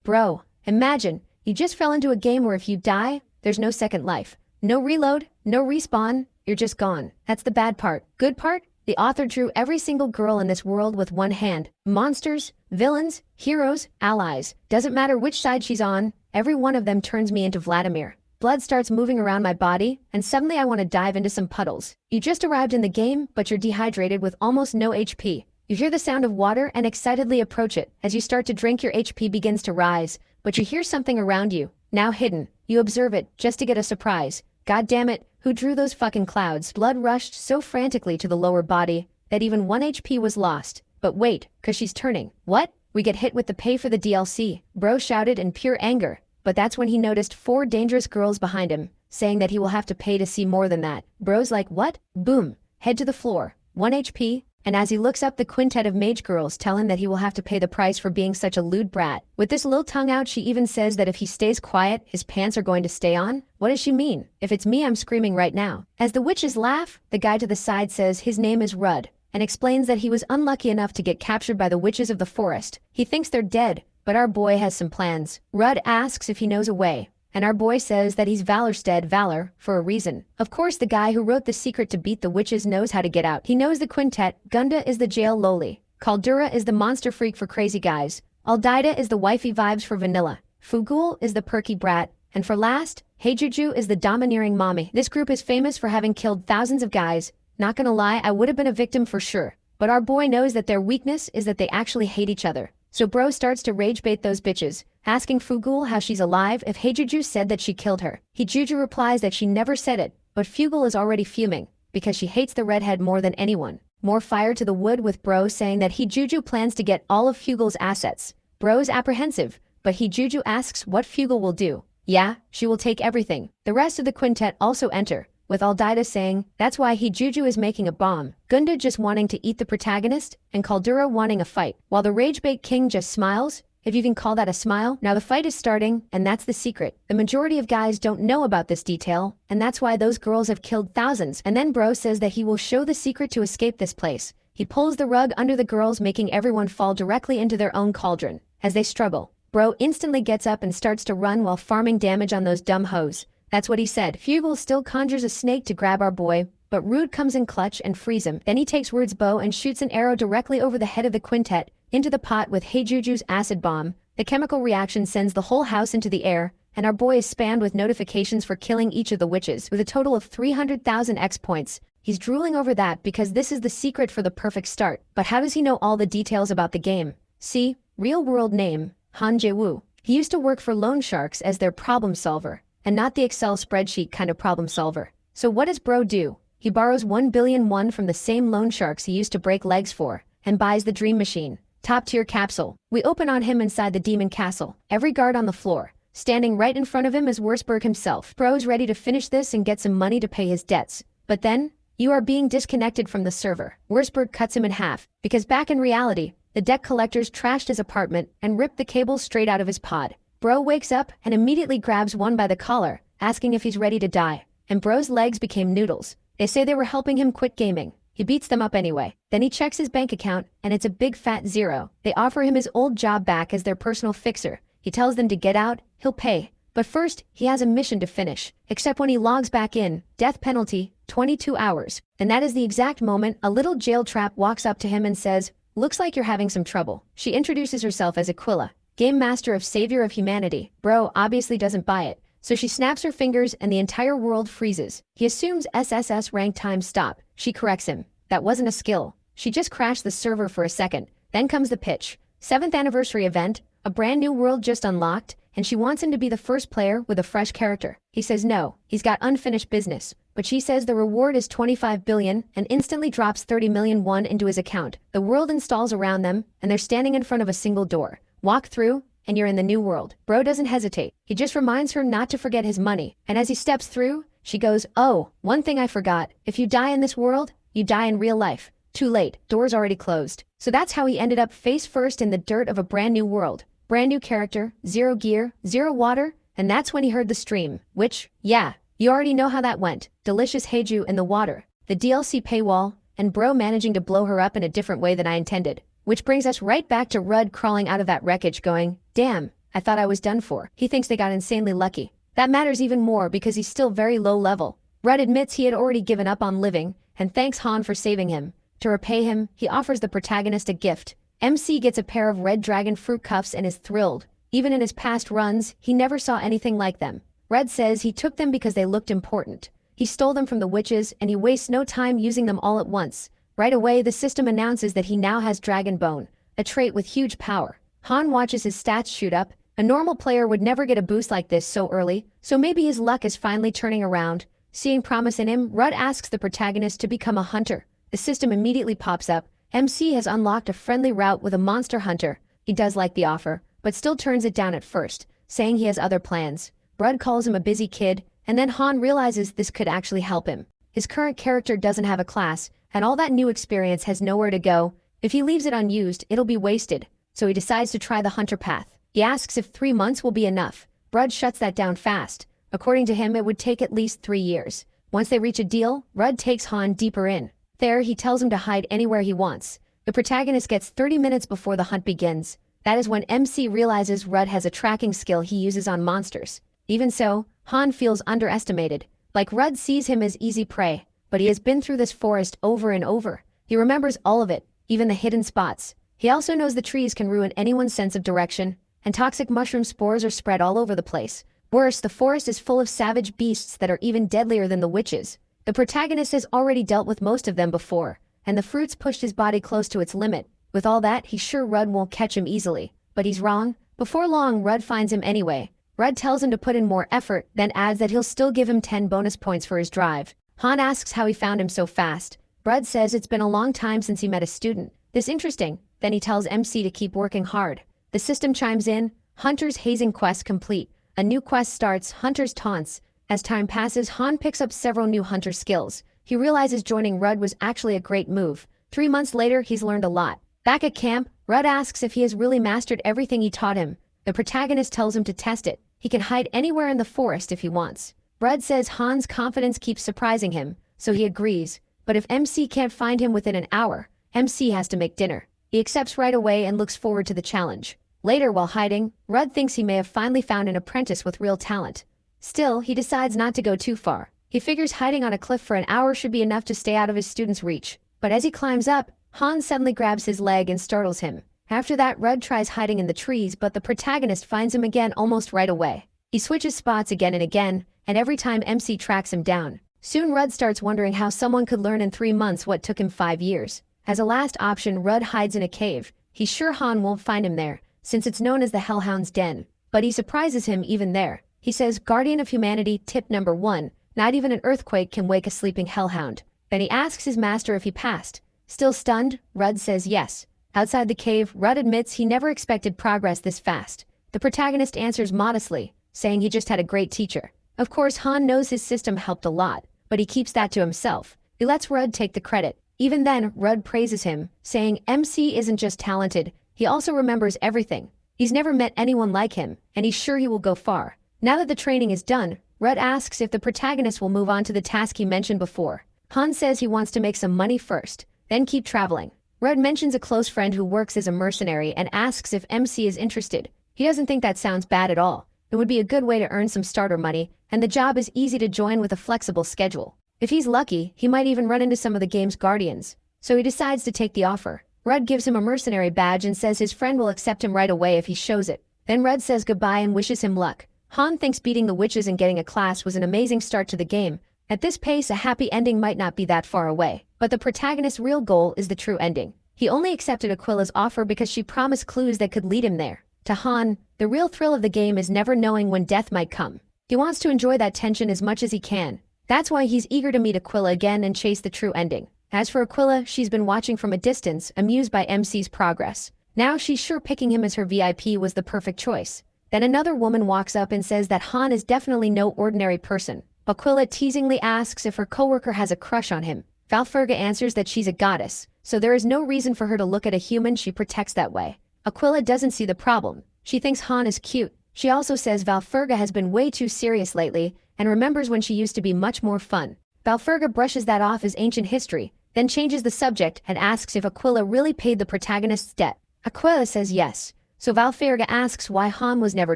Bro, imagine, you just fell into a game where if you die, there's no second life. No reload, no respawn, you're just gone. That's the bad part. Good part? The author drew every single girl in this world with one hand. Monsters, villains, heroes, allies. Doesn't matter which side she's on, every one of them turns me into Vladimir. Blood starts moving around my body, and suddenly I want to dive into some puddles. You just arrived in the game, but you're dehydrated with almost no HP. You hear the sound of water and excitedly approach it. As you start to drink, your HP begins to rise, but you hear something around you, now hidden. You observe it, just to get a surprise. God damn it, who drew those fucking clouds? Blood rushed so frantically to the lower body that even 1 HP was lost. But wait, cause she's turning. What? We get hit with the pay for the DLC. Bro shouted in pure anger. But that's when he noticed 4 dangerous girls behind him, saying that he will have to pay to see more than that. Bro's like, what? Boom. Head to the floor. 1 HP. And as he looks up, the quintet of mage girls tell him that he will have to pay the price for being such a lewd brat. With this little tongue out, she even says that if he stays quiet, his pants are going to stay on. What does she mean? If it's me, I'm screaming right now. As the witches laugh, the guy to the side says his name is Rudd, and explains that he was unlucky enough to get captured by the witches of the forest. He thinks they're dead, but our boy has some plans. Rudd asks if he knows a way, and our boy says that he's Valor for a reason. Of course, the guy who wrote the secret to beat the witches knows how to get out. He knows the quintet. Gunda is the jail loli. Caldura is the monster freak for crazy guys. Aldaida is the wifey vibes for vanilla. Fugul is the perky brat. And for last, Heijuju is the domineering mommy. This group is famous for having killed thousands of guys. Not gonna lie, I would have been a victim for sure. But our boy knows that their weakness is that they actually hate each other. So bro starts to rage bait those bitches, asking Fugul how she's alive if Heijuju said that she killed her. Heijuju replies that she never said it, but Fugul is already fuming, because she hates the redhead more than anyone. More fire to the wood with bro saying that Heijuju plans to get all of Fugul's assets. Bro's apprehensive, but Heijuju asks what Fugul will do. Yeah, she will take everything. The rest of the quintet also enter, with Aldaida saying that's why Heijuju is making a bomb, Gunda just wanting to eat the protagonist, and Caldura wanting a fight, while the Ragebait King just smiles, if you can call that a smile. Now the fight is starting, and that's the secret. The majority of guys don't know about this detail, and that's why those girls have killed thousands. And then bro says that he will show the secret to escape this place. He pulls the rug under the girls, making everyone fall directly into their own cauldron. As they struggle, bro instantly gets up and starts to run while farming damage on those dumb hoes. That's what he said. Fugul still conjures a snake to grab our boy, but Rude comes in clutch and frees him. Then he takes Rude's bow and shoots an arrow directly over the head of the quintet, into the pot with Heijuju's acid bomb. The chemical reaction sends the whole house into the air, and our boy is spammed with notifications for killing each of the witches, with a total of 300,000 X points. He's drooling over that because this is the secret for the perfect start. But how does he know all the details about the game? See, real world name, Han Jae-woo. He used to work for loan sharks as their problem solver, and not the Excel spreadsheet kind of problem solver. So what does bro do? He borrows 1 billion won from the same loan sharks he used to break legs for, and buys the dream machine. Top tier capsule. We open on him inside the demon castle. Every guard on the floor. Standing right in front of him is Wurzburg himself. Bro's ready to finish this and get some money to pay his debts. But then, you are being disconnected from the server. Wurzburg cuts him in half, because back in reality, the debt collectors trashed his apartment and ripped the cables straight out of his pod. Bro wakes up and immediately grabs one by the collar, asking if he's ready to die. And bro's legs became noodles. They say they were helping him quit gaming. He beats them up anyway. Then he checks his bank account, and it's a big fat zero. They offer him his old job back as their personal fixer. He tells them to get out, he'll pay. But first, he has a mission to finish. Except when he logs back in, death penalty, 22 hours. And that is the exact moment a little jail trap walks up to him and says, looks like you're having some trouble. She introduces herself as Aquila, game master of savior of humanity. Bro obviously doesn't buy it, so she snaps her fingers and the entire world freezes. He assumes SSS rank time stop. She corrects him. That wasn't a skill. She just crashed the server for a second. Then comes the pitch. 7th anniversary event, a brand new world just unlocked, and she wants him to be the first player with a fresh character. He says no, he's got unfinished business. But she says the reward is 25 billion and instantly drops 30 million won into his account. The world installs around them, and they're standing in front of a single door. Walk through, and you're in the new world. Bro doesn't hesitate. He just reminds her not to forget his money. And as he steps through, she goes, oh, one thing I forgot. If you die in this world, you die in real life. Too late, doors already closed. So that's how he ended up face first in the dirt of a brand new world. Brand new character, 0 gear, 0 water, and that's when he heard the stream, which, yeah, you already know how that went. Delicious Heiju in the water, the DLC paywall, and bro managing to blow her up in a different way than I intended. Which brings us right back to Rudd crawling out of that wreckage going, damn, I thought I was done for. He thinks they got insanely lucky. That matters even more because he's still very low level. Rudd admits he had already given up on living and thanks Han for saving him. To repay him, he offers the protagonist a gift. MC gets a pair of red dragon fruit cuffs and is thrilled. Even in his past runs, he never saw anything like them. Red says he took them because they looked important. He stole them from the witches and he wastes no time using them all at once. Right away, the system announces that he now has Dragon Bone, a trait with huge power. Han watches his stats shoot up. A normal player would never get a boost like this so early, so maybe his luck is finally turning around. Seeing promise in him, Rudd asks the protagonist to become a hunter. The system immediately pops up. MC has unlocked a friendly route with a monster hunter. He does like the offer, but still turns it down at first, saying he has other plans. Rudd calls him a busy kid, and then Han realizes this could actually help him. His current character doesn't have a class, and all that new experience has nowhere to go. If he leaves it unused, it'll be wasted, so he decides to try the hunter path. He asks if 3 months will be enough. Rudd shuts that down fast. According to him, it would take at least 3 years. Once they reach a deal, Rudd takes Han deeper in. There, he tells him to hide anywhere he wants. The protagonist gets 30 minutes before the hunt begins. That is when MC realizes Rudd has a tracking skill he uses on monsters. Even so, Han feels underestimated. Like Rudd sees him as easy prey, but he has been through this forest over and over. He remembers all of it, even the hidden spots. He also knows the trees can ruin anyone's sense of direction, and toxic mushroom spores are spread all over the place. Worse, the forest is full of savage beasts that are even deadlier than the witches. The protagonist has already dealt with most of them before, and the fruits pushed his body close to its limit. With all that, he's sure Rudd won't catch him easily. But he's wrong. Before long, Rudd finds him anyway. Rudd tells him to put in more effort, then adds that he'll still give him 10 bonus points for his drive. Han asks how he found him so fast. Rudd says it's been a long time since he met a student. This interesting. Then he tells MC to keep working hard. The system chimes in. Hunter's hazing quest complete. A new quest starts, Hunter's taunts. As time passes, Han picks up several new hunter skills. He realizes joining Rudd was actually a great move. 3 months later, he's learned a lot. Back at camp, Rudd asks if he has really mastered everything he taught him. The protagonist tells him to test it. He can hide anywhere in the forest if he wants. Rudd says Han's confidence keeps surprising him, so he agrees. But if MC can't find him within an hour, MC has to make dinner. He accepts right away and looks forward to the challenge. Later, while hiding, Rudd thinks he may have finally found an apprentice with real talent. Still, he decides not to go too far. He figures hiding on a cliff for an hour should be enough to stay out of his student's reach. But as he climbs up, Han suddenly grabs his leg and startles him. After that, Rudd tries hiding in the trees, but the protagonist finds him again almost right away. He switches spots again and again, and every time MC tracks him down. Soon Rudd starts wondering how someone could learn in 3 months what took him 5 years. As a last option, Rudd hides in a cave. He's sure Han won't find him there, since it's known as the Hellhound's Den. But he surprises him even there. He says, Guardian of Humanity, tip number 1, not even an earthquake can wake a sleeping hellhound. Then he asks his master if he passed. Still stunned, Rudd says yes. Outside the cave, Rudd admits he never expected progress this fast. The protagonist answers modestly, saying he just had a great teacher. Of course, Han knows his system helped a lot, but he keeps that to himself. He lets Rudd take the credit. Even then, Rudd praises him, saying MC isn't just talented, he also remembers everything. He's never met anyone like him, and he's sure he will go far. Now that the training is done, Rudd asks if the protagonist will move on to the task he mentioned before. Han says he wants to make some money first, then keep traveling. Rudd mentions a close friend who works as a mercenary and asks if MC is interested. He doesn't think that sounds bad at all. It would be a good way to earn some starter money, and the job is easy to join with a flexible schedule. If he's lucky, he might even run into some of the game's guardians. So he decides to take the offer. Rudd gives him a mercenary badge and says his friend will accept him right away if he shows it. Then Rudd says goodbye and wishes him luck. Han thinks beating the witches and getting a class was an amazing start to the game. At this pace, a happy ending might not be that far away. But the protagonist's real goal is the true ending. He only accepted Aquila's offer because she promised clues that could lead him there. To Han, the real thrill of the game is never knowing when death might come. He wants to enjoy that tension as much as he can. That's why he's eager to meet Aquila again and chase the true ending. As for Aquila, she's been watching from a distance, amused by MC's progress. Now she's sure picking him as her VIP was the perfect choice. Then another woman walks up and says that Han is definitely no ordinary person. Aquila teasingly asks if her coworker has a crush on him. Valfurga answers that she's a goddess, so there is no reason for her to look at a human she protects that way. Aquila doesn't see the problem. She thinks Han is cute. She also says Valfurga has been way too serious lately and remembers when she used to be much more fun. Valfurga brushes that off as ancient history, then changes the subject and asks if Aquila really paid the protagonist's debt. Aquila says yes, So Valferga asks why Han was never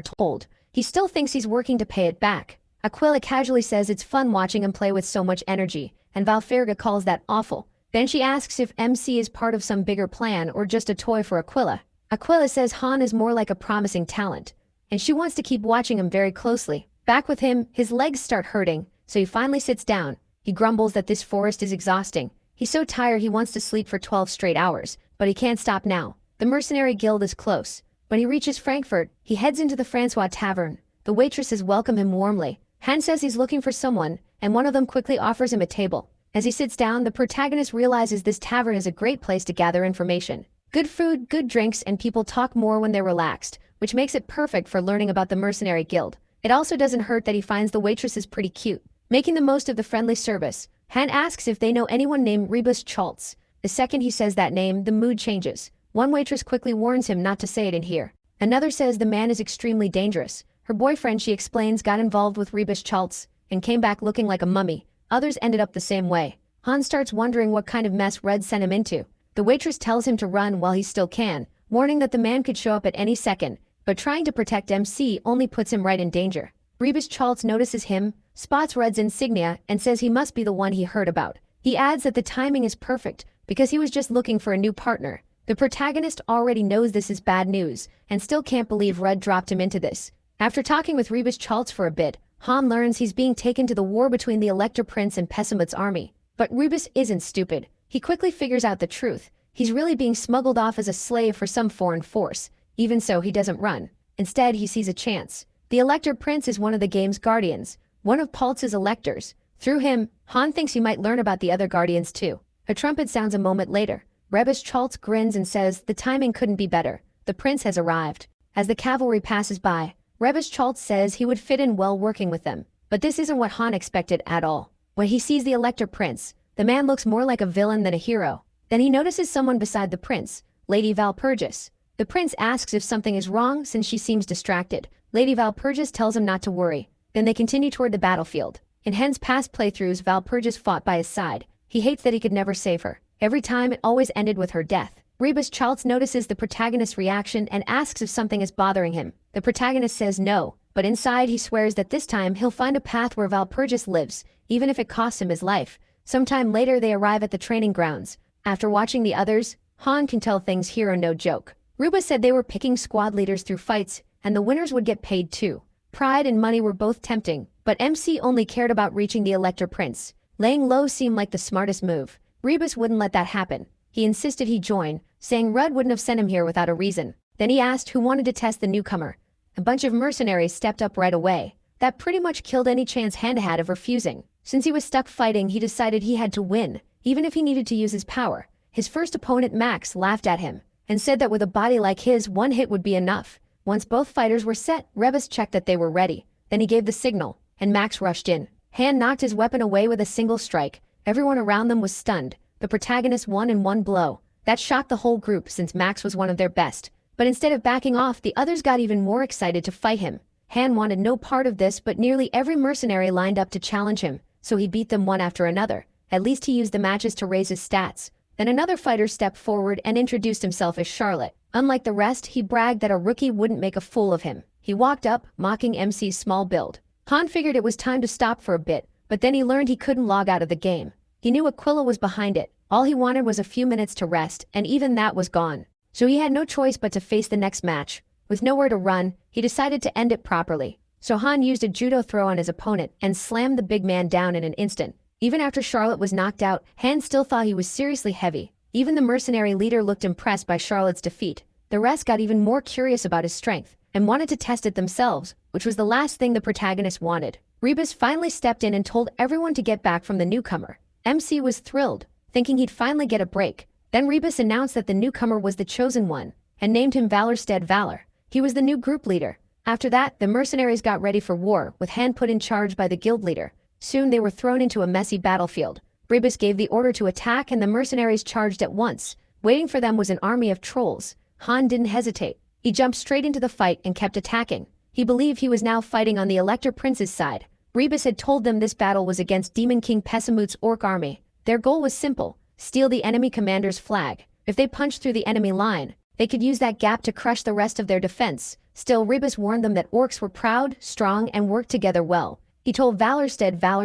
told. He still thinks he's working to pay it back. Aquila casually says it's fun watching him play with so much energy, and Valferga calls that awful. Then she asks if MC is part of some bigger plan or just a toy for Aquila. Aquila says Han is more like a promising talent, and she wants to keep watching him very closely. Back with him, his legs start hurting, so he finally sits down. He grumbles that this forest is exhausting. He's so tired he wants to sleep for 12 straight hours, but he can't stop now. The mercenary guild is close. When he reaches Frankfurt, he heads into the Francois tavern. The waitresses welcome him warmly. Han says he's looking for someone, and one of them quickly offers him a table. As he sits down, the protagonist realizes this tavern is a great place to gather information. Good food, good drinks, and people talk more when they're relaxed, which makes it perfect for learning about the mercenary guild. It also doesn't hurt that he finds the waitresses pretty cute. Making the most of the friendly service, Han asks if they know anyone named Rebus Schultz. The second he says that name, the mood changes. One waitress quickly warns him not to say it in here. Another says the man is extremely dangerous. Her boyfriend, she explains, got involved with Rebus Schultz and came back looking like a mummy. Others ended up the same way. Han starts wondering what kind of mess Red sent him into. The waitress tells him to run while he still can, warning that the man could show up at any second, but trying to protect MC only puts him right in danger. Rebus Schultz notices him, spots Red's insignia, and says he must be the one he heard about. He adds that the timing is perfect because he was just looking for a new partner. The protagonist already knows this is bad news and still can't believe Red dropped him into this. After talking with Rebus Schultz for a bit, Han learns he's being taken to the war between the Elector Prince and Pessimut's army. But Rebus isn't stupid. He quickly figures out the truth. He's really being smuggled off as a slave for some foreign force. Even so, he doesn't run. Instead, he sees a chance. The Elector Prince is one of the game's guardians, one of Paltz's electors. Through him, Han thinks he might learn about the other guardians too. A trumpet sounds a moment later. Rebus Schultz grins and says the timing couldn't be better. The prince has arrived. As the cavalry passes by, Rebus Schultz says he would fit in well working with them. But this isn't what Han expected at all. When he sees the Elector Prince, the man looks more like a villain than a hero. Then he notices someone beside the prince, Lady Valpurgis. The prince asks if something is wrong since she seems distracted. Lady Valpurgis tells him not to worry. Then they continue toward the battlefield. In Hen's past playthroughs, Valpurgis fought by his side. He hates that he could never save her. Every time, it always ended with her death. Rebus Schultz notices the protagonist's reaction and asks if something is bothering him. The protagonist says no, but inside he swears that this time he'll find a path where Valpurgis lives, even if it costs him his life. Sometime later they arrive at the training grounds. After watching the others, Han can tell things here are no joke. Rebus said they were picking squad leaders through fights, and the winners would get paid too. Pride and money were both tempting, but MC only cared about reaching the Elector Prince. Laying low seemed like the smartest move. Rebus wouldn't let that happen. He insisted he join, saying Rudd wouldn't have sent him here without a reason. Then he asked who wanted to test the newcomer. A bunch of mercenaries stepped up right away. That pretty much killed any chance Han had of refusing. Since he was stuck fighting, he decided he had to win, even if he needed to use his power. His first opponent, Max, laughed at him and said that with a body like his, one hit would be enough. Once both fighters were set, Rebus checked that they were ready. Then he gave the signal, and Max rushed in. Han knocked his weapon away with a single strike. Everyone around them was stunned. The protagonist won in one blow. That shocked the whole group since Max was one of their best. But instead of backing off, the others got even more excited to fight him. Han wanted no part of this, but nearly every mercenary lined up to challenge him, so he beat them one after another. At least he used the matches to raise his stats. Then another fighter stepped forward and introduced himself as Charlotte. Unlike the rest, he bragged that a rookie wouldn't make a fool of him. He walked up, mocking MC's small build. Han figured it was time to stop for a bit, but then he learned he couldn't log out of the game. He knew Aquila was behind it. All he wanted was a few minutes to rest, and even that was gone. So he had no choice but to face the next match. With nowhere to run, he decided to end it properly. So Han used a judo throw on his opponent and slammed the big man down in an instant. Even after Charlotte was knocked out, Han still thought he was seriously heavy. Even the mercenary leader looked impressed by Charlotte's defeat. The rest got even more curious about his strength and wanted to test it themselves, which was the last thing the protagonist wanted. Rebus finally stepped in and told everyone to get back from the newcomer. MC was thrilled, thinking he'd finally get a break. Then Rebus announced that the newcomer was the chosen one and named him Valorstead Valor. He was the new group leader. After that, the mercenaries got ready for war, with Han put in charge by the guild leader. Soon they were thrown into a messy battlefield. Rebus gave the order to attack and the mercenaries charged at once. Waiting for them was an army of trolls. Han didn't hesitate. He jumped straight into the fight and kept attacking. He believed he was now fighting on the Elector Prince's side. Rebus had told them this battle was against Demon King Pessimut's orc army. Their goal was simple: steal the enemy commander's flag. If they punched through the enemy line, They could use that gap to crush the rest of their defense. Still, Rebus warned them that orcs were proud, strong, and worked together well. He told Valor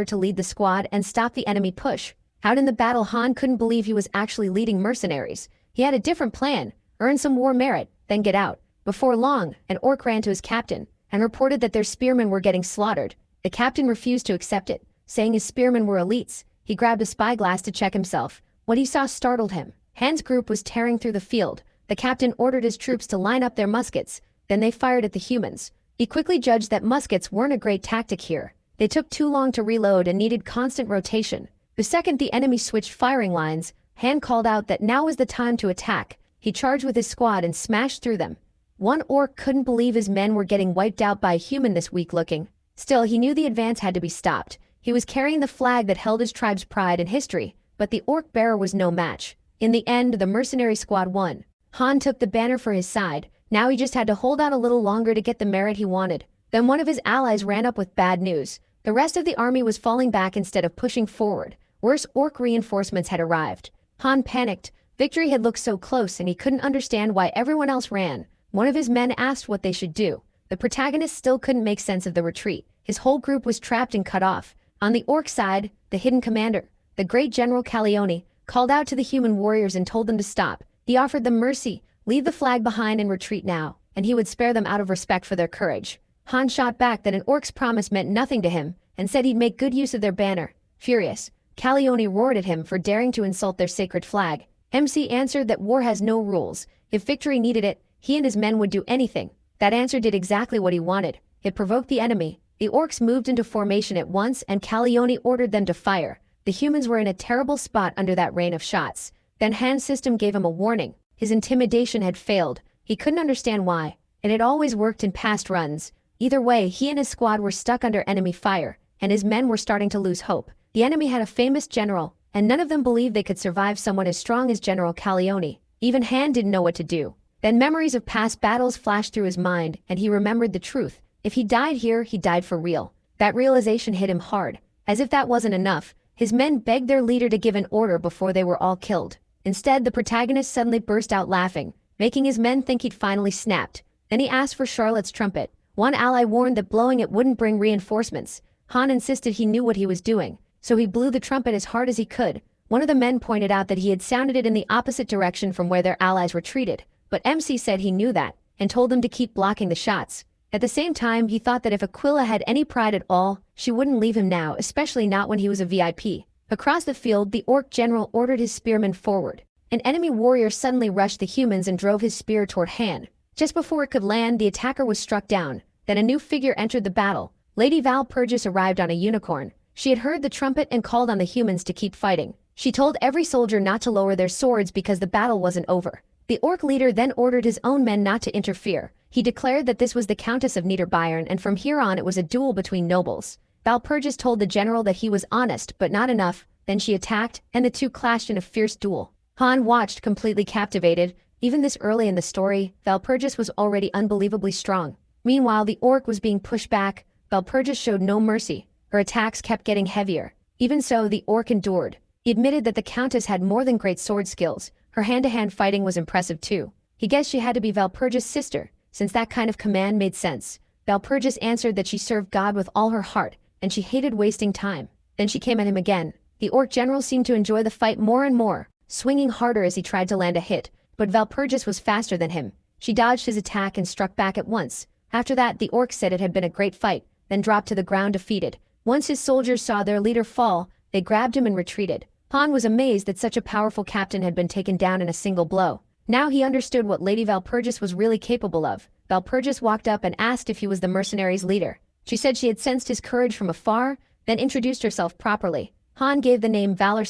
to lead the squad and stop the enemy push. Out in the battle, Han couldn't believe he was actually leading mercenaries. He had a different plan: earn some war merit, then get out. Before long, an orc ran to his captain and reported that their spearmen were getting slaughtered. The captain refused to accept it, saying his spearmen were elites. He grabbed a spyglass to check himself. What he saw startled him. Han's group was tearing through the field. The captain ordered his troops to line up their muskets. Then they fired at the humans. He quickly judged that muskets weren't a great tactic here. They took too long to reload and needed constant rotation. The second the enemy switched firing lines, Han called out that now was the time to attack. He charged with his squad and smashed through them. One orc couldn't believe his men were getting wiped out by a human this weak looking. Still, he knew the advance had to be stopped. He was carrying the flag that held his tribe's pride and history, but the orc bearer was no match. In the end, the mercenary squad won. Han took the banner for his side. Now he just had to hold out a little longer to get the merit he wanted. Then one of his allies ran up with bad news. The rest of the army was falling back instead of pushing forward. Worse, orc reinforcements had arrived. Han panicked. Victory had looked so close and he couldn't understand why everyone else ran. One of his men asked what they should do. The protagonist still couldn't make sense of the retreat. His whole group was trapped and cut off. On the orc side, the hidden commander, the great General Calione, called out to the human warriors and told them to stop. He offered them mercy, leave the flag behind and retreat now, and he would spare them out of respect for their courage. Han shot back that an orc's promise meant nothing to him and said he'd make good use of their banner. Furious, Calione roared at him for daring to insult their sacred flag. MC answered that war has no rules. If victory needed it, he and his men would do anything. That answer did exactly what he wanted. It provoked the enemy. The orcs moved into formation at once and Calione ordered them to fire. The humans were in a terrible spot under that rain of shots. Then Han's system gave him a warning. His intimidation had failed. He couldn't understand why. It had always worked in past runs. Either way, he and his squad were stuck under enemy fire, and his men were starting to lose hope. The enemy had a famous general, and none of them believed they could survive someone as strong as General Calione. Even Han didn't know what to do. Then memories of past battles flashed through his mind, and he remembered the truth. If he died here, he died for real. That realization hit him hard. As if that wasn't enough, his men begged their leader to give an order before they were all killed. Instead, the protagonist suddenly burst out laughing, making his men think he'd finally snapped. Then he asked for Charlotte's trumpet. One ally warned that blowing it wouldn't bring reinforcements. Han insisted he knew what he was doing, so he blew the trumpet as hard as he could. One of the men pointed out that he had sounded it in the opposite direction from where their allies retreated, but MC said he knew that, and told them to keep blocking the shots. At the same time, he thought that if Aquila had any pride at all, she wouldn't leave him now, especially not when he was a VIP. Across the field, the orc general ordered his spearmen forward. An enemy warrior suddenly rushed the humans and drove his spear toward Han. Just before it could land, the attacker was struck down. Then a new figure entered the battle. Lady Valpurgis arrived on a unicorn. She had heard the trumpet and called on the humans to keep fighting. She told every soldier not to lower their swords because the battle wasn't over. The orc leader then ordered his own men not to interfere. He declared that this was the Countess of Niederbayern and from here on it was a duel between nobles. Valpurgis told the general that he was honest but not enough. Then she attacked, and the two clashed in a fierce duel. Han watched, completely captivated. Even this early in the story, Valpurgis was already unbelievably strong. Meanwhile, the orc was being pushed back. Valpurgis showed no mercy. Her attacks kept getting heavier. Even so, the orc endured. He admitted that the Countess had more than great sword skills. Her hand-to-hand fighting was impressive too. He guessed she had to be Valpurgis' sister, since that kind of command made sense. Valpurgis answered that she served God with all her heart, and she hated wasting time. Then she came at him again. The orc general seemed to enjoy the fight more and more, swinging harder as he tried to land a hit, but Valpurgis was faster than him. She dodged his attack and struck back at once. After that, the orc said it had been a great fight, then dropped to the ground defeated. Once his soldiers saw their leader fall, they grabbed him and retreated. Han was amazed that such a powerful captain had been taken down in a single blow. Now he understood what Lady Valpurgis was really capable of. Valpurgis walked up and asked if he was the mercenaries' leader. She said she had sensed his courage from afar, then introduced herself properly. Han gave the name Valor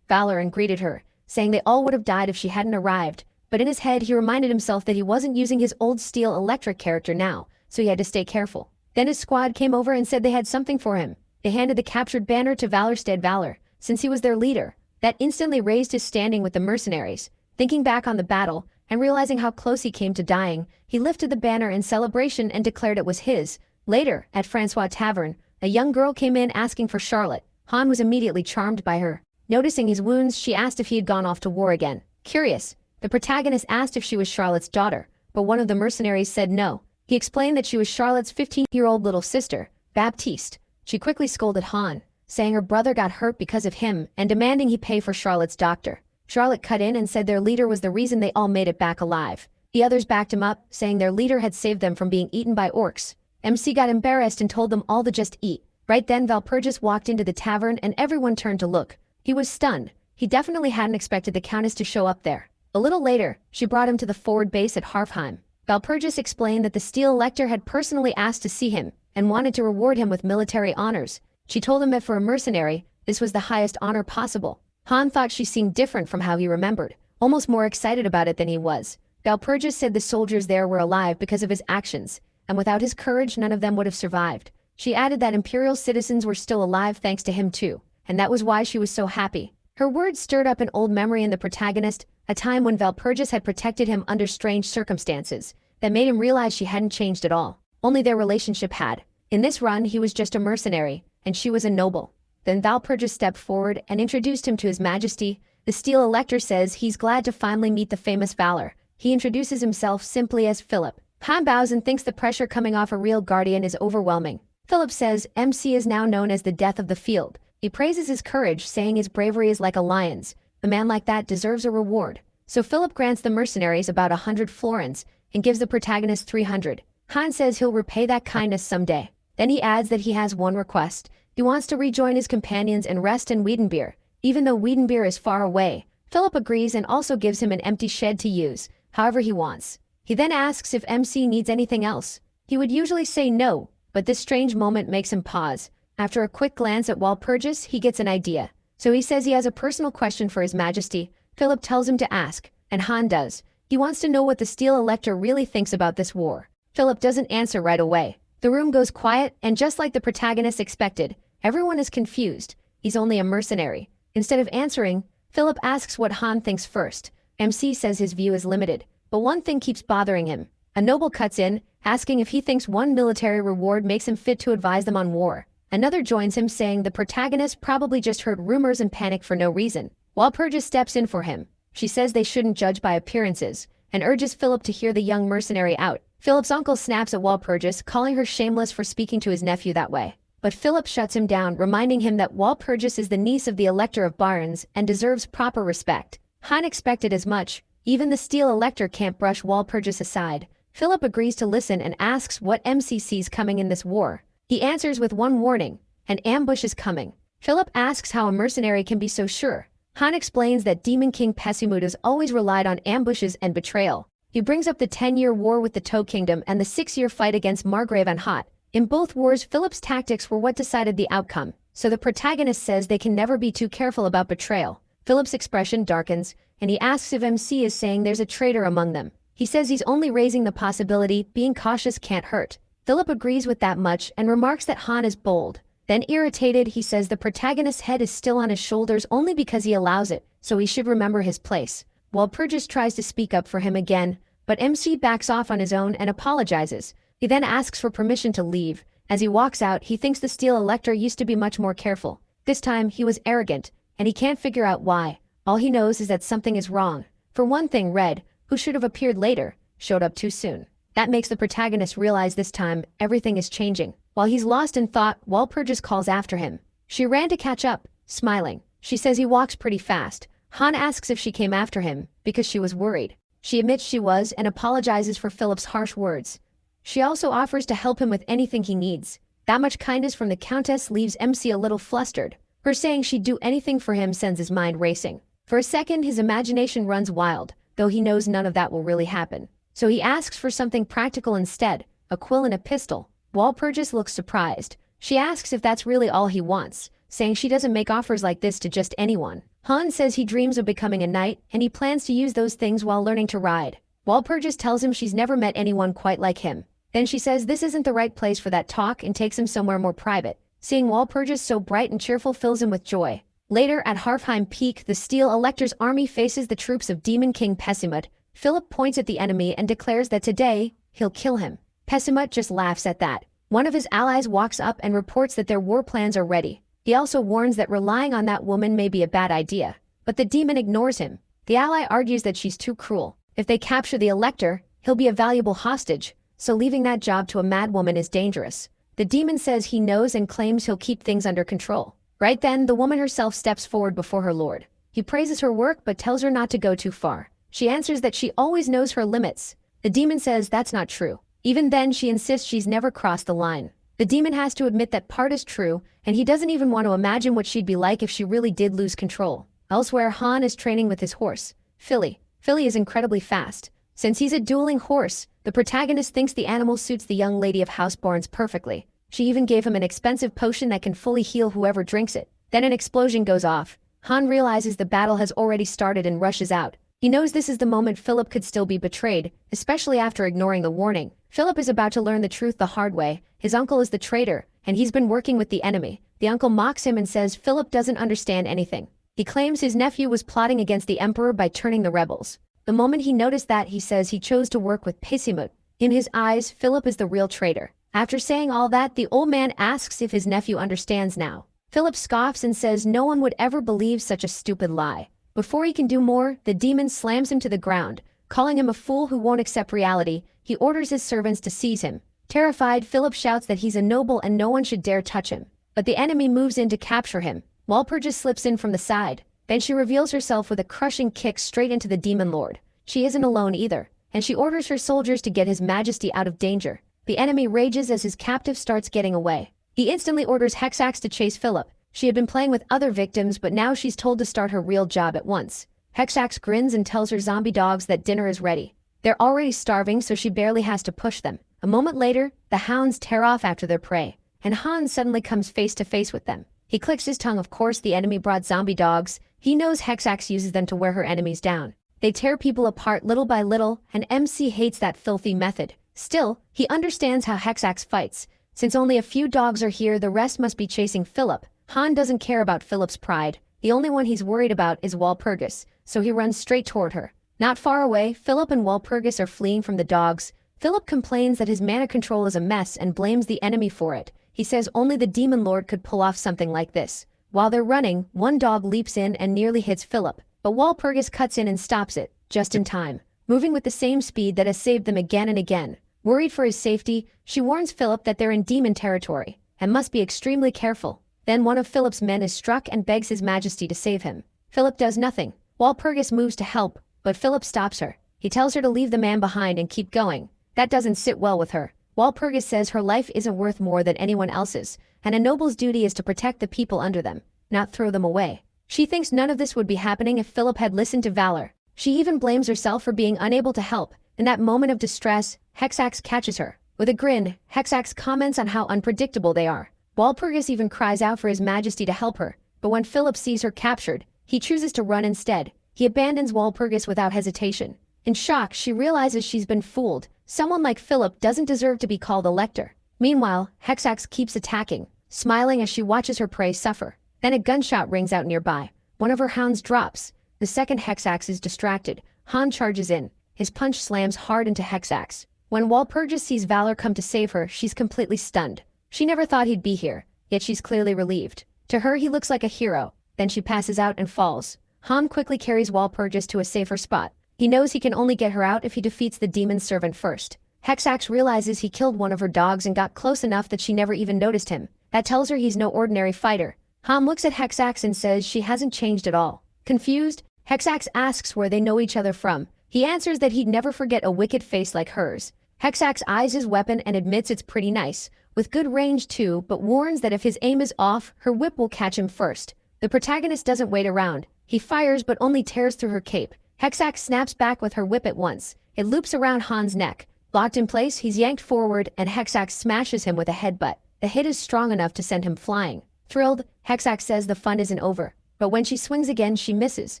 and greeted her, saying they all would have died if she hadn't arrived. But in his head he reminded himself that he wasn't using his old steel electric character now, so he had to stay careful. Then his squad came over and said they had something for him. They handed the captured banner to Valor, since he was their leader. That instantly raised his standing with the mercenaries. Thinking back on the battle, and realizing how close he came to dying, he lifted the banner in celebration and declared it was his. Later, at Francois Tavern, a young girl came in asking for Charlotte. Han was immediately charmed by her. Noticing his wounds, she asked if he had gone off to war again. Curious, The protagonist asked if she was Charlotte's daughter, but one of the mercenaries said no. He explained that she was Charlotte's 15-year-old little sister, Baptiste. She quickly scolded Han, saying her brother got hurt because of him and demanding he pay for Charlotte's doctor. Charlotte cut in and said their leader was the reason they all made it back alive. The others backed him up, saying their leader had saved them from being eaten by orcs. MC got embarrassed and told them all to just eat. Right then Valpurgis walked into the tavern and everyone turned to look. He was stunned. He definitely hadn't expected the Countess to show up there. A little later, she brought him to the forward base at Harfheim. Valpurgis explained that the Steel Elector had personally asked to see him and wanted to reward him with military honors. She told him that for a mercenary, this was the highest honor possible. Han thought she seemed different from how he remembered, almost more excited about it than he was. Valpurgis said the soldiers there were alive because of his actions, and without his courage none of them would have survived. She added that Imperial citizens were still alive thanks to him too, and that was why she was so happy. Her words stirred up an old memory in the protagonist, a time when Valpurgis had protected him under strange circumstances that made him realize she hadn't changed at all. Only their relationship had. In this run he was just a mercenary, and she was a noble. Then Valpurgis stepped forward and introduced him to His Majesty. The Steel Elector says he's glad to finally meet the famous Valor. He introduces himself simply as Philip. Han bows and thinks the pressure coming off a real guardian is overwhelming. Philip says MC is now known as the Death of the Field. He praises his courage, saying his bravery is like a lion's. A man like that deserves a reward. So Philip grants the mercenaries about 100 florins and gives the protagonist 300. Han says he'll repay that kindness someday. Then he adds that he has one request. He wants to rejoin his companions and rest in Wiedenbeer, even though Wiedenbeer is far away. Philip agrees and also gives him an empty shed to use, however he wants. He then asks if MC needs anything else. He would usually say no, but this strange moment makes him pause. After a quick glance at Walpurgis, he gets an idea. So he says he has a personal question for His Majesty. Philip tells him to ask, and Han does. He wants to know what the Steel Elector really thinks about this war. Philip doesn't answer right away. The room goes quiet, and just like the protagonist expected, everyone is confused. He's only a mercenary. Instead of answering, Philip asks what Han thinks first. MC says his view is limited, but one thing keeps bothering him. A noble cuts in, asking if he thinks one military reward makes him fit to advise them on war. Another joins him, saying the protagonist probably just heard rumors and panicked for no reason. Walpurgis steps in for him. She says they shouldn't judge by appearances, and urges Philip to hear the young mercenary out. Philip's uncle snaps at Walpurgis, calling her shameless for speaking to his nephew that way. But Philip shuts him down, reminding him that Walpurgis is the niece of the Elector of Barons and deserves proper respect. Han expected as much. Even the Steel Elector can't brush Walpurgis aside. Philip agrees to listen and asks what MC sees coming in this war. He answers with one warning: an ambush is coming. Philip asks how a mercenary can be so sure. Han explains that Demon King Pesimut has always relied on ambushes and betrayal. He brings up the 10-year war with the Toe Kingdom and the 6-year fight against Margrave and Hot. In both wars, Philip's tactics were what decided the outcome, so the protagonist says they can never be too careful about betrayal. Philip's expression darkens, and he asks if MC is saying there's a traitor among them. He says he's only raising the possibility, being cautious can't hurt. Philip agrees with that much and remarks that Han is bold. Then irritated, he says the protagonist's head is still on his shoulders only because he allows it, so he should remember his place. Walpurgis tries to speak up for him again, but MC backs off on his own and apologizes. He then asks for permission to leave. As he walks out, he thinks the Steel Elector used to be much more careful. This time, he was arrogant, and he can't figure out why. All he knows is that something is wrong. For one thing, Red, who should have appeared later, showed up too soon. That makes the protagonist realize this time everything is changing. While he's lost in thought, Walpurgis calls after him. She ran to catch up, smiling. She says he walks pretty fast. Han asks if she came after him, because she was worried. She admits she was and apologizes for Philip's harsh words. She also offers to help him with anything he needs. That much kindness from the Countess leaves MC a little flustered. Her saying she'd do anything for him sends his mind racing. For a second, his imagination runs wild, though he knows none of that will really happen. So he asks for something practical instead, a quill and a pistol. Walpurgis looks surprised. She asks if that's really all he wants, saying she doesn't make offers like this to just anyone. Han says he dreams of becoming a knight, and he plans to use those things while learning to ride. Walpurgis tells him she's never met anyone quite like him. Then she says this isn't the right place for that talk and takes him somewhere more private. Seeing Walpurgis so bright and cheerful fills him with joy. Later, at Harfheim Peak, the Steel Elector's army faces the troops of Demon King Pesimut. Philip points at the enemy and declares that today, he'll kill him. Pesimut just laughs at that. One of his allies walks up and reports that their war plans are ready. He also warns that relying on that woman may be a bad idea. But the demon ignores him. The ally argues that she's too cruel. If they capture the elector, he'll be a valuable hostage, so leaving that job to a madwoman is dangerous. The demon says he knows and claims he'll keep things under control. Right then, the woman herself steps forward before her lord. He praises her work but tells her not to go too far. She answers that she always knows her limits. The demon says that's not true. Even then, she insists she's never crossed the line. The demon has to admit that part is true, and he doesn't even want to imagine what she'd be like if she really did lose control. Elsewhere, Han is training with his horse, Philly. Philly is incredibly fast. Since he's a dueling horse, the protagonist thinks the animal suits the young lady of Houseborns perfectly. She even gave him an expensive potion that can fully heal whoever drinks it. Then an explosion goes off. Han realizes the battle has already started and rushes out. He knows this is the moment Philip could still be betrayed, especially after ignoring the warning. Philip is about to learn the truth the hard way. His uncle is the traitor, and he's been working with the enemy. The uncle mocks him and says Philip doesn't understand anything. He claims his nephew was plotting against the emperor by turning the rebels. The moment he noticed that, he says he chose to work with Pesimut. In his eyes, Philip is the real traitor. After saying all that, the old man asks if his nephew understands now. Philip scoffs and says no one would ever believe such a stupid lie. Before he can do more, the demon slams him to the ground. Calling him a fool who won't accept reality, he orders his servants to seize him. Terrified, Philip shouts that he's a noble and no one should dare touch him. But the enemy moves in to capture him. Walpurgis slips in from the side. Then she reveals herself with a crushing kick straight into the demon lord. She isn't alone either, and she orders her soldiers to get his majesty out of danger. The enemy rages as his captive starts getting away. He instantly orders Hexax to chase Philip. She had been playing with other victims, but now she's told to start her real job at once. Hexax grins and tells her zombie dogs that dinner is ready. They're already starving, so she barely has to push them. A moment later, the hounds tear off after their prey, and Han suddenly comes face to face with them. He clicks his tongue. Of course, the enemy brought zombie dogs. He knows Hexax uses them to wear her enemies down. They tear people apart little by little, and MC hates that filthy method. Still, he understands how Hexax fights. Since only a few dogs are here, the rest must be chasing Philip. Han doesn't care about Philip's pride. The only one he's worried about is Walpurgis, so he runs straight toward her. Not far away, Philip and Walpurgis are fleeing from the dogs. Philip complains that his mana control is a mess and blames the enemy for it. He says only the demon lord could pull off something like this. While they're running, one dog leaps in and nearly hits Philip, but Walpurgis cuts in and stops it, just in time, moving with the same speed that has saved them again and again. Worried for his safety, she warns Philip that they're in demon territory and must be extremely careful. Then one of Philip's men is struck and begs his majesty to save him. Philip does nothing. Walpurgis moves to help, but Philip stops her. He tells her to leave the man behind and keep going. That doesn't sit well with her. Walpurgis says her life isn't worth more than anyone else's, and a noble's duty is to protect the people under them, not throw them away. She thinks none of this would be happening if Philip had listened to Valor. She even blames herself for being unable to help. In that moment of distress, Hexax catches her. With a grin, Hexax comments on how unpredictable they are. Walpurgis even cries out for his majesty to help her, but when Philip sees her captured, he chooses to run instead. He abandons Walpurgis without hesitation. In shock, she realizes she's been fooled. Someone like Philip doesn't deserve to be called Elector. Meanwhile, Hexax keeps attacking, smiling as she watches her prey suffer. Then a gunshot rings out nearby. One of her hounds drops. The second Hexax is distracted. Han charges in. His punch slams hard into Hexax. When Walpurgis sees Valor come to save her, she's completely stunned. She never thought he'd be here, yet she's clearly relieved. To her, he looks like a hero. Then she passes out and falls. Han quickly carries Walpurgis to a safer spot. He knows he can only get her out if he defeats the demon's servant first. Hexax realizes he killed one of her dogs and got close enough that she never even noticed him. That tells her he's no ordinary fighter. Han looks at Hexax and says she hasn't changed at all. Confused, Hexax asks where they know each other from. He answers that he'd never forget a wicked face like hers. Hexax eyes his weapon and admits it's pretty nice, with good range too, but warns that if his aim is off, her whip will catch him first. The protagonist doesn't wait around. He fires but only tears through her cape. Hexax snaps back with her whip at once. It loops around Han's neck. Locked in place, he's yanked forward and Hexax smashes him with a headbutt. The hit is strong enough to send him flying. Thrilled, Hexax says the fun isn't over. But when she swings again, she misses.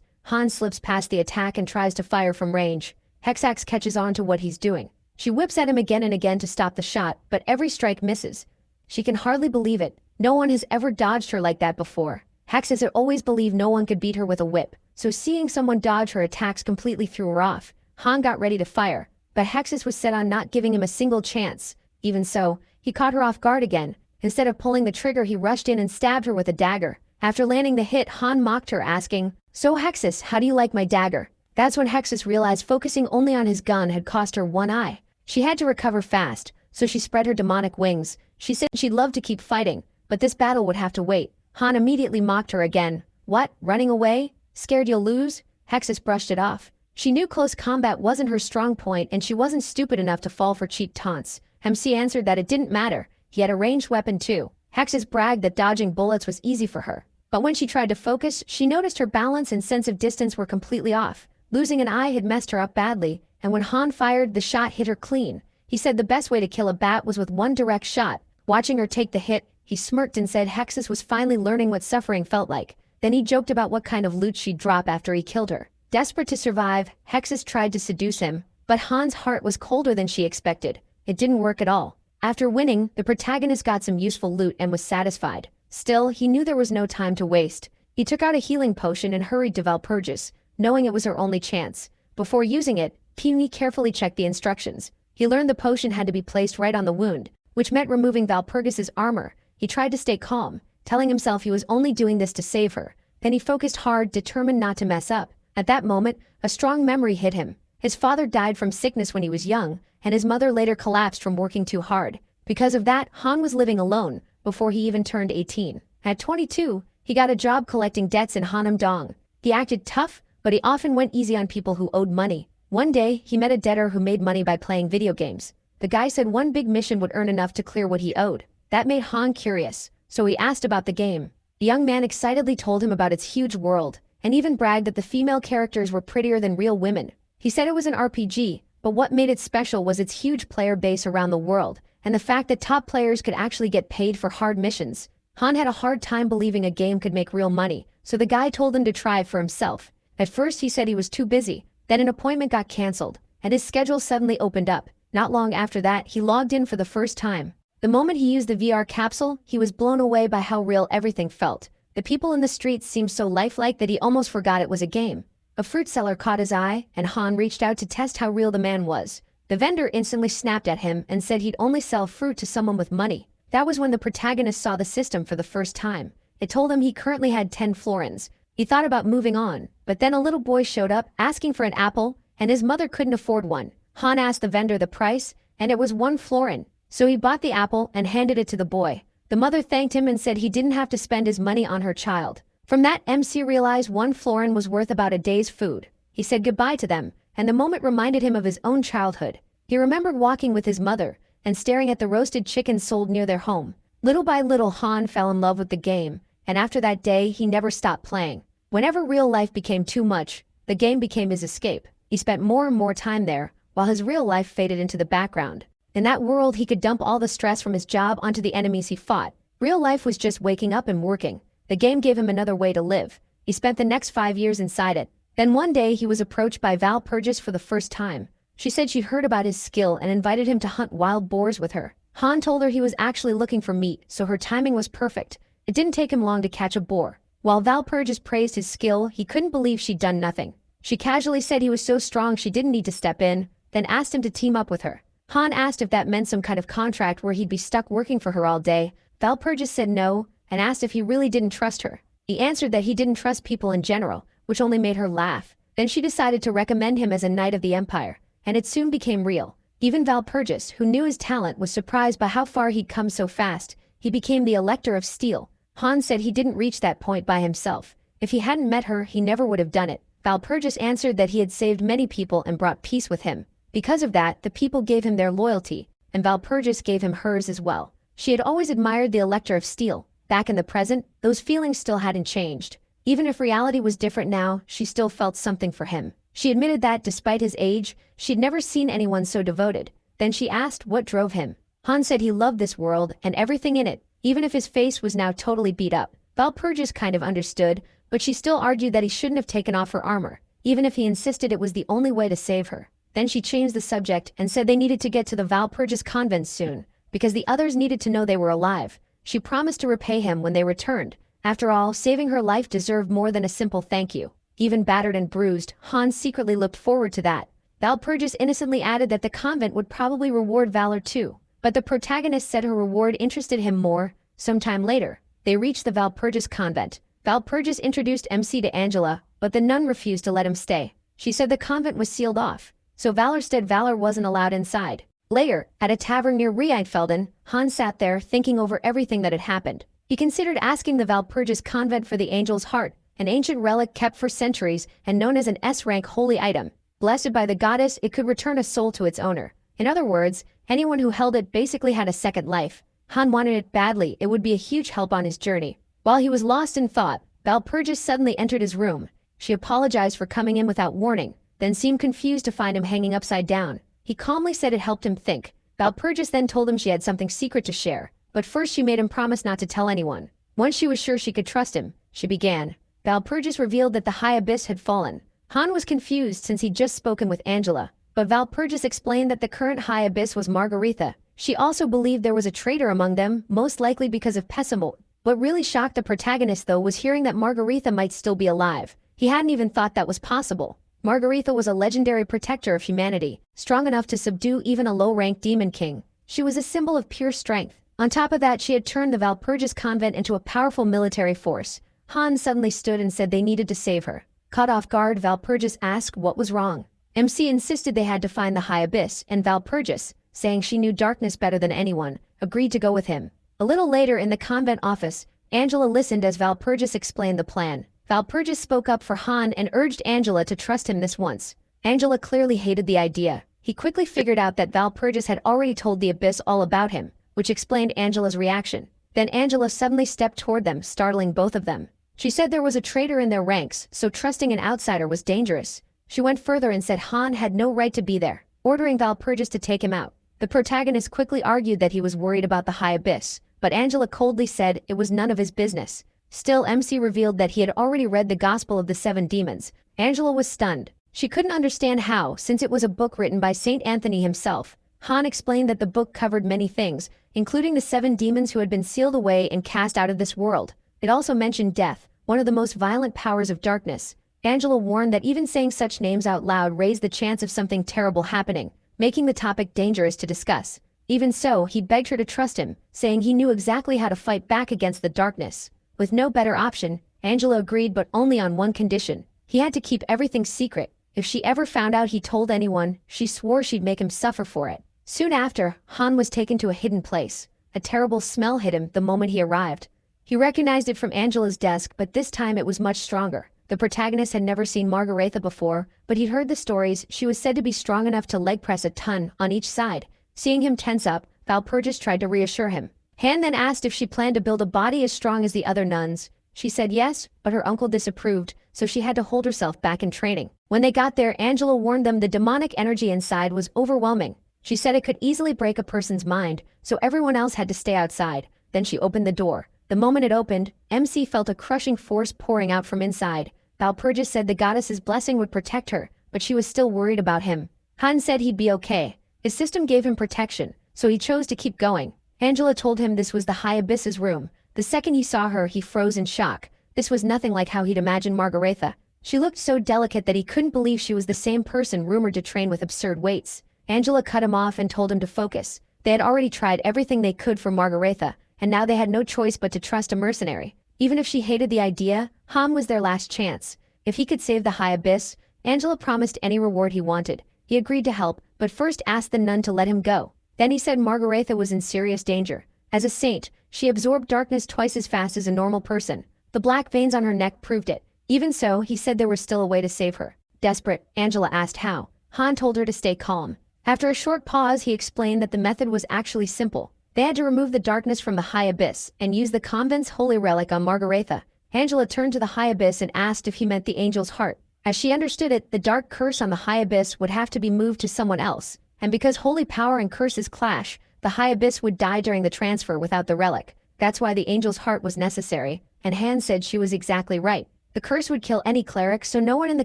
Han slips past the attack and tries to fire from range. Hexax catches on to what he's doing. She whips at him again and again to stop the shot, but every strike misses. She can hardly believe it. No one has ever dodged her like that before. Hexax had always believed no one could beat her with a whip, so seeing someone dodge her attacks completely threw her off. Han got ready to fire, but Hexax was set on not giving him a single chance. Even so, he caught her off guard again. Instead of pulling the trigger, he rushed in and stabbed her with a dagger. After landing the hit, Han mocked her, asking, "So Hexax, how do you like my dagger?" That's when Hexus realized focusing only on his gun had cost her one eye. She had to recover fast, so she spread her demonic wings. She said she'd love to keep fighting, but this battle would have to wait. Han immediately mocked her again. What, running away? Scared you'll lose? Hexus brushed it off. She knew close combat wasn't her strong point and she wasn't stupid enough to fall for cheap taunts. MC answered that it didn't matter. He had a ranged weapon too. Hexus bragged that dodging bullets was easy for her. But when she tried to focus, she noticed her balance and sense of distance were completely off. Losing an eye had messed her up badly, and when Han fired, the shot hit her clean. He said the best way to kill a bat was with one direct shot. Watching her take the hit, he smirked and said Hexus was finally learning what suffering felt like. Then he joked about what kind of loot she'd drop after he killed her. Desperate to survive, Hexus tried to seduce him, but Han's heart was colder than she expected. It didn't work at all. After winning, the protagonist got some useful loot and was satisfied. Still, he knew there was no time to waste. He took out a healing potion and hurried to Valpurgis, knowing it was her only chance. Before using it, Peony carefully checked the instructions. He learned the potion had to be placed right on the wound, which meant removing Valpurgis's armor. He tried to stay calm, telling himself he was only doing this to save her. Then he focused hard, determined not to mess up. At that moment, a strong memory hit him. His father died from sickness when he was young, and his mother later collapsed from working too hard. Because of that, Han was living alone before he even turned 18. At 22, he got a job collecting debts in Hanam-dong. He acted tough, but he often went easy on people who owed money. One day, he met a debtor who made money by playing video games. The guy said one big mission would earn enough to clear what he owed. That made Han curious, so he asked about the game. The young man excitedly told him about its huge world, and even bragged that the female characters were prettier than real women. He said it was an RPG, but what made it special was its huge player base around the world, and the fact that top players could actually get paid for hard missions. Han had a hard time believing a game could make real money, so the guy told him to try it for himself. At first he said he was too busy, then an appointment got cancelled, and his schedule suddenly opened up. Not long after that, he logged in for the first time. The moment he used the VR capsule, he was blown away by how real everything felt. The people in the streets seemed so lifelike that he almost forgot it was a game. A fruit seller caught his eye, and Han reached out to test how real the man was. The vendor instantly snapped at him and said he'd only sell fruit to someone with money. That was when the protagonist saw the system for the first time. It told him he currently had 10 florins. He thought about moving on, but then a little boy showed up asking for an apple, and his mother couldn't afford one. Han asked the vendor the price, and it was 1 florin. So he bought the apple and handed it to the boy. The mother thanked him and said he didn't have to spend his money on her child. From that, MC realized 1 florin was worth about a day's food. He said goodbye to them, and the moment reminded him of his own childhood. He remembered walking with his mother and staring at the roasted chickens sold near their home. Little by little, Han fell in love with the game, and after that day, he never stopped playing. Whenever real life became too much, the game became his escape. He spent more and more time there, while his real life faded into the background. In that world, he could dump all the stress from his job onto the enemies he fought. Real life was just waking up and working. The game gave him another way to live. He spent the next 5 years inside it. Then one day, he was approached by Valpurgis for the first time. She said she'd heard about his skill and invited him to hunt wild boars with her. Han told her he was actually looking for meat, so her timing was perfect. It didn't take him long to catch a boar. While Valpurgis praised his skill, he couldn't believe she'd done nothing. She casually said he was so strong she didn't need to step in, then asked him to team up with her. Han asked if that meant some kind of contract where he'd be stuck working for her all day. Valpurgis said no, and asked if he really didn't trust her. He answered that he didn't trust people in general, which only made her laugh. Then she decided to recommend him as a knight of the Empire, and it soon became real. Even Valpurgis, who knew his talent, was surprised by how far he'd come so fast. He became the Elector of Steel. Han said he didn't reach that point by himself. If he hadn't met her, he never would have done it. Valpurgis answered that he had saved many people and brought peace with him. Because of that, the people gave him their loyalty, and Valpurgis gave him hers as well. She had always admired the Elector of Steel. Back in the present, those feelings still hadn't changed. Even if reality was different now, she still felt something for him. She admitted that, despite his age, she'd never seen anyone so devoted. Then she asked what drove him. Han said he loved this world and everything in it, even if his face was now totally beat up. Valpurgis kind of understood, but she still argued that he shouldn't have taken off her armor, even if he insisted it was the only way to save her. Then she changed the subject and said they needed to get to the Valpurgis convent soon, because the others needed to know they were alive. She promised to repay him when they returned. After all, saving her life deserved more than a simple thank you. Even battered and bruised, Han secretly looked forward to that. Valpurgis innocently added that the convent would probably reward valor too. But the protagonist said her reward interested him more. Sometime later, they reached the Valpurgis convent. Valpurgis introduced MC to Angela, but the nun refused to let him stay. She said the convent was sealed off, so Valor wasn't allowed inside. Later, at a tavern near Rheinfelden, Han sat there thinking over everything that had happened. He considered asking the Valpurgis convent for the angel's heart, an ancient relic kept for centuries and known as an S-rank holy item. Blessed by the goddess, it could return a soul to its owner. In other words, anyone who held it basically had a second life. Han wanted it badly. It would be a huge help on his journey. While he was lost in thought, Valpurgis suddenly entered his room. She apologized for coming in without warning, then seemed confused to find him hanging upside down. He calmly said it helped him think. Valpurgis then told him she had something secret to share, but first she made him promise not to tell anyone. Once she was sure she could trust him, she began. Valpurgis revealed that the high abyss had fallen. Han was confused since he'd just spoken with Angela, but Valpurgis explained that the current high abyss was Margaretha. She also believed there was a traitor among them, most likely because of Pessimol. What really shocked the protagonist though was hearing that Margaretha might still be alive. He hadn't even thought that was possible. Margaretha was a legendary protector of humanity, strong enough to subdue even a low-ranked demon king. She was a symbol of pure strength. On top of that, she had turned the Valpurgis convent into a powerful military force. Han suddenly stood and said they needed to save her. Caught off guard, Valpurgis asked what was wrong. MC insisted they had to find the high abyss, and Valpurgis, saying she knew darkness better than anyone, agreed to go with him. A little later in the convent office, Angela listened as Valpurgis explained the plan. Valpurgis spoke up for Han and urged Angela to trust him this once. Angela clearly hated the idea. He quickly figured out that Valpurgis had already told the abyss all about him, which explained Angela's reaction. Then Angela suddenly stepped toward them, startling both of them. She said there was a traitor in their ranks, so trusting an outsider was dangerous. She went further and said Han had no right to be there, ordering Valpurgis to take him out. The protagonist quickly argued that he was worried about the high abyss, but Angela coldly said it was none of his business. Still, MC revealed that he had already read the Gospel of the Seven Demons. Angela was stunned. She couldn't understand how, since it was a book written by Saint Anthony himself. Han explained that the book covered many things, including the 7 demons who had been sealed away and cast out of this world. It also mentioned death, one of the most violent powers of darkness. Angela warned that even saying such names out loud raised the chance of something terrible happening, making the topic dangerous to discuss. Even so, he begged her to trust him, saying he knew exactly how to fight back against the darkness. With no better option, Angela agreed, but only on one condition. He had to keep everything secret. If she ever found out he told anyone, she swore she'd make him suffer for it. Soon after, Han was taken to a hidden place. A terrible smell hit him the moment he arrived. He recognized it from Angela's desk, but this time it was much stronger. The protagonist had never seen Margaretha before, but he'd heard the stories. She was said to be strong enough to leg press a ton on each side. Seeing him tense up, Valpurgis tried to reassure him. Han then asked if she planned to build a body as strong as the other nuns. She said yes, but her uncle disapproved, so she had to hold herself back in training. When they got there, Angela warned them the demonic energy inside was overwhelming. She said it could easily break a person's mind, so everyone else had to stay outside. Then she opened the door. The moment it opened, MC felt a crushing force pouring out from inside. Valpurgis said the goddess's blessing would protect her, but she was still worried about him. Han said he'd be okay. His system gave him protection, so he chose to keep going. Angela told him this was the high abyss's room. The second he saw her, he froze in shock. This was nothing like how he'd imagined Margaretha. She looked so delicate that he couldn't believe she was the same person rumored to train with absurd weights. Angela cut him off and told him to focus. They had already tried everything they could for Margaretha, and now they had no choice but to trust a mercenary. Even if she hated the idea, Han was their last chance. If he could save the high abyss, Angela promised any reward he wanted. He agreed to help, but first asked the nun to let him go. Then he said Margaretha was in serious danger. As a saint, she absorbed darkness twice as fast as a normal person. The black veins on her neck proved it. Even so, he said there was still a way to save her. Desperate, Angela asked how. Han told her to stay calm. After a short pause, he explained that the method was actually simple. They had to remove the darkness from the high abyss and use the convent's holy relic on Margaretha. Angela turned to the high abyss and asked if he meant the angel's heart. As she understood it, the dark curse on the high abyss would have to be moved to someone else. And because holy power and curses clash, the high abyss would die during the transfer without the relic. That's why the angel's heart was necessary, and Han said she was exactly right. The curse would kill any cleric, so no one in the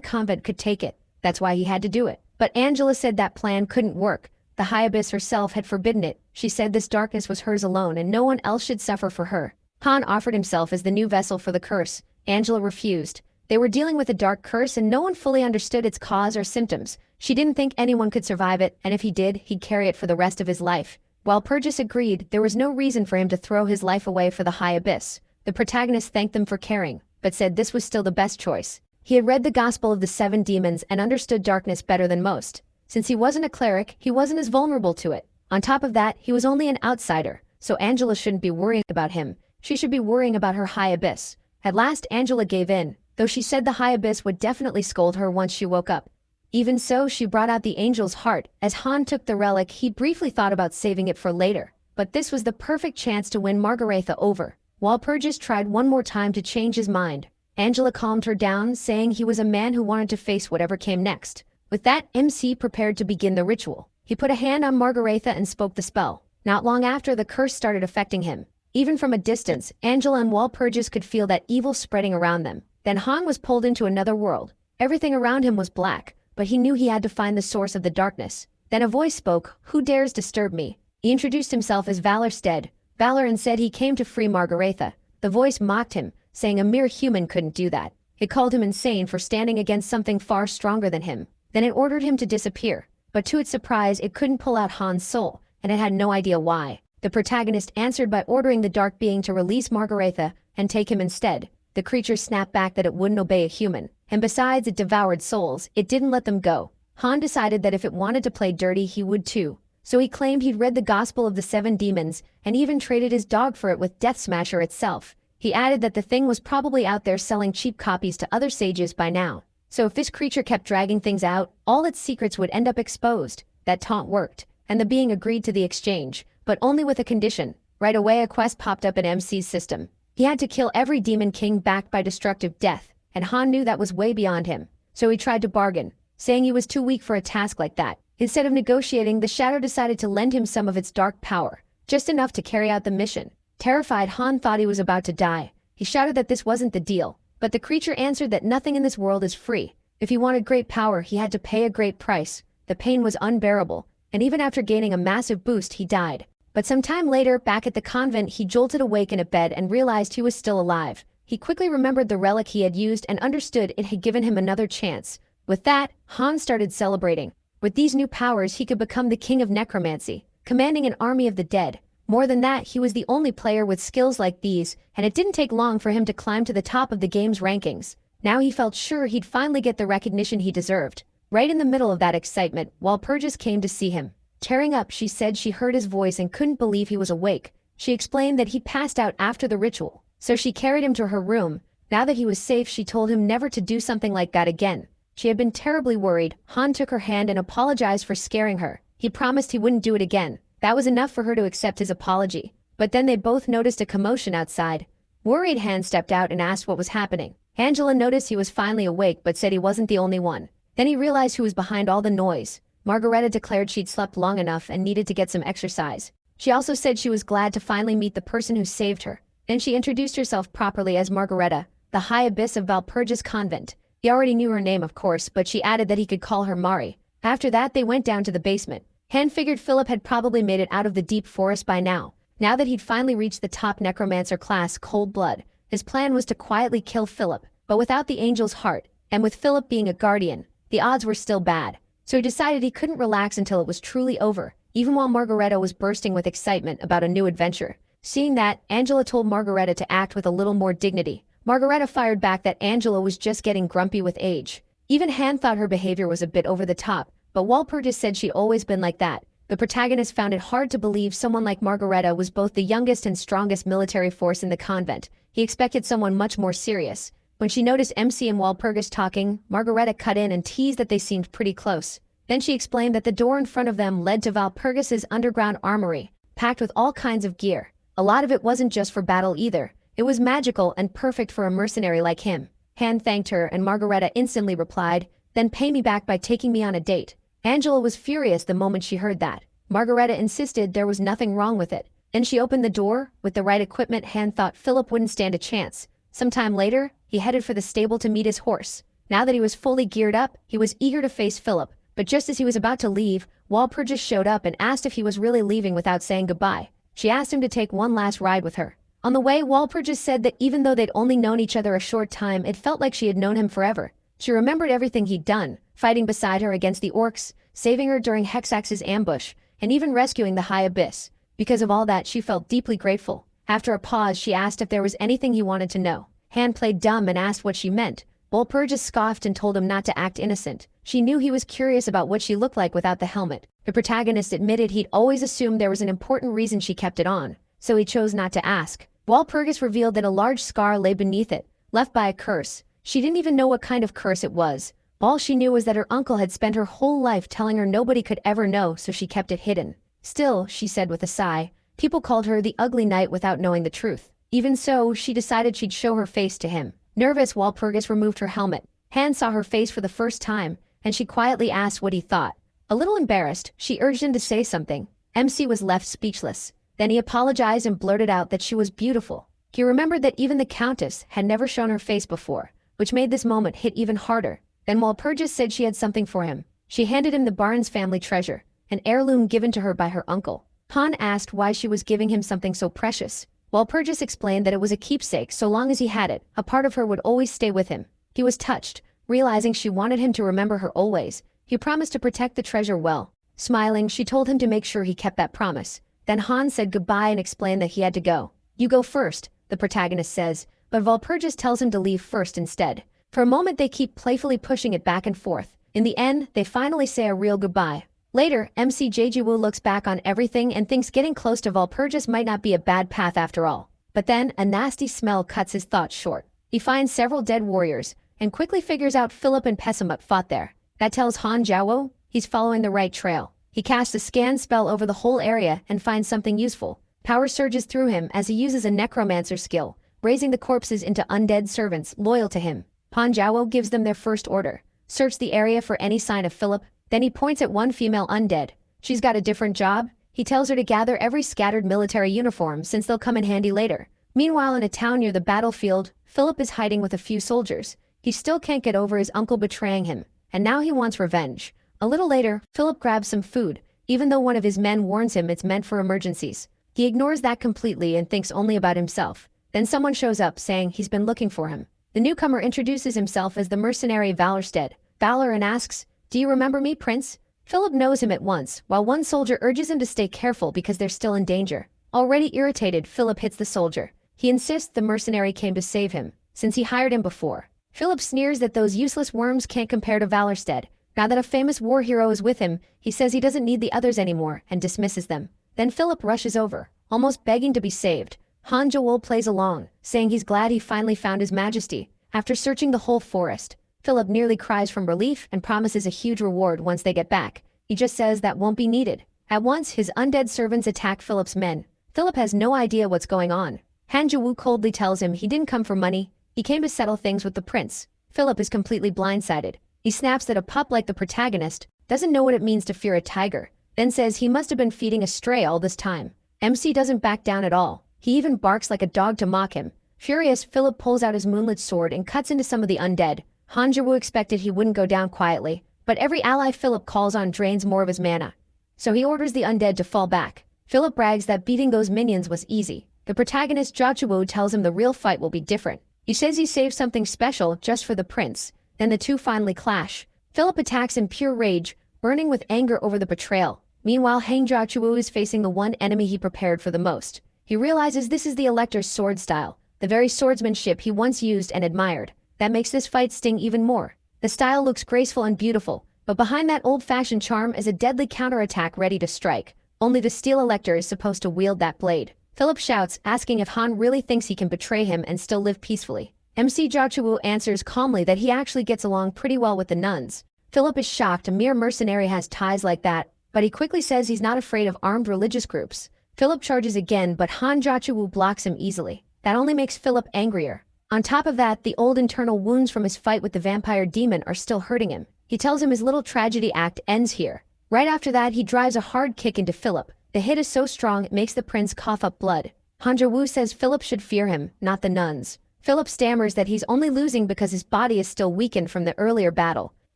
convent could take it. That's why he had to do it. But Angela said that plan couldn't work. The high abyss herself had forbidden it. She said this darkness was hers alone and no one else should suffer for her. Han offered himself as the new vessel for the curse. Angela refused. They were dealing with a dark curse and no one fully understood its cause or symptoms. She didn't think anyone could survive it, and if he did, he'd carry it for the rest of his life. While Purgis agreed, there was no reason for him to throw his life away for the high abyss. The protagonist thanked them for caring, but said this was still the best choice. He had read the Gospel of the Seven Demons and understood darkness better than most. Since he wasn't a cleric, he wasn't as vulnerable to it. On top of that, he was only an outsider, so Angela shouldn't be worrying about him. She should be worrying about her high abyss. At last Angela gave in, though she said the high abyss would definitely scold her once she woke up. Even so, she brought out the angel's heart. As Han took the relic, he briefly thought about saving it for later. But this was the perfect chance to win Margaretha over. Walpurgis tried one more time to change his mind. Angela calmed her down, saying he was a man who wanted to face whatever came next. With that, MC prepared to begin the ritual. He put a hand on Margaretha and spoke the spell. Not long after, the curse started affecting him. Even from a distance, Angela and Walpurgis could feel that evil spreading around them. Then Han was pulled into another world. Everything around him was black, but he knew he had to find the source of the darkness. Then a voice spoke, "Who dares disturb me?" He introduced himself as Valor Stead. Valor, and said he came to free Margaretha. The voice mocked him, saying a mere human couldn't do that. It called him insane for standing against something far stronger than him. Then it ordered him to disappear. But to its surprise, it couldn't pull out Han's soul, and it had no idea why. The protagonist answered by ordering the dark being to release Margaretha and take him instead. The creature snapped back that it wouldn't obey a human, and besides it devoured souls, it didn't let them go. Han decided that if it wanted to play dirty, he would too. So he claimed he'd read the Gospel of the Seven Demons and even traded his dog for it with Death Smasher itself. He added that the thing was probably out there selling cheap copies to other sages by now. So if this creature kept dragging things out, all its secrets would end up exposed. That taunt worked, and the being agreed to the exchange, but only with a condition. Right away a quest popped up in MC's system. He had to kill every demon king backed by destructive death, and Han knew that was way beyond him. So he tried to bargain, saying he was too weak for a task like that. Instead of negotiating, the shadow decided to lend him some of its dark power, just enough to carry out the mission. Terrified, Han thought he was about to die. He shouted that this wasn't the deal, but the creature answered that nothing in this world is free. If he wanted great power, he had to pay a great price. The pain was unbearable, and even after gaining a massive boost, he died. But some time later, back at the convent, he jolted awake in a bed and realized he was still alive. He quickly remembered the relic he had used and understood it had given him another chance. With that, Han started celebrating. With these new powers, he could become the king of necromancy, commanding an army of the dead. More than that, he was the only player with skills like these, and it didn't take long for him to climb to the top of the game's rankings. Now he felt sure he'd finally get the recognition he deserved. Right in the middle of that excitement, Walpurgis came to see him. Tearing up, she said she heard his voice and couldn't believe he was awake. She explained that he'd passed out after the ritual, so she carried him to her room. Now that he was safe, she told him never to do something like that again. She had been terribly worried. Han took her hand and apologized for scaring her. He promised he wouldn't do it again. That was enough for her to accept his apology. But then they both noticed a commotion outside. Worried, Han stepped out and asked what was happening. Angela noticed he was finally awake but said he wasn't the only one. Then he realized who was behind all the noise. Margaretha declared she'd slept long enough and needed to get some exercise. She also said she was glad to finally meet the person who saved her. Then she introduced herself properly as Margaretha, the High Abyss of Walpurgis Convent. He already knew her name, of course, but she added that he could call her Mari. After that, they went down to the basement. Han figured Philip had probably made it out of the deep forest by now. Now that he'd finally reached the top necromancer class, Cold Blood, his plan was to quietly kill Philip, but without the angel's heart, and with Philip being a guardian, the odds were still bad. So he decided he couldn't relax until it was truly over, even while Margaretha was bursting with excitement about a new adventure. Seeing that, Angela told Margaretha to act with a little more dignity. Margaretha fired back that Angela was just getting grumpy with age. Even Han thought her behavior was a bit over the top, but Walpurgis said she'd always been like that. The protagonist found it hard to believe someone like Margaretha was both the youngest and strongest military force in the convent. He expected someone much more serious. When she noticed MC and Walpurgis talking, Margaretha cut in and teased that they seemed pretty close. Then she explained that the door in front of them led to Walpurgis's underground armory, packed with all kinds of gear. A lot of it wasn't just for battle either. It was magical and perfect for a mercenary like him. Han thanked her and Margaretha instantly replied, "Then pay me back by taking me on a date." Angela was furious the moment she heard that. Margaretha insisted there was nothing wrong with it. Then she opened the door. With the right equipment, Han thought Philip wouldn't stand a chance. Sometime later, he headed for the stable to meet his horse. Now that he was fully geared up, he was eager to face Philip. But just as he was about to leave, Walpurgis showed up and asked if he was really leaving without saying goodbye. She asked him to take one last ride with her. On the way, Walpurgis said that even though they'd only known each other a short time, it felt like she had known him forever. She remembered everything he'd done, fighting beside her against the orcs, saving her during Hexax's ambush, and even rescuing the High Abyss. Because of all that, she felt deeply grateful. After a pause, she asked if there was anything he wanted to know. Han played dumb and asked what she meant, Walpurgis scoffed and told him not to act innocent. She knew he was curious about what she looked like without the helmet. The protagonist admitted he'd always assumed there was an important reason she kept it on, so he chose not to ask. Walpurgis revealed that a large scar lay beneath it, left by a curse. She didn't even know what kind of curse it was. All she knew was that her uncle had spent her whole life telling her nobody could ever know, so she kept it hidden. Still, she said with a sigh, people called her the ugly knight without knowing the truth. Even so, she decided she'd show her face to him. Nervous, Walpurgis removed her helmet. Han saw her face for the first time, and she quietly asked what he thought. A little embarrassed, she urged him to say something. MC was left speechless. Then he apologized and blurted out that she was beautiful. He remembered that even the Countess had never shown her face before, which made this moment hit even harder. Then Walpurgis said she had something for him. She handed him the Barnes family treasure, an heirloom given to her by her uncle. Han asked why she was giving him something so precious. Walpurgis explained that it was a keepsake. So long as he had it, a part of her would always stay with him. He was touched, realizing she wanted him to remember her always. He promised to protect the treasure well. Smiling, she told him to make sure he kept that promise. Then Han said goodbye and explained that he had to go. You go first, the protagonist says, but Walpurgis tells him to leave first instead. For a moment they keep playfully pushing it back and forth. In the end, they finally say a real goodbye. Later, MC Jeju-woo looks back on everything and thinks getting close to Walpurgis might not be a bad path after all. But then, a nasty smell cuts his thoughts short. He finds several dead warriors, and quickly figures out Philip and Pessimut fought there. That tells Han Jiawo he's following the right trail. He casts a scan spell over the whole area and finds something useful. Power surges through him as he uses a necromancer skill, raising the corpses into undead servants loyal to him. Han Jiawo gives them their first order. Search the area for any sign of Philip. Then he points at one female undead. She's got a different job. He tells her to gather every scattered military uniform since they'll come in handy later. Meanwhile, in a town near the battlefield, Philip is hiding with a few soldiers. He still can't get over his uncle betraying him, and now he wants revenge. A little later, Philip grabs some food, even though one of his men warns him it's meant for emergencies. He ignores that completely and thinks only about himself. Then someone shows up saying he's been looking for him. The newcomer introduces himself as the mercenary Valorstead. Valor asks, "Do you remember me, Prince?" Philip knows him at once, while one soldier urges him to stay careful because they're still in danger. Already irritated, Philip hits the soldier. He insists the mercenary came to save him, since he hired him before. Philip sneers that those useless worms can't compare to Valorstead. Now that a famous war hero is with him, he says he doesn't need the others anymore and dismisses them. Then Philip rushes over, almost begging to be saved. Han Joel plays along, saying he's glad he finally found His Majesty. After searching the whole forest, Philip nearly cries from relief and promises a huge reward once they get back. He just says that won't be needed. At once, his undead servants attack Philip's men. Philip has no idea what's going on. Han Jiawu coldly tells him he didn't come for money, he came to settle things with the prince. Philip is completely blindsided. He snaps that a pup like the protagonist doesn't know what it means to fear a tiger, then says he must have been feeding a stray all this time. MC doesn't back down at all. He even barks like a dog to mock him. Furious, Philip pulls out his moonlit sword and cuts into some of the undead. Han Jiawu expected he wouldn't go down quietly, but every ally Philip calls on drains more of his mana. So he orders the undead to fall back. Philip brags that beating those minions was easy. The protagonist Jiachuwu tells him the real fight will be different. He says he saved something special just for the prince. Then the two finally clash. Philip attacks in pure rage, burning with anger over the betrayal. Meanwhile, Hang Jiachuwu is facing the one enemy he prepared for the most. He realizes this is the Elector's sword style, the very swordsmanship he once used and admired. That makes this fight sting even more. The style looks graceful and beautiful, but behind that old-fashioned charm is a deadly counterattack ready to strike. Only the Steel Elector is supposed to wield that blade. Philip shouts, asking if Han really thinks he can betray him and still live peacefully. MC Jiachuwu answers calmly that he actually gets along pretty well with the nuns. Philip is shocked a mere mercenary has ties like that, but he quickly says he's not afraid of armed religious groups. Philip charges again, but Han Jiachuwu blocks him easily. That only makes Philip angrier. On top of that, the old internal wounds from his fight with the vampire demon are still hurting him. He tells him his little tragedy act ends here. Right after that, he drives a hard kick into Philip. The hit is so strong it makes the prince cough up blood. Han Jiawu says Philip should fear him, not the nuns. Philip stammers that he's only losing because his body is still weakened from the earlier battle.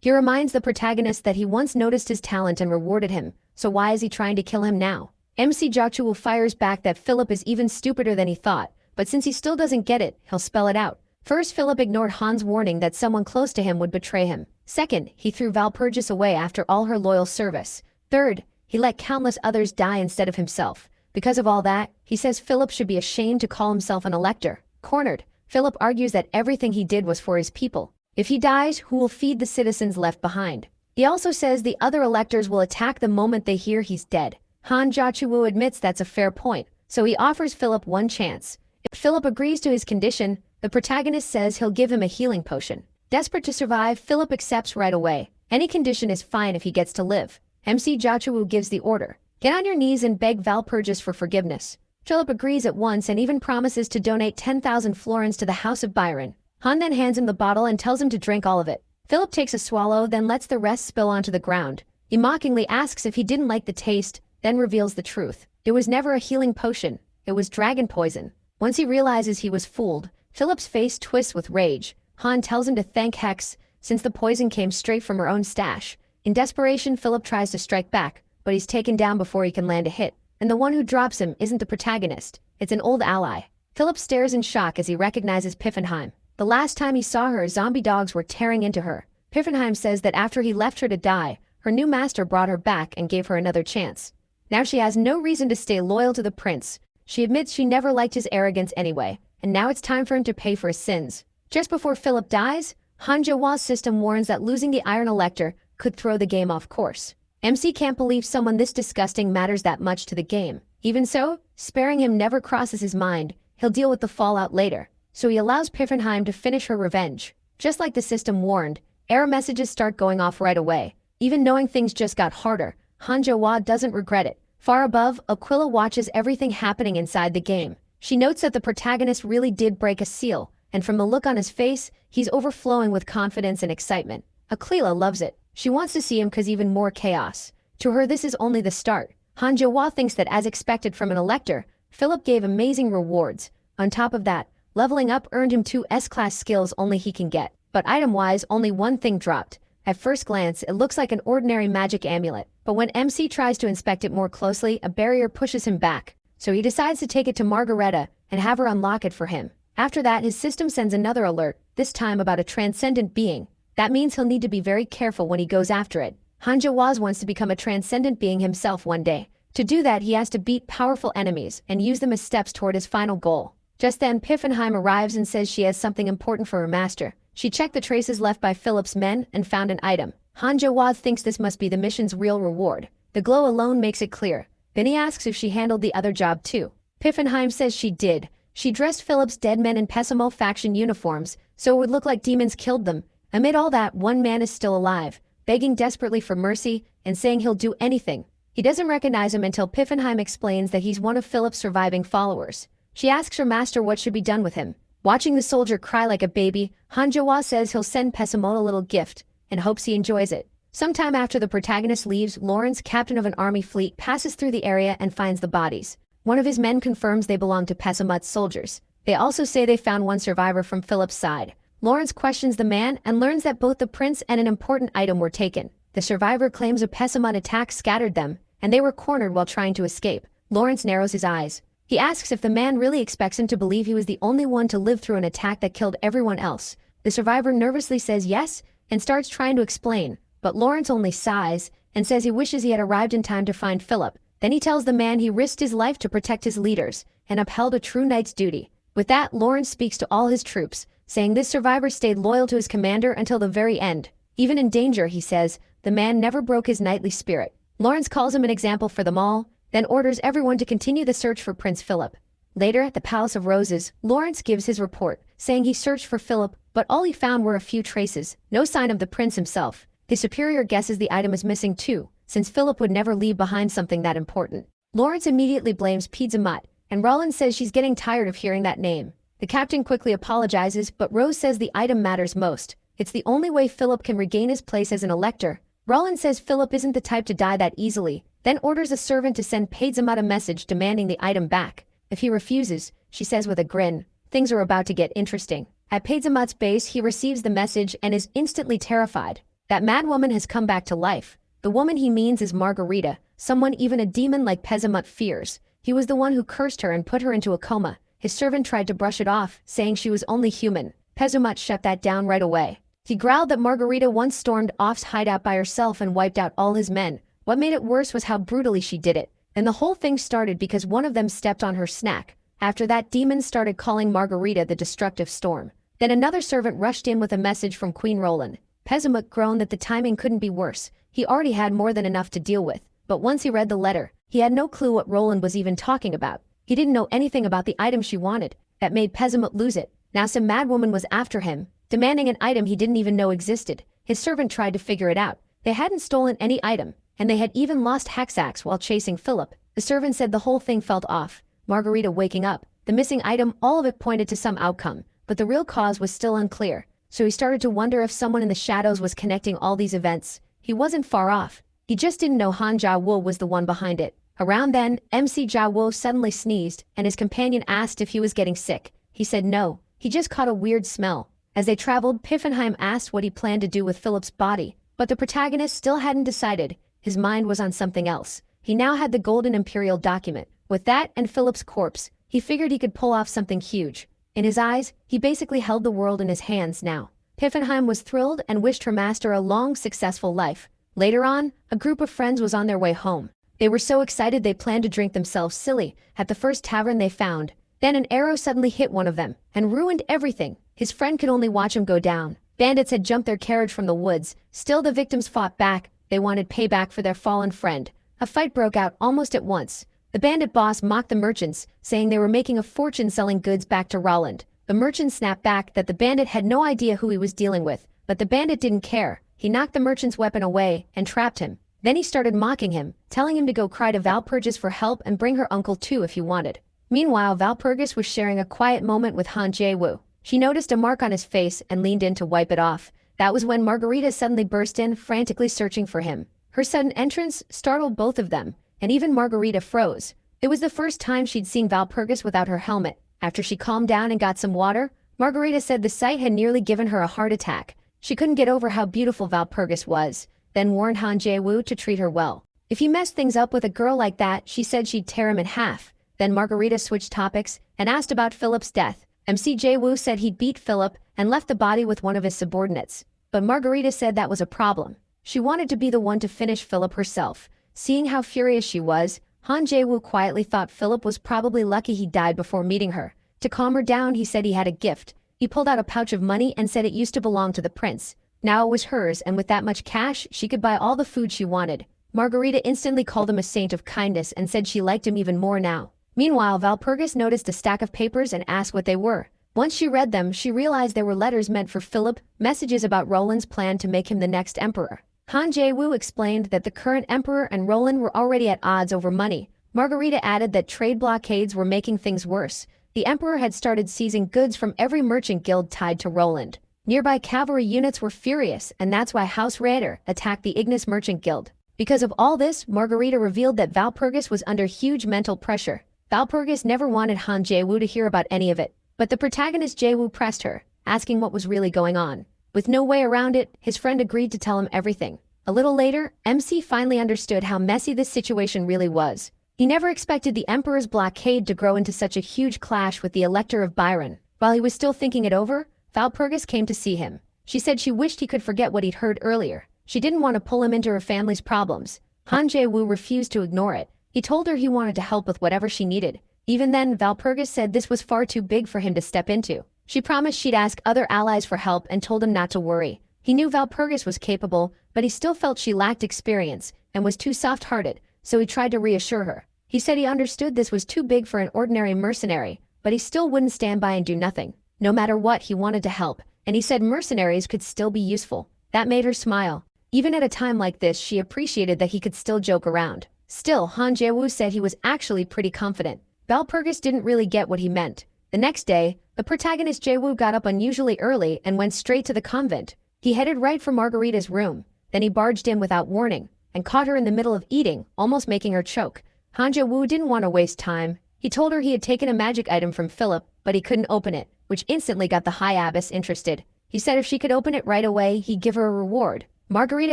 He reminds the protagonist that he once noticed his talent and rewarded him, so why is he trying to kill him now? MC Jiachuwu fires back that Philip is even stupider than he thought, but since he still doesn't get it, he'll spell it out. First, Philip ignored Han's warning that someone close to him would betray him. Second, he threw Walpurgis away after all her loyal service. Third, he let countless others die instead of himself. Because of all that, he says Philip should be ashamed to call himself an elector. Cornered, Philip argues that everything he did was for his people. If he dies, who will feed the citizens left behind? He also says the other electors will attack the moment they hear he's dead. Han Jachuwu admits that's a fair point, so he offers Philip one chance. If Philip agrees to his condition, the protagonist says he'll give him a healing potion. Desperate to survive, Philip accepts right away. Any condition is fine if he gets to live. MC Jachuwu gives the order. Get on your knees and beg Valpurgis for forgiveness. Philip agrees at once and even promises to donate 10,000 florins to the House of Byron. Han then hands him the bottle and tells him to drink all of it. Philip takes a swallow, then lets the rest spill onto the ground. He mockingly asks if he didn't like the taste, then reveals the truth. It was never a healing potion. It was dragon poison. Once he realizes he was fooled, Philip's face twists with rage. Han tells him to thank Hex, since the poison came straight from her own stash. In desperation, Philip tries to strike back, but he's taken down before he can land a hit. And the one who drops him isn't the protagonist. It's an old ally. Philip stares in shock as he recognizes Piffenheim. The last time he saw her, zombie dogs were tearing into her. Piffenheim says that after he left her to die, her new master brought her back and gave her another chance. Now she has no reason to stay loyal to the prince. She admits she never liked his arrogance anyway, and now it's time for him to pay for his sins. Just before Philip dies, Han Jawa's system warns that losing the Iron Elector could throw the game off course. MC can't believe someone this disgusting matters that much to the game. Even so, sparing him never crosses his mind. He'll deal with the fallout later. So he allows Piffenheim to finish her revenge. Just like the system warned, error messages start going off right away. Even knowing things just got harder, Han Jawa doesn't regret it. Far above, Aquila watches everything happening inside the game. She notes that the protagonist really did break a seal, and from the look on his face, he's overflowing with confidence and excitement. Aquila loves it. She wants to see him cause even more chaos. To her, this is only the start. Han Jawa thinks that as expected from an elector, Philip gave amazing rewards. On top of that, leveling up earned him 2 S-class skills only he can get. But item-wise, only one thing dropped. At first glance, it looks like an ordinary magic amulet. But when MC tries to inspect it more closely, a barrier pushes him back. So he decides to take it to Margareta and have her unlock it for him. After that, his system sends another alert, this time about a transcendent being. That means he'll need to be very careful when he goes after it. Han Jawa wants to become a transcendent being himself one day. To do that, he has to beat powerful enemies and use them as steps toward his final goal. Just then, Piffenheim arrives and says she has something important for her master. She checked the traces left by Philip's men and found an item. Han Jawa thinks this must be the mission's real reward. The glow alone makes it clear. Then he asks if she handled the other job too. Piffenheim says she did. She dressed Philip's dead men in Pessimo faction uniforms, so it would look like demons killed them. Amid all that, one man is still alive, begging desperately for mercy and saying he'll do anything. He doesn't recognize him until Piffenheim explains that he's one of Philip's surviving followers. She asks her master what should be done with him. Watching the soldier cry like a baby, Han Jawa says he'll send Pessimo a little gift and hopes he enjoys it. Sometime after the protagonist leaves, Lawrence, captain of an army fleet, passes through the area and finds the bodies. One of his men confirms they belong to Pessimut's soldiers. They also say they found one survivor from Philip's side. Lawrence questions the man and learns that both the prince and an important item were taken. The survivor claims a Pessimut attack scattered them, and they were cornered while trying to escape. Lawrence narrows his eyes. He asks if the man really expects him to believe he was the only one to live through an attack that killed everyone else. The survivor nervously says yes and starts trying to explain, but Lawrence only sighs and says he wishes he had arrived in time to find Philip. Then he tells the man he risked his life to protect his leaders and upheld a true knight's duty. With that, Lawrence speaks to all his troops, saying this survivor stayed loyal to his commander until the very end. Even in danger, he says, the man never broke his knightly spirit. Lawrence calls him an example for them all, then orders everyone to continue the search for Prince Philip. Later, at the Palace of Roses, Lawrence gives his report, saying he searched for Philip, but all he found were a few traces, no sign of the prince himself. The superior guesses the item is missing too, since Philip would never leave behind something that important. Lawrence immediately blames Pizzamut, and Roland says she's getting tired of hearing that name. The captain quickly apologizes, but Rose says the item matters most. It's the only way Philip can regain his place as an elector. Roland says Philip isn't the type to die that easily, then orders a servant to send Pizzamut a message demanding the item back. If he refuses, she says with a grin, things are about to get interesting. At Pizzamut's base, he receives the message and is instantly terrified. That mad woman has come back to life. The woman he means is Margarita, someone even a demon like Pizzamut fears. He was the one who cursed her and put her into a coma. His servant tried to brush it off, saying she was only human. Pizzamut shut that down right away. He growled that Margarita once stormed Off's hideout by herself and wiped out all his men. What made it worse was how brutally she did it. And the whole thing started because one of them stepped on her snack. After that, demons started calling Margarita the destructive storm. Then another servant rushed in with a message from Queen Roland. Pesumuk groaned that the timing couldn't be worse. He already had more than enough to deal with. But once he read the letter, he had no clue what Roland was even talking about. He didn't know anything about the item she wanted. That made Pesumuk lose it. Now some madwoman was after him, demanding an item he didn't even know existed. His servant tried to figure it out. They hadn't stolen any item, and they had even lost Hexax while chasing Philip. The servant said the whole thing felt off. Margarita waking up. The missing item, all of it pointed to some outcome, but the real cause was still unclear. So he started to wonder if someone in the shadows was connecting all these events. He wasn't far off. He just didn't know Han Jia-Wo was the one behind it. Around then, MC Jia-Wo suddenly sneezed, and his companion asked if he was getting sick. He said no. He just caught a weird smell. As they traveled, Piffenheim asked what he planned to do with Philip's body, but the protagonist still hadn't decided. His mind was on something else. He now had the Golden Imperial document. With that and Philip's corpse, he figured he could pull off something huge. In his eyes, he basically held the world in his hands now. Piffenheim was thrilled and wished her master a long, successful life. Later on, a group of friends was on their way home. They were so excited they planned to drink themselves silly at the first tavern they found. Then an arrow suddenly hit one of them and ruined everything. His friend could only watch him go down. Bandits had jumped their carriage from the woods. Still the victims fought back. They wanted payback for their fallen friend. A fight broke out almost at once. The bandit boss mocked the merchants, saying they were making a fortune selling goods back to Roland. The merchant snapped back that the bandit had no idea who he was dealing with, but the bandit didn't care. He knocked the merchant's weapon away and trapped him. Then he started mocking him, telling him to go cry to Valpurgis for help and bring her uncle too if he wanted. Meanwhile, Valpurgis was sharing a quiet moment with Han Jae-woo. She noticed a mark on his face and leaned in to wipe it off. That was when Margarita suddenly burst in, frantically searching for him. Her sudden entrance startled both of them, and even Margarita froze. It was the first time she'd seen Valpurgis without her helmet. After she calmed down and got some water, Margarita said the sight had nearly given her a heart attack. She couldn't get over how beautiful Valpurgis was, then warned Han Jae-woo to treat her well. If he messed things up with a girl like that, she said she'd tear him in half. Then Margarita switched topics and asked about Philip's death. MC Jae-woo said he'd beat Philip and left the body with one of his subordinates. But Margarita said that was a problem. She wanted to be the one to finish Philip herself. Seeing how furious she was, Han Jae-woo quietly thought Philip was probably lucky he died before meeting her. To calm her down, he said he had a gift. He pulled out a pouch of money and said it used to belong to the prince. Now it was hers, and with that much cash, she could buy all the food she wanted. Margarita instantly called him a saint of kindness and said she liked him even more now. Meanwhile, Valpurgis noticed a stack of papers and asked what they were. Once she read them, she realized they were letters meant for Philip, messages about Roland's plan to make him the next emperor. Han Jae-woo explained that the current emperor and Roland were already at odds over money. Margarita added that trade blockades were making things worse. The emperor had started seizing goods from every merchant guild tied to Roland. Nearby cavalry units were furious, and that's why House Raider attacked the Ignis Merchant Guild. Because of all this, Margarita revealed that Valpurgis was under huge mental pressure. Valpurgis never wanted Han Jae-woo to hear about any of it, but the protagonist Jae-woo pressed her, asking what was really going on. With no way around it, his friend agreed to tell him everything. A little later, MC finally understood how messy this situation really was. He never expected the Emperor's blockade to grow into such a huge clash with the Elector of Byron. While he was still thinking it over, Valpurgis came to see him. She said she wished he could forget what he'd heard earlier. She didn't want to pull him into her family's problems. Han Jae-woo refused to ignore it. He told her he wanted to help with whatever she needed. Even then, Valpurgis said this was far too big for him to step into. She promised she'd ask other allies for help and told him not to worry. He knew Valpurgis was capable, but he still felt she lacked experience and was too soft-hearted, so he tried to reassure her. He said he understood this was too big for an ordinary mercenary, but he still wouldn't stand by and do nothing. No matter what, he wanted to help, and he said mercenaries could still be useful. That made her smile. Even at a time like this, she appreciated that he could still joke around. Still, Han Jae-woo said he was actually pretty confident. Valpurgis didn't really get what he meant. The next day, the protagonist Jae-woo got up unusually early and went straight to the convent. He headed right for Margarita's room. Then he barged in without warning and caught her in the middle of eating, almost making her choke. Han Jae-woo didn't want to waste time. He told her he had taken a magic item from Philip, but he couldn't open it, which instantly got the High Abbess interested. He said if she could open it right away, he'd give her a reward. Margarita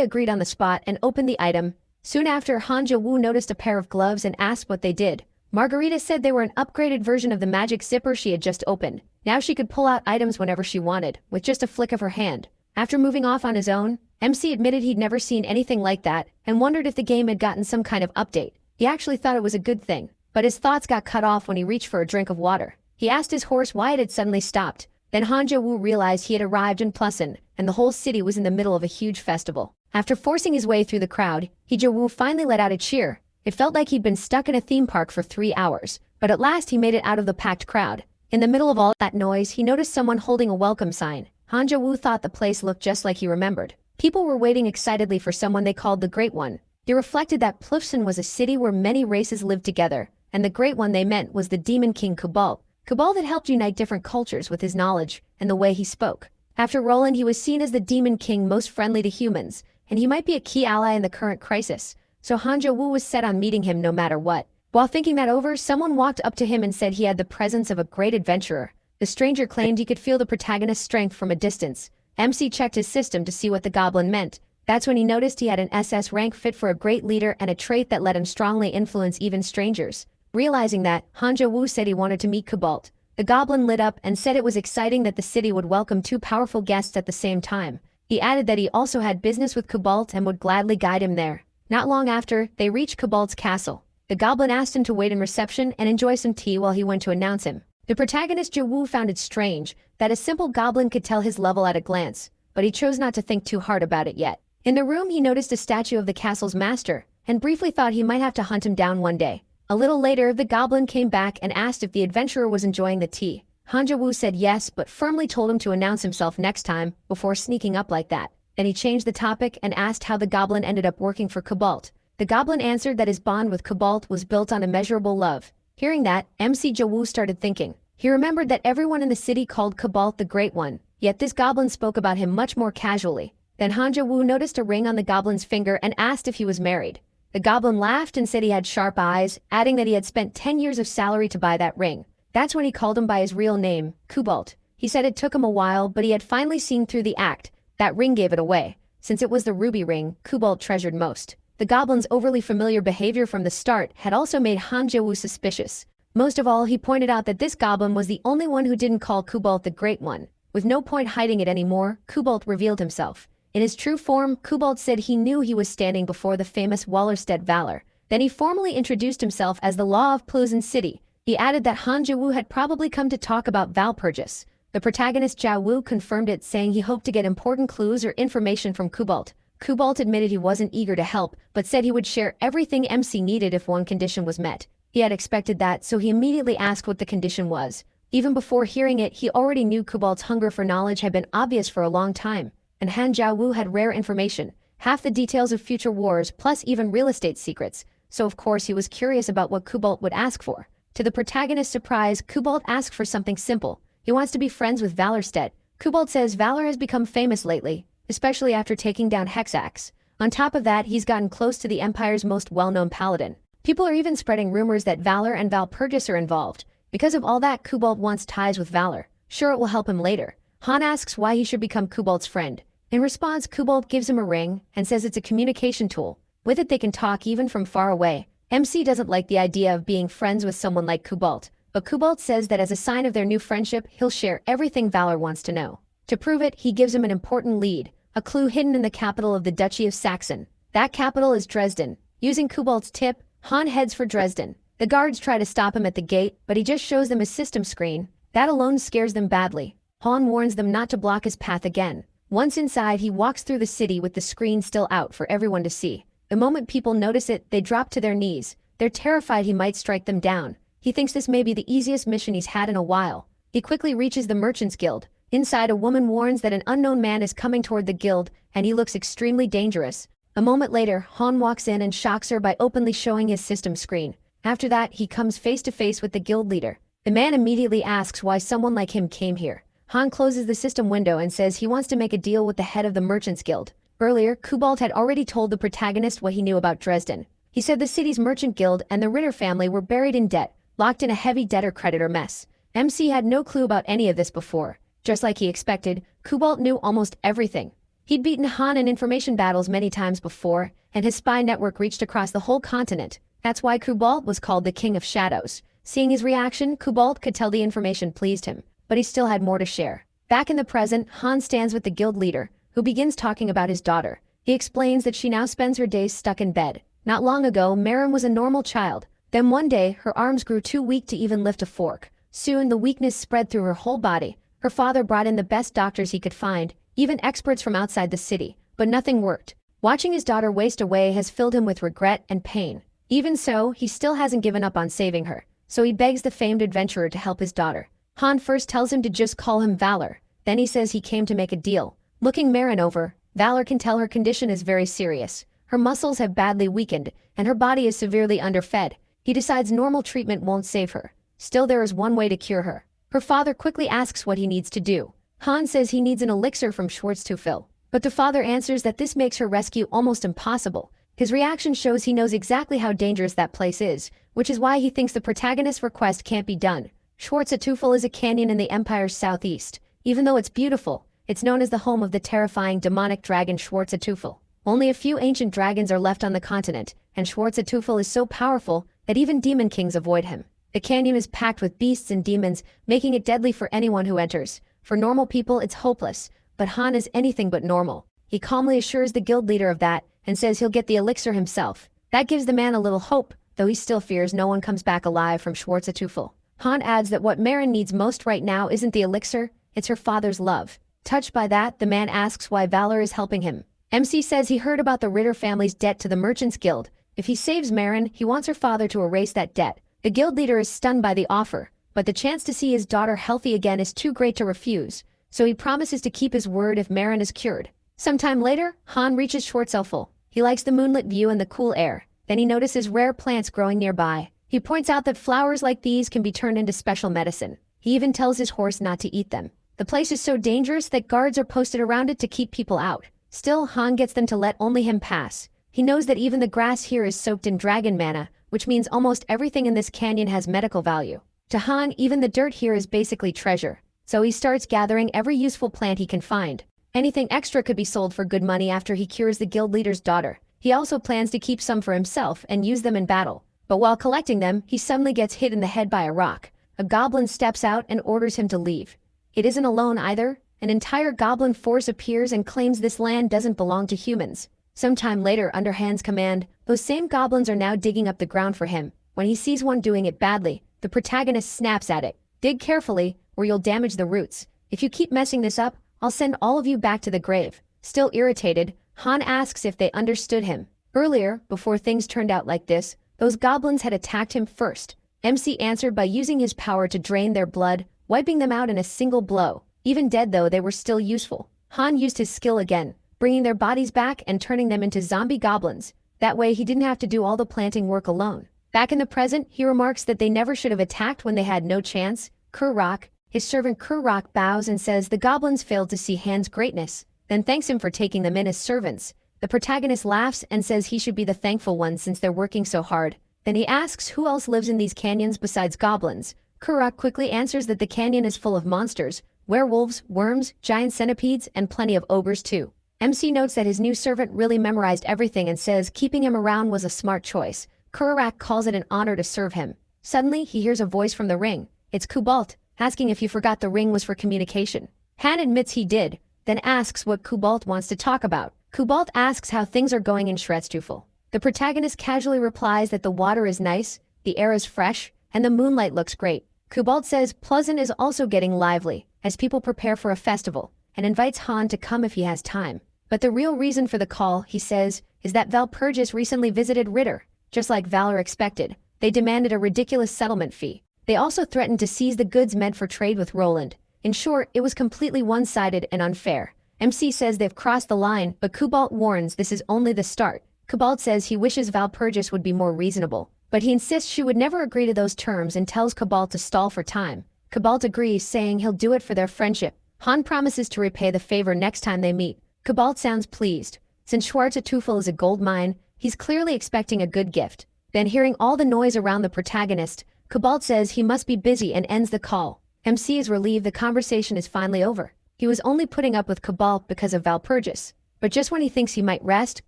agreed on the spot and opened the item. Soon after, Han Jae-woo noticed a pair of gloves and asked what they did. Margarita said they were an upgraded version of the magic zipper she had just opened. Now she could pull out items whenever she wanted, with just a flick of her hand. After moving off on his own, MC admitted he'd never seen anything like that and wondered if the game had gotten some kind of update. He actually thought it was a good thing, but his thoughts got cut off when he reached for a drink of water. He asked his horse why it had suddenly stopped. Then Han Wu realized he had arrived in Plusen, and the whole city was in the middle of a huge festival. After forcing his way through the crowd, Wu finally let out a cheer. It felt like he'd been stuck in a theme park for 3 hours, but at last he made it out of the packed crowd. In the middle of all that noise, he noticed someone holding a welcome sign. Han Wu thought the place looked just like he remembered. People were waiting excitedly for someone they called the Great One. They reflected that Plusen was a city where many races lived together, and the Great One they meant was the Demon King Cobalt. Cobalt had helped unite different cultures with his knowledge and the way he spoke. After Roland, he was seen as the Demon King most friendly to humans, and he might be a key ally in the current crisis, so Han Wu was set on meeting him no matter what. While thinking that over, someone walked up to him and said he had the presence of a great adventurer. The stranger claimed he could feel the protagonist's strength from a distance. MC checked his system to see what the goblin meant. That's when he noticed he had an SS rank fit for a great leader and a trait that let him strongly influence even strangers. Realizing that, Han Wu said he wanted to meet Cobalt. The goblin lit up and said it was exciting that the city would welcome 2 powerful guests at the same time. He added that he also had business with Cobalt and would gladly guide him there. Not long after, they reached Cobalt's castle. The goblin asked him to wait in reception and enjoy some tea while he went to announce him. The protagonist Wu found it strange that a simple goblin could tell his level at a glance, but he chose not to think too hard about it yet. In the room, he noticed a statue of the castle's master, and briefly thought he might have to hunt him down one day. A little later, the goblin came back and asked if the adventurer was enjoying the tea. Han Wu said yes, but firmly told him to announce himself next time before sneaking up like that. Then he changed the topic and asked how the goblin ended up working for Cobalt. The goblin answered that his bond with Cobalt was built on immeasurable love. Hearing that, MC Wu started thinking. He remembered that everyone in the city called Cobalt the Great One, yet this goblin spoke about him much more casually. Then Han Wu noticed a ring on the goblin's finger and asked if he was married. The goblin laughed and said he had sharp eyes, adding that he had spent 10 years of salary to buy that ring. That's when he called him by his real name, Cobalt. He said it took him a while, but he had finally seen through the act. That ring gave it away, since it was the ruby ring Cobalt treasured most. The goblin's overly familiar behavior from the start had also made Han Wu suspicious. Most of all, he pointed out that this goblin was the only one who didn't call Cobalt the Great One. With no point hiding it anymore, Cobalt revealed himself. In his true form, Cobalt said he knew he was standing before the famous Wallerstedt Valor. Then he formally introduced himself as the Law of Plusen City. He added that Han Wu had probably come to talk about Valpurgis. The protagonist Jia Wu confirmed it, saying he hoped to get important clues or information from Cobalt. Cobalt admitted he wasn't eager to help, but said he would share everything MC needed if one condition was met. He had expected that, so he immediately asked what the condition was. Even before hearing it, he already knew Cobalt's hunger for knowledge had been obvious for a long time, and Han Wu had rare information, half the details of future wars plus even real estate secrets, so of course he was curious about what Cobalt would ask for. To the protagonist's surprise, Cobalt asked for something simple. He wants to be friends with Wallerstedt. Cobalt says Valor has become famous lately, especially after taking down Hexax. On top of that, he's gotten close to the Empire's most well-known paladin. People are even spreading rumors that Valor and Valpurgis are involved. Because of all that, Cobalt wants ties with Valor. Sure, it will help him later. Han asks why he should become Cobalt's friend. In response, Cobalt gives him a ring and says it's a communication tool. With it, they can talk even from far away. MC doesn't like the idea of being friends with someone like Cobalt, but Cobalt says that as a sign of their new friendship, he'll share everything Valor wants to know. To prove it, he gives him an important lead, a clue hidden in the capital of the Duchy of Saxon. That capital is Dresden. Using Cobalt's tip, Han heads for Dresden. The guards try to stop him at the gate, but he just shows them his system screen. That alone scares them badly. Han warns them not to block his path again. Once inside, he walks through the city with the screen still out for everyone to see. The moment people notice it, they drop to their knees. They're terrified he might strike them down. He thinks this may be the easiest mission he's had in a while. He quickly reaches the Merchants Guild. Inside, a woman warns that an unknown man is coming toward the guild, and he looks extremely dangerous. A moment later, Han walks in and shocks her by openly showing his system screen. After that, he comes face to face with the guild leader. The man immediately asks why someone like him came here. Han closes the system window and says he wants to make a deal with the head of the Merchants Guild. Earlier, Cobalt had already told the protagonist what he knew about Dresden. He said the city's merchant guild and the Ritter family were buried in debt, locked in a heavy debtor-creditor mess. MC had no clue about any of this before. Just like he expected, Cobalt knew almost everything. He'd beaten Han in information battles many times before, and his spy network reached across the whole continent. That's why Cobalt was called the King of Shadows. Seeing his reaction, Cobalt could tell the information pleased him, but he still had more to share. Back in the present, Han stands with the guild leader, who begins talking about his daughter. He explains that she now spends her days stuck in bed. Not long ago, Marin was a normal child. Then one day, her arms grew too weak to even lift a fork. Soon, the weakness spread through her whole body. Her father brought in the best doctors he could find, even experts from outside the city, but nothing worked. Watching his daughter waste away has filled him with regret and pain. Even so, he still hasn't given up on saving her, so he begs the famed adventurer to help his daughter. Han first tells him to just call him Valor, then he says he came to make a deal. Looking Marin over, Valor can tell her condition is very serious. Her muscles have badly weakened, and her body is severely underfed. He decides normal treatment won't save her. Still, there is one way to cure her. Her father quickly asks what he needs to do. Han says he needs an elixir from Schwarzteufel, but the father answers that this makes her rescue almost impossible. His reaction shows he knows exactly how dangerous that place is, which is why he thinks the protagonist's request can't be done. Schwarzteufel is a canyon in the Empire's southeast. Even though it's beautiful, it's known as the home of the terrifying demonic dragon Schwarzteufel. Only a few ancient dragons are left on the continent, and Schwarzteufel is so powerful that even demon kings avoid him. The canyon is packed with beasts and demons, making it deadly for anyone who enters. For normal people, it's hopeless, but Han is anything but normal. He calmly assures the guild leader of that, and says he'll get the elixir himself. That gives the man a little hope, though he still fears no one comes back alive from Schwarzteufel. Han adds that what Marin needs most right now isn't the elixir, it's her father's love. Touched by that, the man asks why Valor is helping him. MC says he heard about the Ritter family's debt to the Merchants Guild. If he saves Marin, he wants her father to erase that debt. The guild leader is stunned by the offer, but the chance to see his daughter healthy again is too great to refuse, so he promises to keep his word if Marin is cured. Sometime later, Han reaches Schwarzteufel. He likes the moonlit view and the cool air. Then he notices rare plants growing nearby. He points out that flowers like these can be turned into special medicine. He even tells his horse not to eat them. The place is so dangerous that guards are posted around it to keep people out. Still, Han gets them to let only him pass. He knows that even the grass here is soaked in dragon mana, which means almost everything in this canyon has medical value. To Han, even the dirt here is basically treasure. So he starts gathering every useful plant he can find. Anything extra could be sold for good money after he cures the guild leader's daughter. He also plans to keep some for himself and use them in battle. But while collecting them, he suddenly gets hit in the head by a rock. A goblin steps out and orders him to leave. It isn't alone either. An entire goblin force appears and claims this land doesn't belong to humans. Sometime later, under Han's command, those same goblins are now digging up the ground for him. When he sees one doing it badly, the protagonist snaps at it. Dig carefully, or you'll damage the roots. If you keep messing this up, I'll send all of you back to the grave. Still irritated, Han asks if they understood him. Earlier, before things turned out like this, those goblins had attacked him first. MC answered by using his power to drain their blood, wiping them out in a single blow. Even dead though, they were still useful. Han used his skill again, bringing their bodies back and turning them into zombie goblins. That way he didn't have to do all the planting work alone. Back in the present, he remarks that they never should have attacked when they had no chance. Kurok, his servant Kurok, bows and says the goblins failed to see Han's greatness, then thanks him for taking them in as servants. The protagonist laughs and says he should be the thankful one since they're working so hard. Then he asks who else lives in these canyons besides goblins. Kurok quickly answers that the canyon is full of monsters, werewolves, worms, giant centipedes, and plenty of ogres too. MC notes that his new servant really memorized everything and says keeping him around was a smart choice. Kurok calls it an honor to serve him. Suddenly, he hears a voice from the ring. It's Kubalt, asking if he forgot the ring was for communication. Han admits he did, then asks what Kubalt wants to talk about. Kubalt asks how things are going in Schwarzteufel. The protagonist casually replies that the water is nice, the air is fresh, and the moonlight looks great. Kubalt says Pleasant is also getting lively, as people prepare for a festival, and invites Han to come if he has time. But the real reason for the call, he says, is that Valpurgis recently visited Ritter. Just like Valor expected, they demanded a ridiculous settlement fee. They also threatened to seize the goods meant for trade with Roland. In short, it was completely one-sided and unfair. MC says they've crossed the line, but Kubalt warns this is only the start. Kubalt says he wishes Valpurgis would be more reasonable, but he insists she would never agree to those terms and tells Kubalt to stall for time. Kubalt agrees, saying he'll do it for their friendship. Han promises to repay the favor next time they meet. Kubalt sounds pleased. Since Schwarzteufel is a gold mine, he's clearly expecting a good gift. Then hearing all the noise around the protagonist, Kubalt says he must be busy and ends the call. MC is relieved the conversation is finally over. He was only putting up with Kubalt because of Valpurgis. But just when he thinks he might rest,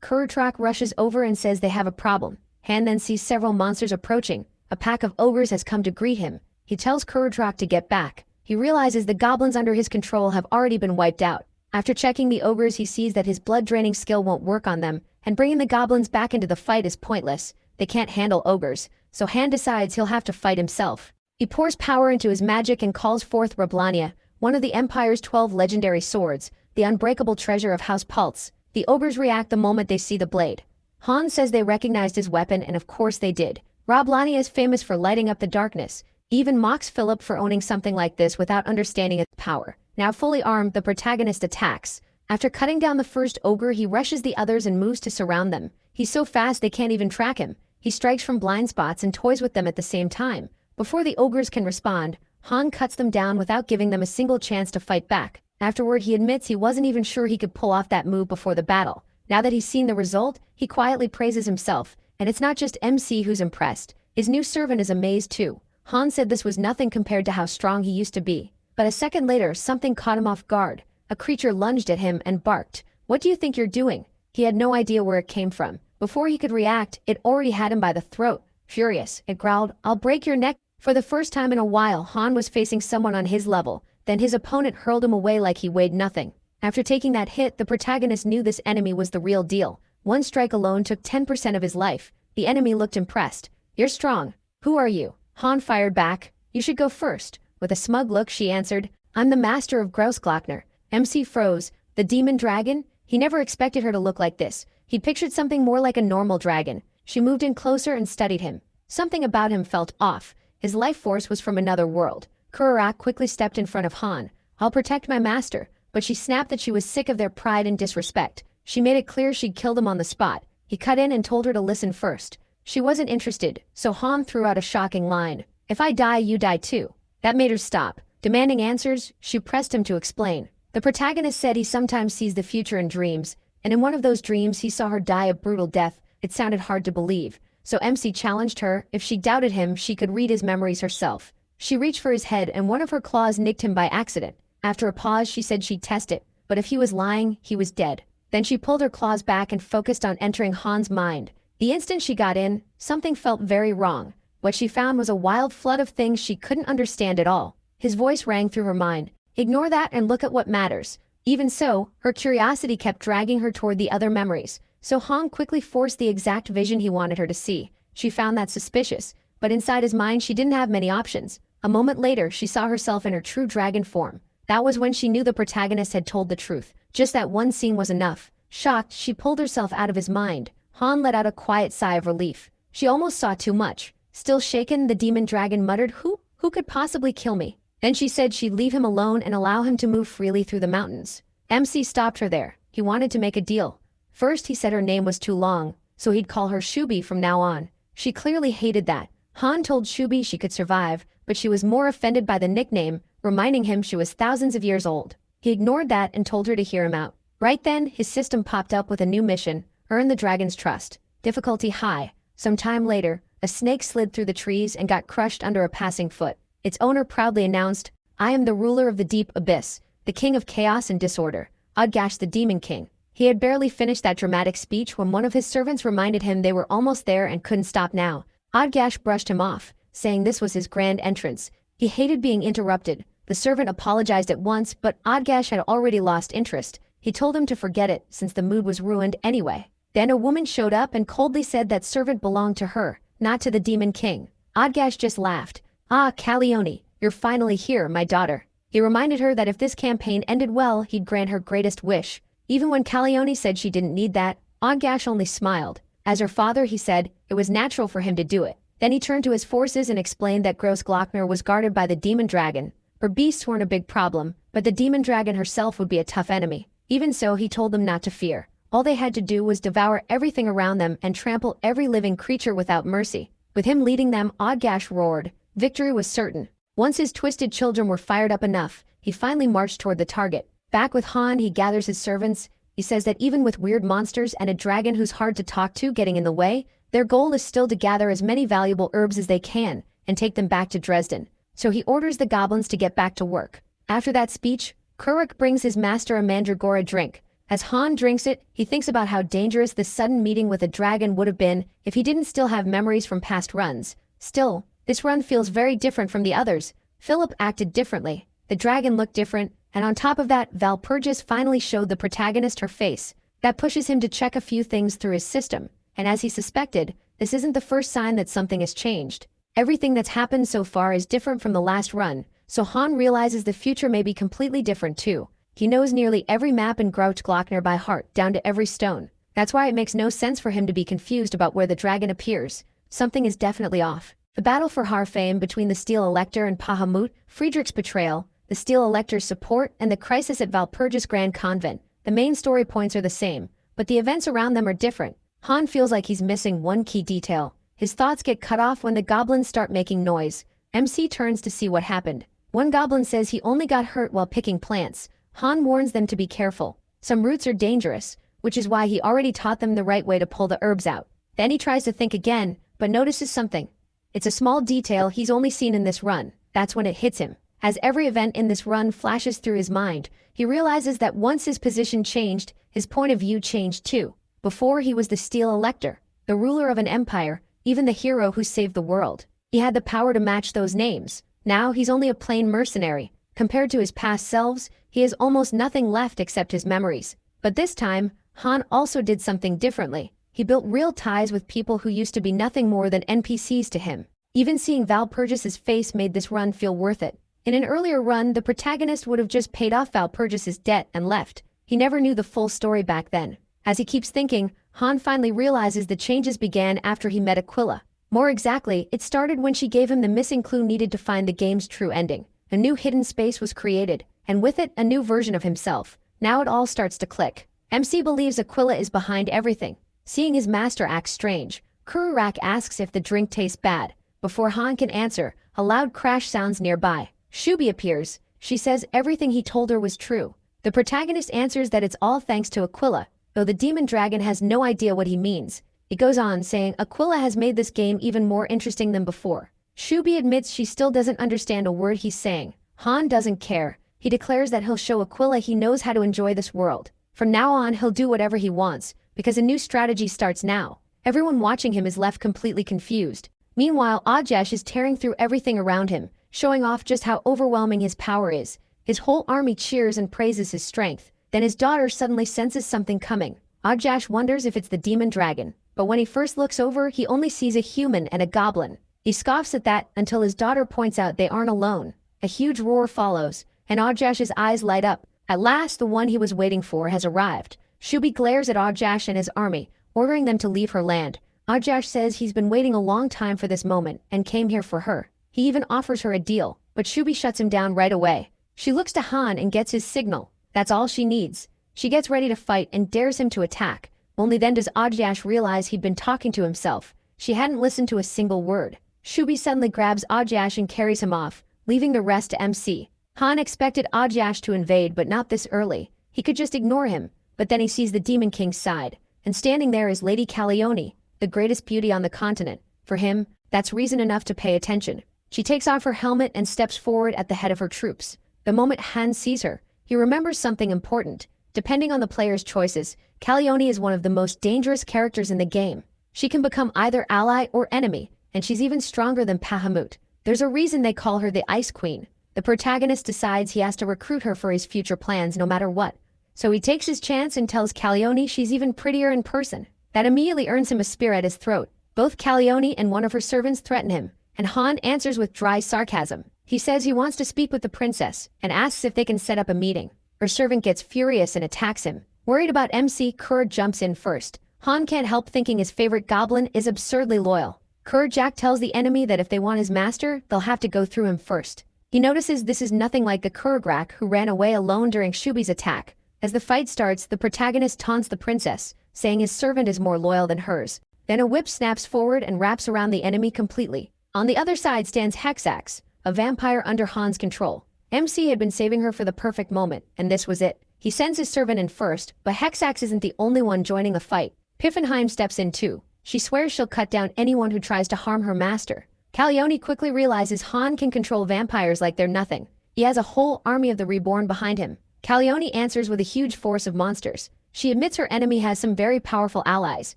Kurok rushes over and says they have a problem. Han then sees several monsters approaching. A pack of ogres has come to greet him. He tells Kurok to get back. He realizes the goblins under his control have already been wiped out. After checking the ogres, he sees that his blood-draining skill won't work on them, and bringing the goblins back into the fight is pointless. They can't handle ogres, so Han decides he'll have to fight himself. He pours power into his magic and calls forth Rablania, one of the Empire's 12 legendary swords, the unbreakable treasure of House Pulse. The ogres react the moment they see the blade. Han says they recognized his weapon, and of course they did. Rob Lani is famous for lighting up the darkness, even mocks Philip for owning something like this without understanding its power. Now fully armed, the protagonist attacks. After cutting down the first ogre, he rushes the others and moves to surround them. He's so fast they can't even track him. He strikes from blind spots and toys with them at the same time. Before the ogres can respond, Han cuts them down without giving them a single chance to fight back. Afterward, he admits he wasn't even sure he could pull off that move before the battle. Now that he's seen the result, he quietly praises himself. And it's not just MC who's impressed. His new servant is amazed too. Han said this was nothing compared to how strong he used to be. But a second later, something caught him off guard. A creature lunged at him and barked. "What do you think you're doing?" He had no idea where it came from. Before he could react, it already had him by the throat. Furious, it growled, "I'll break your neck." For the first time in a while, Han was facing someone on his level. Then his opponent hurled him away like he weighed nothing. After taking that hit, the protagonist knew this enemy was the real deal. One strike alone took 10% of his life. The enemy looked impressed. "You're strong. Who are you?" Han fired back. "You should go first." With a smug look, she answered, "I'm the master of Grousglockner." MC froze. The demon dragon? He never expected her to look like this. He'd pictured something more like a normal dragon. She moved in closer and studied him. Something about him felt off. His life force was from another world. Kururak quickly stepped in front of Han. "I'll protect my master." But she snapped that she was sick of their pride and disrespect. She made it clear she'd killed him on the spot. He cut in and told her to listen first. She wasn't interested, so Han threw out a shocking line. "If I die, you die too." That made her stop. Demanding answers, she pressed him to explain. The protagonist said he sometimes sees the future in dreams, and in one of those dreams he saw her die a brutal death. It sounded hard to believe. So MC challenged her. If she doubted him, she could read his memories herself. She reached for his head and one of her claws nicked him by accident. After a pause, she said she'd test it, but if he was lying, he was dead. Then she pulled her claws back and focused on entering Han's mind. The instant she got in, something felt very wrong. What she found was a wild flood of things she couldn't understand at all. His voice rang through her mind. "Ignore that and look at what matters." Even so, her curiosity kept dragging her toward the other memories. So Han quickly forced the exact vision he wanted her to see. She found that suspicious, but inside his mind she didn't have many options. A moment later, she saw herself in her true dragon form. That was when she knew the protagonist had told the truth. Just that one scene was enough. Shocked, she pulled herself out of his mind. Han let out a quiet sigh of relief. She almost saw too much. Still shaken, the demon dragon muttered, Who could possibly kill me?" Then she said she'd leave him alone and allow him to move freely through the mountains. MC stopped her there. He wanted to make a deal. First, he said her name was too long, so he'd call her Shubi from now on. She clearly hated that. Han told Shubi she could survive, but she was more offended by the nickname, reminding him she was thousands of years old. He ignored that and told her to hear him out. Right then, his system popped up with a new mission: earn the dragon's trust. Difficulty high. Some time later, a snake slid through the trees and got crushed under a passing foot. Its owner proudly announced, "I am the ruler of the deep abyss, the king of chaos and disorder, Odgash the Demon King." He had barely finished that dramatic speech when one of his servants reminded him they were almost there and couldn't stop now. Odgash brushed him off, saying this was his grand entrance. He hated being interrupted. The servant apologized at once, but Odgash had already lost interest. He told him to forget it, since the mood was ruined anyway. Then a woman showed up and coldly said that servant belonged to her, not to the Demon King. Odgash just laughed. "Ah, Calione, you're finally here, my daughter." He reminded her that if this campaign ended well, he'd grant her greatest wish. Even when Calione said she didn't need that, Odgash only smiled. As her father, he said, it was natural for him to do it. Then he turned to his forces and explained that Grousglockner was guarded by the demon dragon. Her beasts weren't a big problem, but the demon dragon herself would be a tough enemy. Even so, he told them not to fear. All they had to do was devour everything around them and trample every living creature without mercy. With him leading them, Odgash roared. Victory was certain. Once his twisted children were fired up enough, he finally marched toward the target. Back with Han, he gathers his servants. He says that even with weird monsters and a dragon who's hard to talk to getting in the way, their goal is still to gather as many valuable herbs as they can and take them back to Dresden. So he orders the goblins to get back to work. After that speech, Kurik brings his master a mandragora drink. As Han drinks it, he thinks about how dangerous this sudden meeting with a dragon would have been if he didn't still have memories from past runs. Still, this run feels very different from the others. Philip acted differently. The dragon looked different, and on top of that, Valpurgis finally showed the protagonist her face. That pushes him to check a few things through his system. And as he suspected, this isn't the first sign that something has changed. Everything that's happened so far is different from the last run, So Han realizes the future may be completely different too. He knows nearly every map in Glockner by heart, down to every stone. That's why it makes no sense for him to be confused about where the dragon appears. Something is definitely off. The battle for Harfame between the Steel Elector and Bahamut, Friedrich's betrayal, the Steel Elector's support, and the crisis at Valpurgis Grand Convent. The main story points are the same, but the events around them are different. Han feels like he's missing one key detail. His thoughts get cut off when the goblins start making noise. MC turns to see what happened. One goblin says he only got hurt while picking plants. Han warns them to be careful. Some roots are dangerous, which is why he already taught them the right way to pull the herbs out. Then he tries to think again, but notices something. It's a small detail he's only seen in this run. That's when it hits him. As every event in this run flashes through his mind, he realizes that once his position changed, his point of view changed too. Before he was the Steel Elector, the ruler of an empire, even the hero who saved the world. He had the power to match those names. Now he's only a plain mercenary. Compared to his past selves, he has almost nothing left except his memories. But this time, Han also did something differently. He built real ties with people who used to be nothing more than NPCs to him. Even seeing Valpurgis's face made this run feel worth it. In an earlier run, the protagonist would have just paid off Valpurgis's debt and left. He never knew the full story back then. As he keeps thinking, Han finally realizes the changes began after he met Aquila. More exactly, it started when she gave him the missing clue needed to find the game's true ending. A new hidden space was created, and with it, a new version of himself. Now it all starts to click. MC believes Aquila is behind everything. Seeing his master act strange, Kururak asks if the drink tastes bad. Before Han can answer, a loud crash sounds nearby. Shubi appears. She says everything he told her was true. The protagonist answers that it's all thanks to Aquila, though the demon dragon has no idea what he means. He goes on saying Aquila has made this game even more interesting than before. Shubi admits she still doesn't understand a word he's saying. Han doesn't care. He declares that he'll show Aquila he knows how to enjoy this world. From now on, he'll do whatever he wants, because a new strategy starts now. Everyone watching him is left completely confused. Meanwhile, Ajesh is tearing through everything around him, showing off just how overwhelming his power is. His whole army cheers and praises his strength. Then his daughter suddenly senses something coming. Ajesh wonders if it's the demon dragon, but when he first looks over, he only sees a human and a goblin. He scoffs at that until his daughter points out they aren't alone. A huge roar follows, and Ajesh's eyes light up. At last, the one he was waiting for has arrived. Shubi glares at Ajesh and his army, ordering them to leave her land. Ajesh says he's been waiting a long time for this moment and came here for her. He even offers her a deal, but Shubi shuts him down right away. She looks to Han and gets his signal. That's all she needs. She gets ready to fight and dares him to attack. Only then does Ajesh realize he'd been talking to himself. She hadn't listened to a single word. Shubi suddenly grabs Ajesh and carries him off, leaving the rest to MC. Han expected Ajesh to invade, but not this early. He could just ignore him, but then he sees the Demon King's side, and standing there is Lady Calione, the greatest beauty on the continent. For him, that's reason enough to pay attention. She takes off her helmet and steps forward at the head of her troops. The moment Han sees her, he remembers something important. Depending on the player's choices, Calione is one of the most dangerous characters in the game. She can become either ally or enemy, and she's even stronger than Bahamut. There's a reason they call her the Ice Queen. The protagonist decides he has to recruit her for his future plans no matter what. So he takes his chance and tells Calione she's even prettier in person. That immediately earns him a spear at his throat. Both Calione and one of her servants threaten him, and Han answers with dry sarcasm. He says he wants to speak with the princess, and asks if they can set up a meeting. Her servant gets furious and attacks him. Worried about MC, Kur jumps in first. Han can't help thinking his favorite goblin is absurdly loyal. Jack tells the enemy that if they want his master, they'll have to go through him first. He notices this is nothing like the Kurgrak who ran away alone during Shubi's attack. As the fight starts, the protagonist taunts the princess, saying his servant is more loyal than hers. Then a whip snaps forward and wraps around the enemy completely. On the other side stands Hexax, a vampire under Han's control. MC had been saving her for the perfect moment, and this was it. He sends his servant in first, but Hexax isn't the only one joining the fight. Piffenheim steps in too. She swears she'll cut down anyone who tries to harm her master. Calione quickly realizes Han can control vampires like they're nothing. He has a whole army of the Reborn behind him. Calione answers with a huge force of monsters. She admits her enemy has some very powerful allies.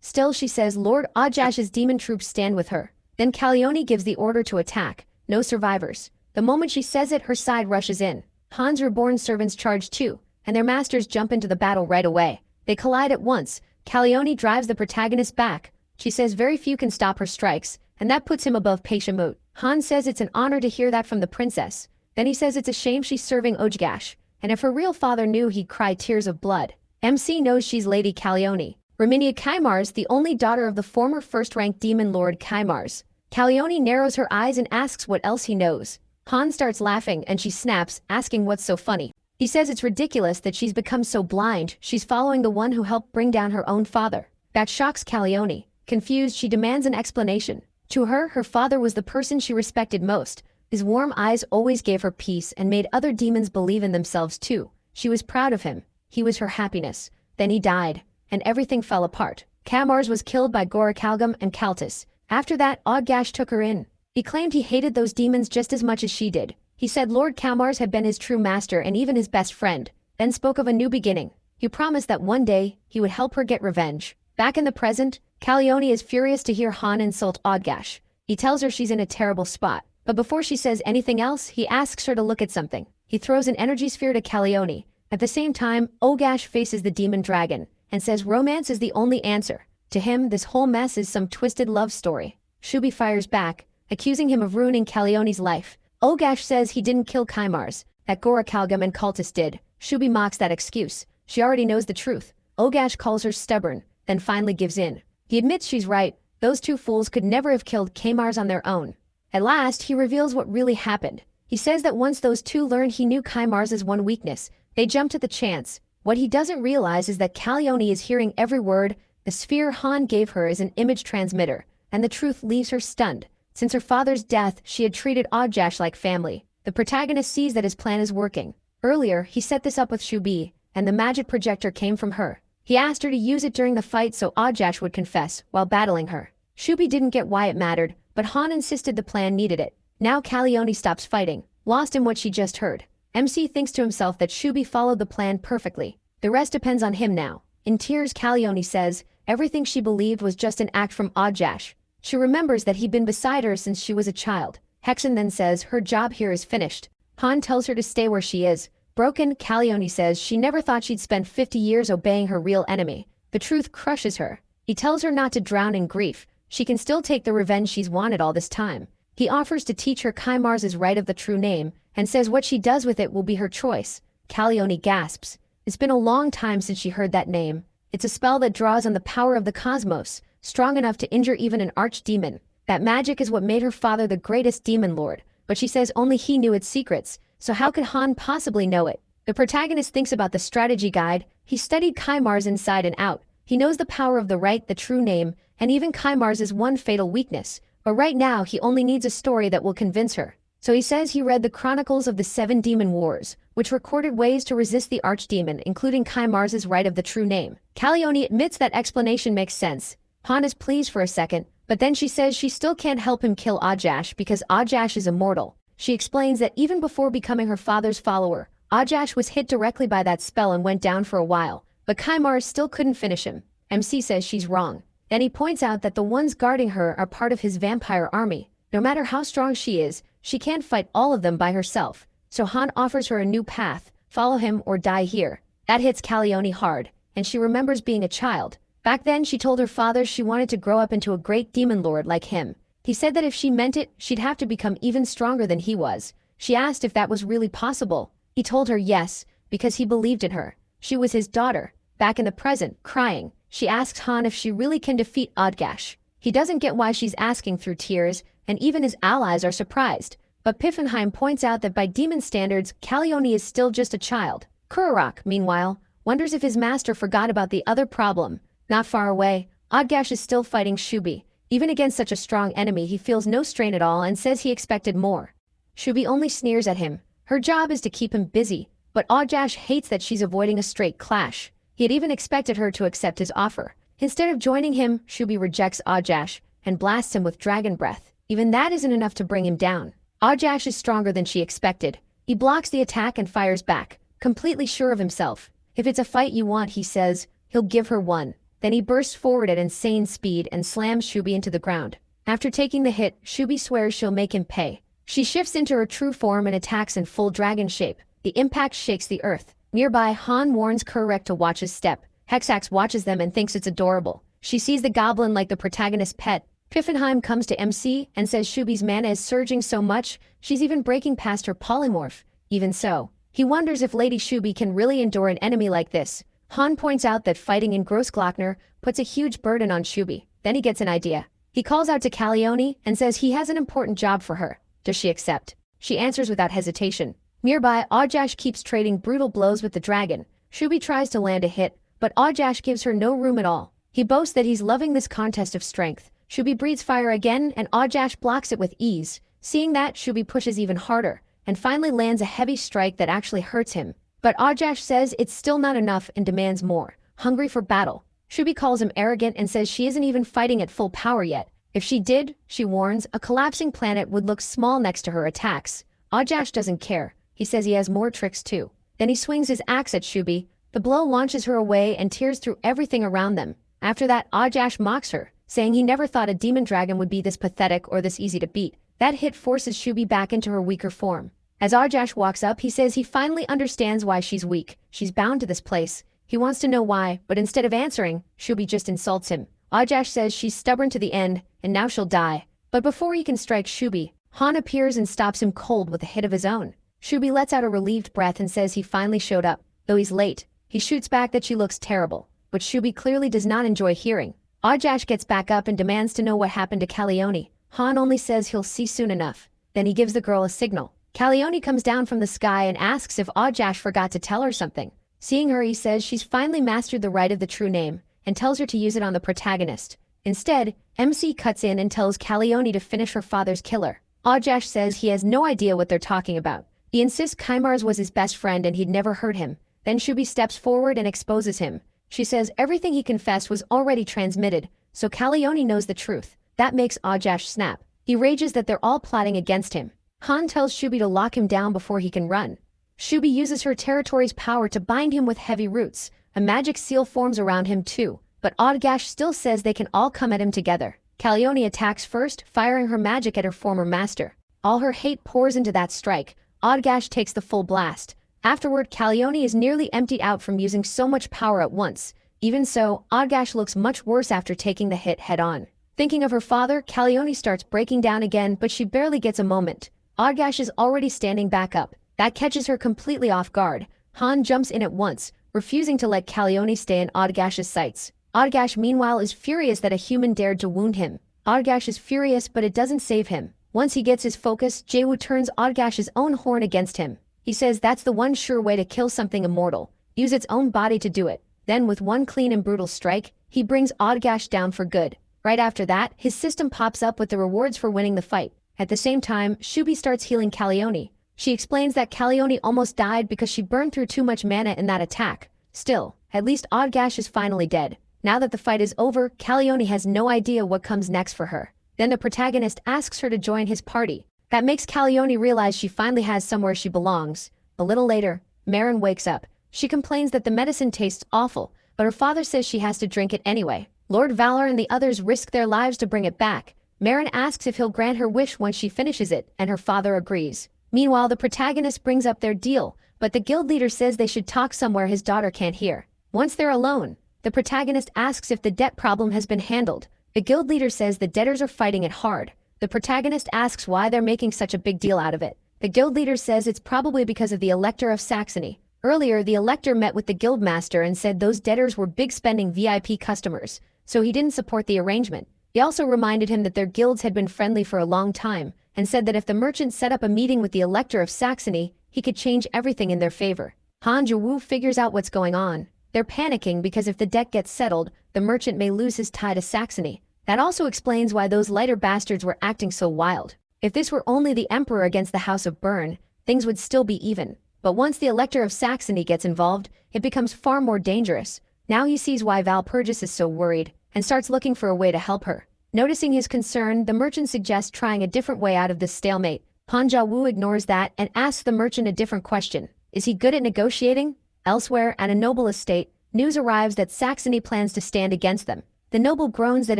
Still, she says Lord Ajash's demon troops stand with her. Then Calione gives the order to attack. No survivors. The moment she says it, her side rushes in. Han's Reborn servants charge too, and their masters jump into the battle right away. They collide at once. Calione drives the protagonist back. She says very few can stop her strikes, and that puts him above Bahamut. Han says it's an honor to hear that from the princess. Then he says it's a shame she's serving Ojgash, and if her real father knew he'd cry tears of blood. MC knows she's Lady Calione, Raminia Kaimars, the only daughter of the former first-rank demon lord Kaimars. Calione narrows her eyes and asks what else he knows. Han starts laughing and she snaps, asking what's so funny. He says it's ridiculous that she's become so blind, she's following the one who helped bring down her own father. That shocks Calione. Confused, she demands an explanation. To her, her father was the person she respected most. His warm eyes always gave her peace and made other demons believe in themselves too. She was proud of him. He was her happiness. Then he died, and everything fell apart. Kamars was killed by Gorakalgam and Kaltus. After that, Odgash took her in. He claimed he hated those demons just as much as she did. He said Lord Kamars had been his true master and even his best friend, then spoke of a new beginning. He promised that one day, he would help her get revenge. Back in the present, Calione is furious to hear Han insult Odgash. He tells her she's in a terrible spot. But before she says anything else, he asks her to look at something. He throws an energy sphere to Calione. At the same time, Ogash faces the demon dragon and says romance is the only answer. To him, this whole mess is some twisted love story. Shubi fires back, accusing him of ruining Calione's life. Ogash says he didn't kill Kaimars, that Gorakalgam and Cultus did. Shubi mocks that excuse. She already knows the truth. Ogash calls her stubborn, then finally gives in. He admits she's right. Those two fools could never have killed Kaimars on their own. At last, he reveals what really happened. He says that once those two learned he knew Kaimars' one weakness, they jumped at the chance. What he doesn't realize is that Calione is hearing every word. The sphere Han gave her is an image transmitter, and the truth leaves her stunned. Since her father's death, she had treated Odgash like family. The protagonist sees that his plan is working. Earlier, he set this up with Shubi, and the magic projector came from her. He asked her to use it during the fight so Odgash would confess while battling her. Shubi didn't get why it mattered, but Han insisted the plan needed it. Now Calione stops fighting, lost in what she just heard. MC thinks to himself that Shubi followed the plan perfectly. The rest depends on him now. In tears, Calione says everything she believed was just an act from Odgash. She remembers that he'd been beside her since she was a child. Hexen then says her job here is finished. Han tells her to stay where she is. Broken, Calione says she never thought she'd spend 50 years obeying her real enemy. The truth crushes her. He tells her not to drown in grief. She can still take the revenge she's wanted all this time. He offers to teach her Kaimars' right of the true name, and says what she does with it will be her choice. Calione gasps. It's been a long time since she heard that name. It's a spell that draws on the power of the cosmos, strong enough to injure even an archdemon. That magic is what made her father the greatest demon lord, but she says only he knew its secrets, so how could Han possibly know it? The protagonist thinks about the strategy guide. He studied Kaimars inside and out. He knows the power of the right, the true name, and even Kaimars' one fatal weakness, but right now he only needs a story that will convince her. So he says he read the Chronicles of the Seven Demon Wars, which recorded ways to resist the archdemon, including Kaimars' right of the true name. Calione admits that explanation makes sense. Han is pleased for a second, but then she says she still can't help him kill Odgash because Odgash is immortal. She explains that even before becoming her father's follower, Odgash was hit directly by that spell and went down for a while, but Kaimars still couldn't finish him. MC says she's wrong. Then he points out that the ones guarding her are part of his vampire army. No matter how strong she is, she can't fight all of them by herself. So Han offers her a new path, follow him or die here. That hits Calione hard, and she remembers being a child. Back then she told her father she wanted to grow up into a great demon lord like him. He said that if she meant it, she'd have to become even stronger than he was. She asked if that was really possible. He told her yes, because he believed in her. She was his daughter. Back in the present, crying, she asks Han if she really can defeat Odgash. He doesn't get why she's asking through tears, and even his allies are surprised. But Piffenheim points out that by demon standards, Calione is still just a child. Kurarok, meanwhile, wonders if his master forgot about the other problem. Not far away, Odgash is still fighting Shubi. Even against such a strong enemy, he feels no strain at all and says he expected more. Shubi only sneers at him. Her job is to keep him busy, but Odgash hates that she's avoiding a straight clash. He had even expected her to accept his offer. Instead of joining him, Shubi rejects Odgash and blasts him with dragon breath. Even that isn't enough to bring him down. Odgash is stronger than she expected. He blocks the attack and fires back, completely sure of himself. If it's a fight you want, he says, he'll give her one. Then he bursts forward at insane speed and slams Shubi into the ground. After taking the hit, Shubi swears she'll make him pay. She shifts into her true form and attacks in full dragon shape. The impact shakes the earth. Nearby, Han warns Kurarok to watch his step. Hexax watches them and thinks it's adorable. She sees the goblin like the protagonist's pet. Pfiffenheim comes to MC and says Shubi's mana is surging so much, she's even breaking past her polymorph. Even so, he wonders if Lady Shubi can really endure an enemy like this. Han points out that fighting in Grossglockner puts a huge burden on Shubi. Then he gets an idea. He calls out to Calione and says he has an important job for her. Does she accept? She answers without hesitation. Nearby, Ojash keeps trading brutal blows with the dragon. Shubi tries to land a hit, but Ojash gives her no room at all. He boasts that he's loving this contest of strength. Shubi breathes fire again and Ojash blocks it with ease. Seeing that, Shubi pushes even harder, and finally lands a heavy strike that actually hurts him. But Ojash says it's still not enough and demands more, hungry for battle. Shubi calls him arrogant and says she isn't even fighting at full power yet. If she did, she warns, a collapsing planet would look small next to her attacks. Ojash doesn't care. He says he has more tricks too. Then he swings his axe at Shubi. The blow launches her away and tears through everything around them. After that, Ojash mocks her, saying he never thought a demon dragon would be this pathetic or this easy to beat. That hit forces Shubi back into her weaker form. As Ojash walks up, he says he finally understands why she's weak. She's bound to this place. He wants to know why, but instead of answering, Shubi just insults him. Ojash says she's stubborn to the end, and now she'll die. But before he can strike Shubi, Han appears and stops him cold with a hit of his own. Shubi lets out a relieved breath and says he finally showed up, though he's late. He shoots back that she looks terrible, but Shubi clearly does not enjoy hearing. Ojash gets back up and demands to know what happened to Calione. Han only says he'll see soon enough. Then he gives the girl a signal. Calione comes down from the sky and asks if Ojash forgot to tell her something. Seeing her, he says she's finally mastered the rite of the true name, and tells her to use it on the protagonist. Instead, MC cuts in and tells Calione to finish her father's killer. Ojash says he has no idea what they're talking about. He insists Kaimars was his best friend and he'd never hurt him. Then Shubi steps forward and exposes him. She says everything he confessed was already transmitted, so Calione knows the truth. That makes Ojash snap. He rages that they're all plotting against him. Han tells Shubi to lock him down before he can run. Shubi uses her territory's power to bind him with heavy roots. A magic seal forms around him too, but Ojash still says they can all come at him together. Calione attacks first, firing her magic at her former master. All her hate pours into that strike. Ojash takes the full blast. Afterward, Calione is nearly emptied out from using so much power at once. Even so, Ojash looks much worse after taking the hit head-on. Thinking of her father, Calione starts breaking down again, but she barely gets a moment. Ojash is already standing back up. That catches her completely off guard. Han jumps in at once, refusing to let Calione stay in Ojash's sights. Ojash meanwhile is furious that a human dared to wound him. Ojash is furious, but it doesn't save him. Once he gets his focus, Jaewoo turns Ojash's own horn against him. He says that's the one sure way to kill something immortal. Use its own body to do it. Then with one clean and brutal strike, he brings Ojash down for good. Right after that, his system pops up with the rewards for winning the fight. At the same time, Shubi starts healing Calione. She explains that Calione almost died because she burned through too much mana in that attack. Still, at least Ojash is finally dead. Now that the fight is over, Calione has no idea what comes next for her. Then the protagonist asks her to join his party. That makes Calione realize she finally has somewhere she belongs. A little later, Marin wakes up. She complains that the medicine tastes awful, but her father says she has to drink it anyway. Lord Valor and the others risk their lives to bring it back. Marin asks if he'll grant her wish once she finishes it, and her father agrees. Meanwhile, the protagonist brings up their deal, but the guild leader says they should talk somewhere his daughter can't hear. Once they're alone, the protagonist asks if the debt problem has been handled. The guild leader says the debtors are fighting it hard. The protagonist asks why they're making such a big deal out of it. The guild leader says it's probably because of the Elector of Saxony. Earlier, the Elector met with the guild master and said those debtors were big spending VIP customers, so he didn't support the arrangement. He also reminded him that their guilds had been friendly for a long time, and said that if the merchant set up a meeting with the Elector of Saxony, he could change everything in their favor. Han Jaewoo figures out what's going on. They're panicking because if the debt gets settled, the merchant may lose his tie to Saxony. That also explains why those lighter bastards were acting so wild. If this were only the Emperor against the House of Bern, things would still be even. But once the Elector of Saxony gets involved, it becomes far more dangerous. Now he sees why Valpurgis is so worried, and starts looking for a way to help her. Noticing his concern, the merchant suggests trying a different way out of this stalemate. Han Jaewoo ignores that and asks the merchant a different question. Is he good at negotiating? Elsewhere, at a noble estate, news arrives that Saxony plans to stand against them. The noble groans that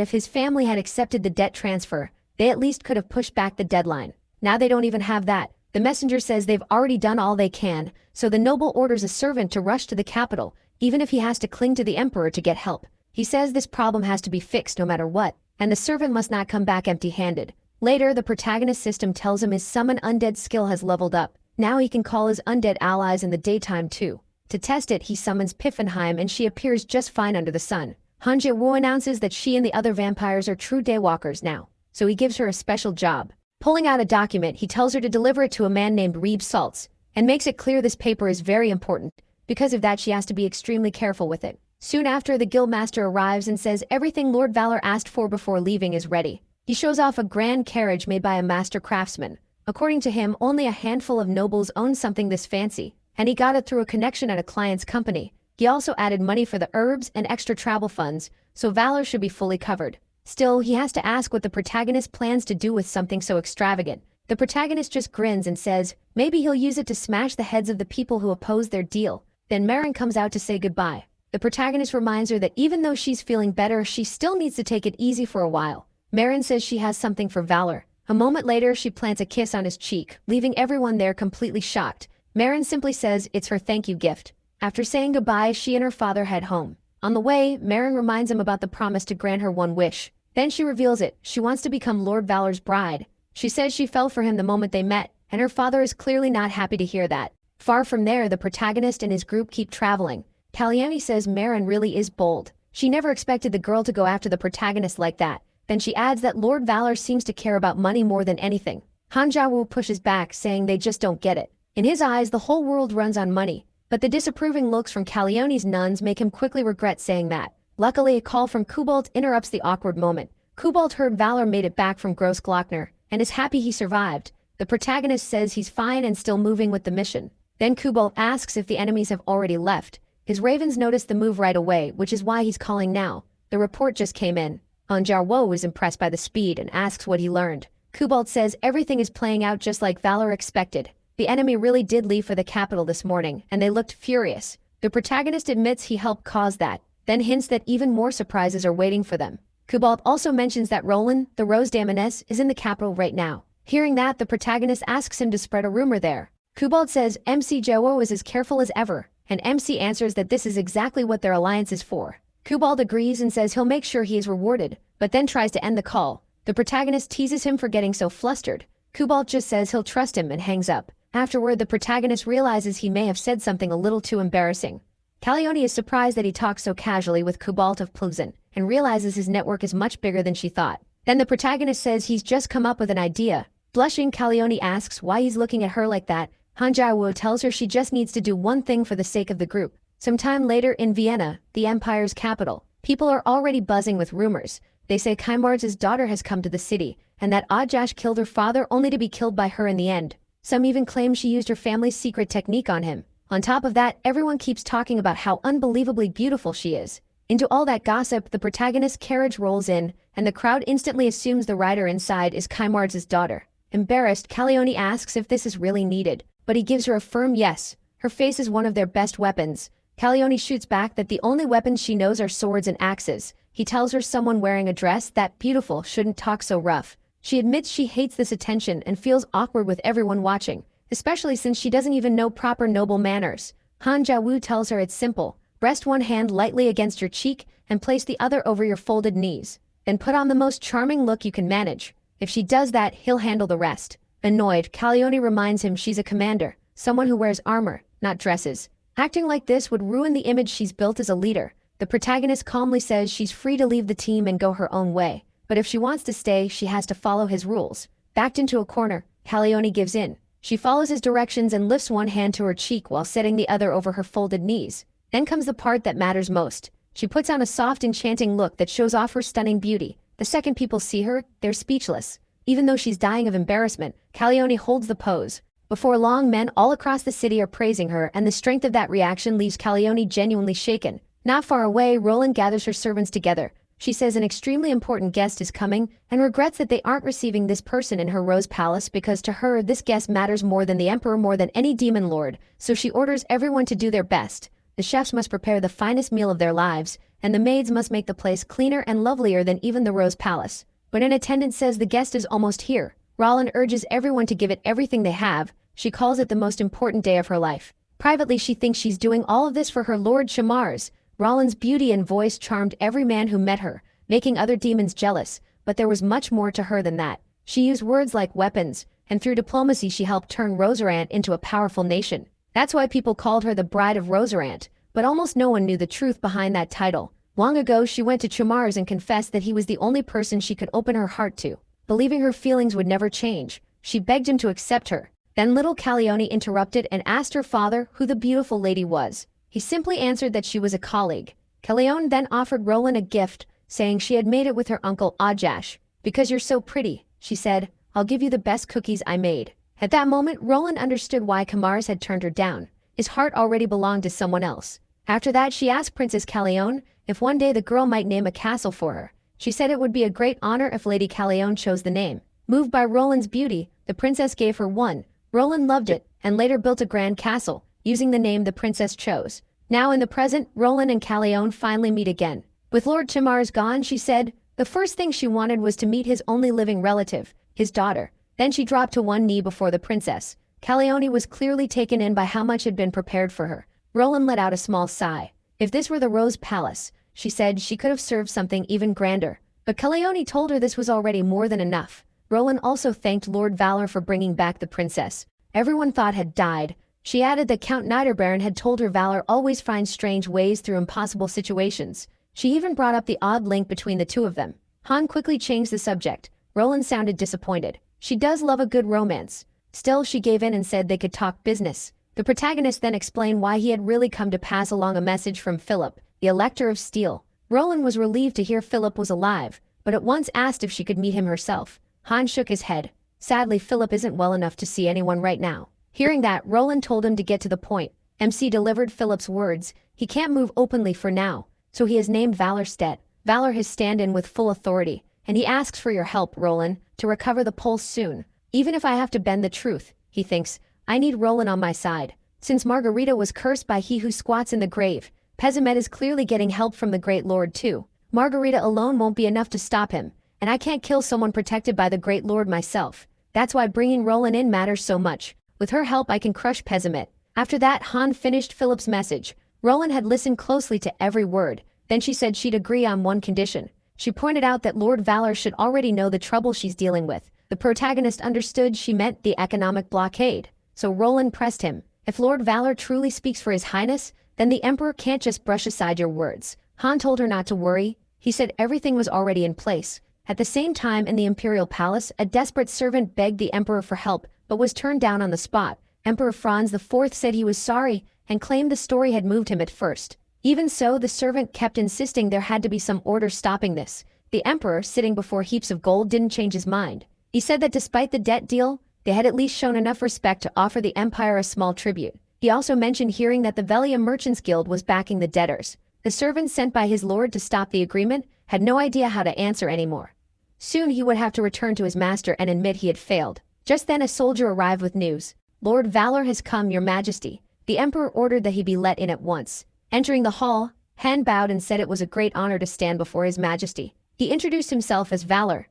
if his family had accepted the debt transfer, they at least could have pushed back the deadline. Now they don't even have that. The messenger says they've already done all they can, so the noble orders a servant to rush to the capital, even if he has to cling to the emperor to get help. He says this problem has to be fixed no matter what. and the servant must not come back empty-handed. Later, the protagonist system tells him his summon undead skill has leveled up. Now he can call his undead allies in the daytime too. To test it, he summons Piffenheim and she appears just fine under the sun. Han Jae-woo announces that she and the other vampires are true daywalkers now, so he gives her a special job. Pulling out a document, he tells her to deliver it to a man named Reeb Saltz, and makes it clear this paper is very important. Because of that, she has to be extremely careful with it. Soon after, the guildmaster arrives and says everything Lord Valor asked for before leaving is ready. He shows off a grand carriage made by a master craftsman. According to him, only a handful of nobles own something this fancy, and he got it through a connection at a client's company. He also added money for the herbs and extra travel funds, so Valor should be fully covered. Still, he has to ask what the protagonist plans to do with something so extravagant. The protagonist just grins and says maybe he'll use it to smash the heads of the people who oppose their deal. Then Marin comes out to say goodbye. The protagonist reminds her that even though she's feeling better, she still needs to take it easy for a while. Marin says she has something for Valor. A moment later, she plants a kiss on his cheek, leaving everyone there completely shocked. Marin simply says it's her thank you gift. After saying goodbye, she and her father head home. On the way, Marin reminds him about the promise to grant her one wish. Then she reveals it. She wants to become Lord Valor's bride. She says she fell for him the moment they met, and her father is clearly not happy to hear that. Far from there, the protagonist and his group keep traveling. Kalyani says Marin really is bold. She never expected the girl to go after the protagonist like that. Then she adds that Lord Valor seems to care about money more than anything. Han Jae-woo pushes back, saying they just don't get it. In his eyes, the whole world runs on money. But the disapproving looks from Kalyani's nuns make him quickly regret saying that. Luckily, a call from Kubalt interrupts the awkward moment. Kubalt heard Valor made it back from Grossglockner, and is happy he survived. The protagonist says he's fine and still moving with the mission. Then Kubalt asks if the enemies have already left. His ravens notice the move right away, which is why he's calling now. The report just came in. Han Jae-woo is impressed by the speed and asks what he learned. Kubalt says everything is playing out just like Valor expected. The enemy really did leave for the capital this morning, and they looked furious. The protagonist admits he helped cause that, then hints that even more surprises are waiting for them. Kubalt also mentions that Roland, the Rose Damoness, is in the capital right now. Hearing that, the protagonist asks him to spread a rumor there. Kubalt says MC Jae-woo is as careful as ever, and MC answers that this is exactly what their alliance is for. Kubalt agrees and says he'll make sure he is rewarded, but then tries to end the call. The protagonist teases him for getting so flustered. Kubalt just says he'll trust him and hangs up. Afterward, the protagonist realizes he may have said something a little too embarrassing. Kalyani is surprised that he talks so casually with Kubalt of Plusen, and realizes his network is much bigger than she thought. Then the protagonist says he's just come up with an idea. Blushing, Kalyani asks why he's looking at her like that. Han Jae-woo tells her she just needs to do one thing for the sake of the group. Sometime later in Vienna, the empire's capital, people are already buzzing with rumors. They say Kaimar's daughter has come to the city, and that Ojash killed her father only to be killed by her in the end. Some even claim she used her family's secret technique on him. On top of that, everyone keeps talking about how unbelievably beautiful she is. Into all that gossip, the protagonist's carriage rolls in, and the crowd instantly assumes the rider inside is Kaimar's daughter. Embarrassed, Kalyani asks if this is really needed, but he gives her a firm yes. Her face is one of their best weapons. Kalyani shoots back that the only weapons she knows are swords and axes. He tells her someone wearing a dress that beautiful shouldn't talk so rough. She admits she hates this attention and feels awkward with everyone watching, especially since she doesn't even know proper noble manners. Han Jae-woo tells her it's simple. Rest one hand lightly against your cheek and place the other over your folded knees. Then put on the most charming look you can manage. If she does that, he'll handle the rest. Annoyed, Kalyani reminds him she's a commander, someone who wears armor, not dresses. Acting like this would ruin the image she's built as a leader. The protagonist calmly says she's free to leave the team and go her own way. But if she wants to stay, she has to follow his rules. Backed into a corner, Kalyani gives in. She follows his directions and lifts one hand to her cheek while setting the other over her folded knees. Then comes the part that matters most. She puts on a soft, enchanting look that shows off her stunning beauty. The second people see her, they're speechless. Even though she's dying of embarrassment, Kalyani holds the pose. Before long, men all across the city are praising her, and the strength of that reaction leaves Kalyani genuinely shaken. Not far away, Roland gathers her servants together. She says an extremely important guest is coming, and regrets that they aren't receiving this person in her Rose Palace because to her this guest matters more than the Emperor, more than any demon lord, so she orders everyone to do their best. The chefs must prepare the finest meal of their lives, and the maids must make the place cleaner and lovelier than even the Rose Palace. When an attendant says the guest is almost here, Roland urges everyone to give it everything they have. She calls it the most important day of her life. Privately, she thinks she's doing all of this for her Lord Shamars. Roland's beauty and voice charmed every man who met her, making other demons jealous, but there was much more to her than that. She used words like weapons, and through diplomacy she helped turn Rosarant into a powerful nation. That's why people called her the Bride of Rosarant, but almost no one knew the truth behind that title. Long ago she went to Chamar's and confessed that he was the only person she could open her heart to. Believing her feelings would never change, she begged him to accept her. Then little Calione interrupted and asked her father who the beautiful lady was. He simply answered that she was a colleague. Calione then offered Roland a gift, saying she had made it with her uncle Adjash. "Because you're so pretty," she said, "I'll give you the best cookies I made." At that moment Roland understood why Kamars had turned her down. His heart already belonged to someone else. After that she asked Princess Calione if one day the girl might name a castle for her. She said it would be a great honor if Lady Calione chose the name. Moved by Roland's beauty, the princess gave her one. Roland loved it, and later built a grand castle, using the name the princess chose. Now in the present, Roland and Calione finally meet again. With Lord Chamars gone, she said, the first thing she wanted was to meet his only living relative, his daughter. Then she dropped to one knee before the princess. Calione was clearly taken in by how much had been prepared for her. Roland let out a small sigh. If this were the Rose Palace, she said she could have served something even grander. But Calione told her this was already more than enough. Roland also thanked Lord Valor for bringing back the princess. Everyone thought had died. She added that Count Niederbaron had told her Valor always finds strange ways through impossible situations. She even brought up the odd link between the two of them. Han quickly changed the subject. Roland sounded disappointed. She does love a good romance. Still, she gave in and said they could talk business. The protagonist then explained why he had really come to pass along a message from Philip, the Elector of Steel. Roland was relieved to hear Philip was alive, but at once asked if she could meet him herself. Han shook his head. Sadly, Philip isn't well enough to see anyone right now. Hearing that, Roland told him to get to the point. MC delivered Philip's words. He can't move openly for now, so he has named Valor Stead. Valor has stand-in with full authority, and he asks for your help, Roland, to recover the pulse soon. Even if I have to bend the truth, he thinks, I need Roland on my side. Since Margarita was cursed by he who squats in the grave, Pezimet is clearly getting help from the Great Lord too. Margarita alone won't be enough to stop him, and I can't kill someone protected by the Great Lord myself. That's why bringing Roland in matters so much. With her help I can crush Pezimet. After that, Han finished Philip's message. Roland had listened closely to every word. Then she said she'd agree on one condition. She pointed out that Lord Valor should already know the trouble she's dealing with. The protagonist understood she meant the economic blockade. So Roland pressed him. If Lord Valor truly speaks for His Highness, then the Emperor can't just brush aside your words. Han told her not to worry. He said everything was already in place. At the same time in the Imperial Palace, a desperate servant begged the Emperor for help, but was turned down on the spot. Emperor Franz IV said he was sorry, and claimed the story had moved him at first. Even so, the servant kept insisting there had to be some order stopping this. The Emperor, sitting before heaps of gold, didn't change his mind. He said that despite the debt deal, they had at least shown enough respect to offer the Empire a small tribute. He also mentioned hearing that the Velia Merchants Guild was backing the debtors. The servant sent by his lord to stop the agreement had no idea how to answer anymore. Soon he would have to return to his master and admit he had failed. Just then a soldier arrived with news. Lord Valor has come, your majesty. The Emperor ordered that he be let in at once. Entering the hall, Han bowed and said it was a great honor to stand before his majesty. He introduced himself as Valor,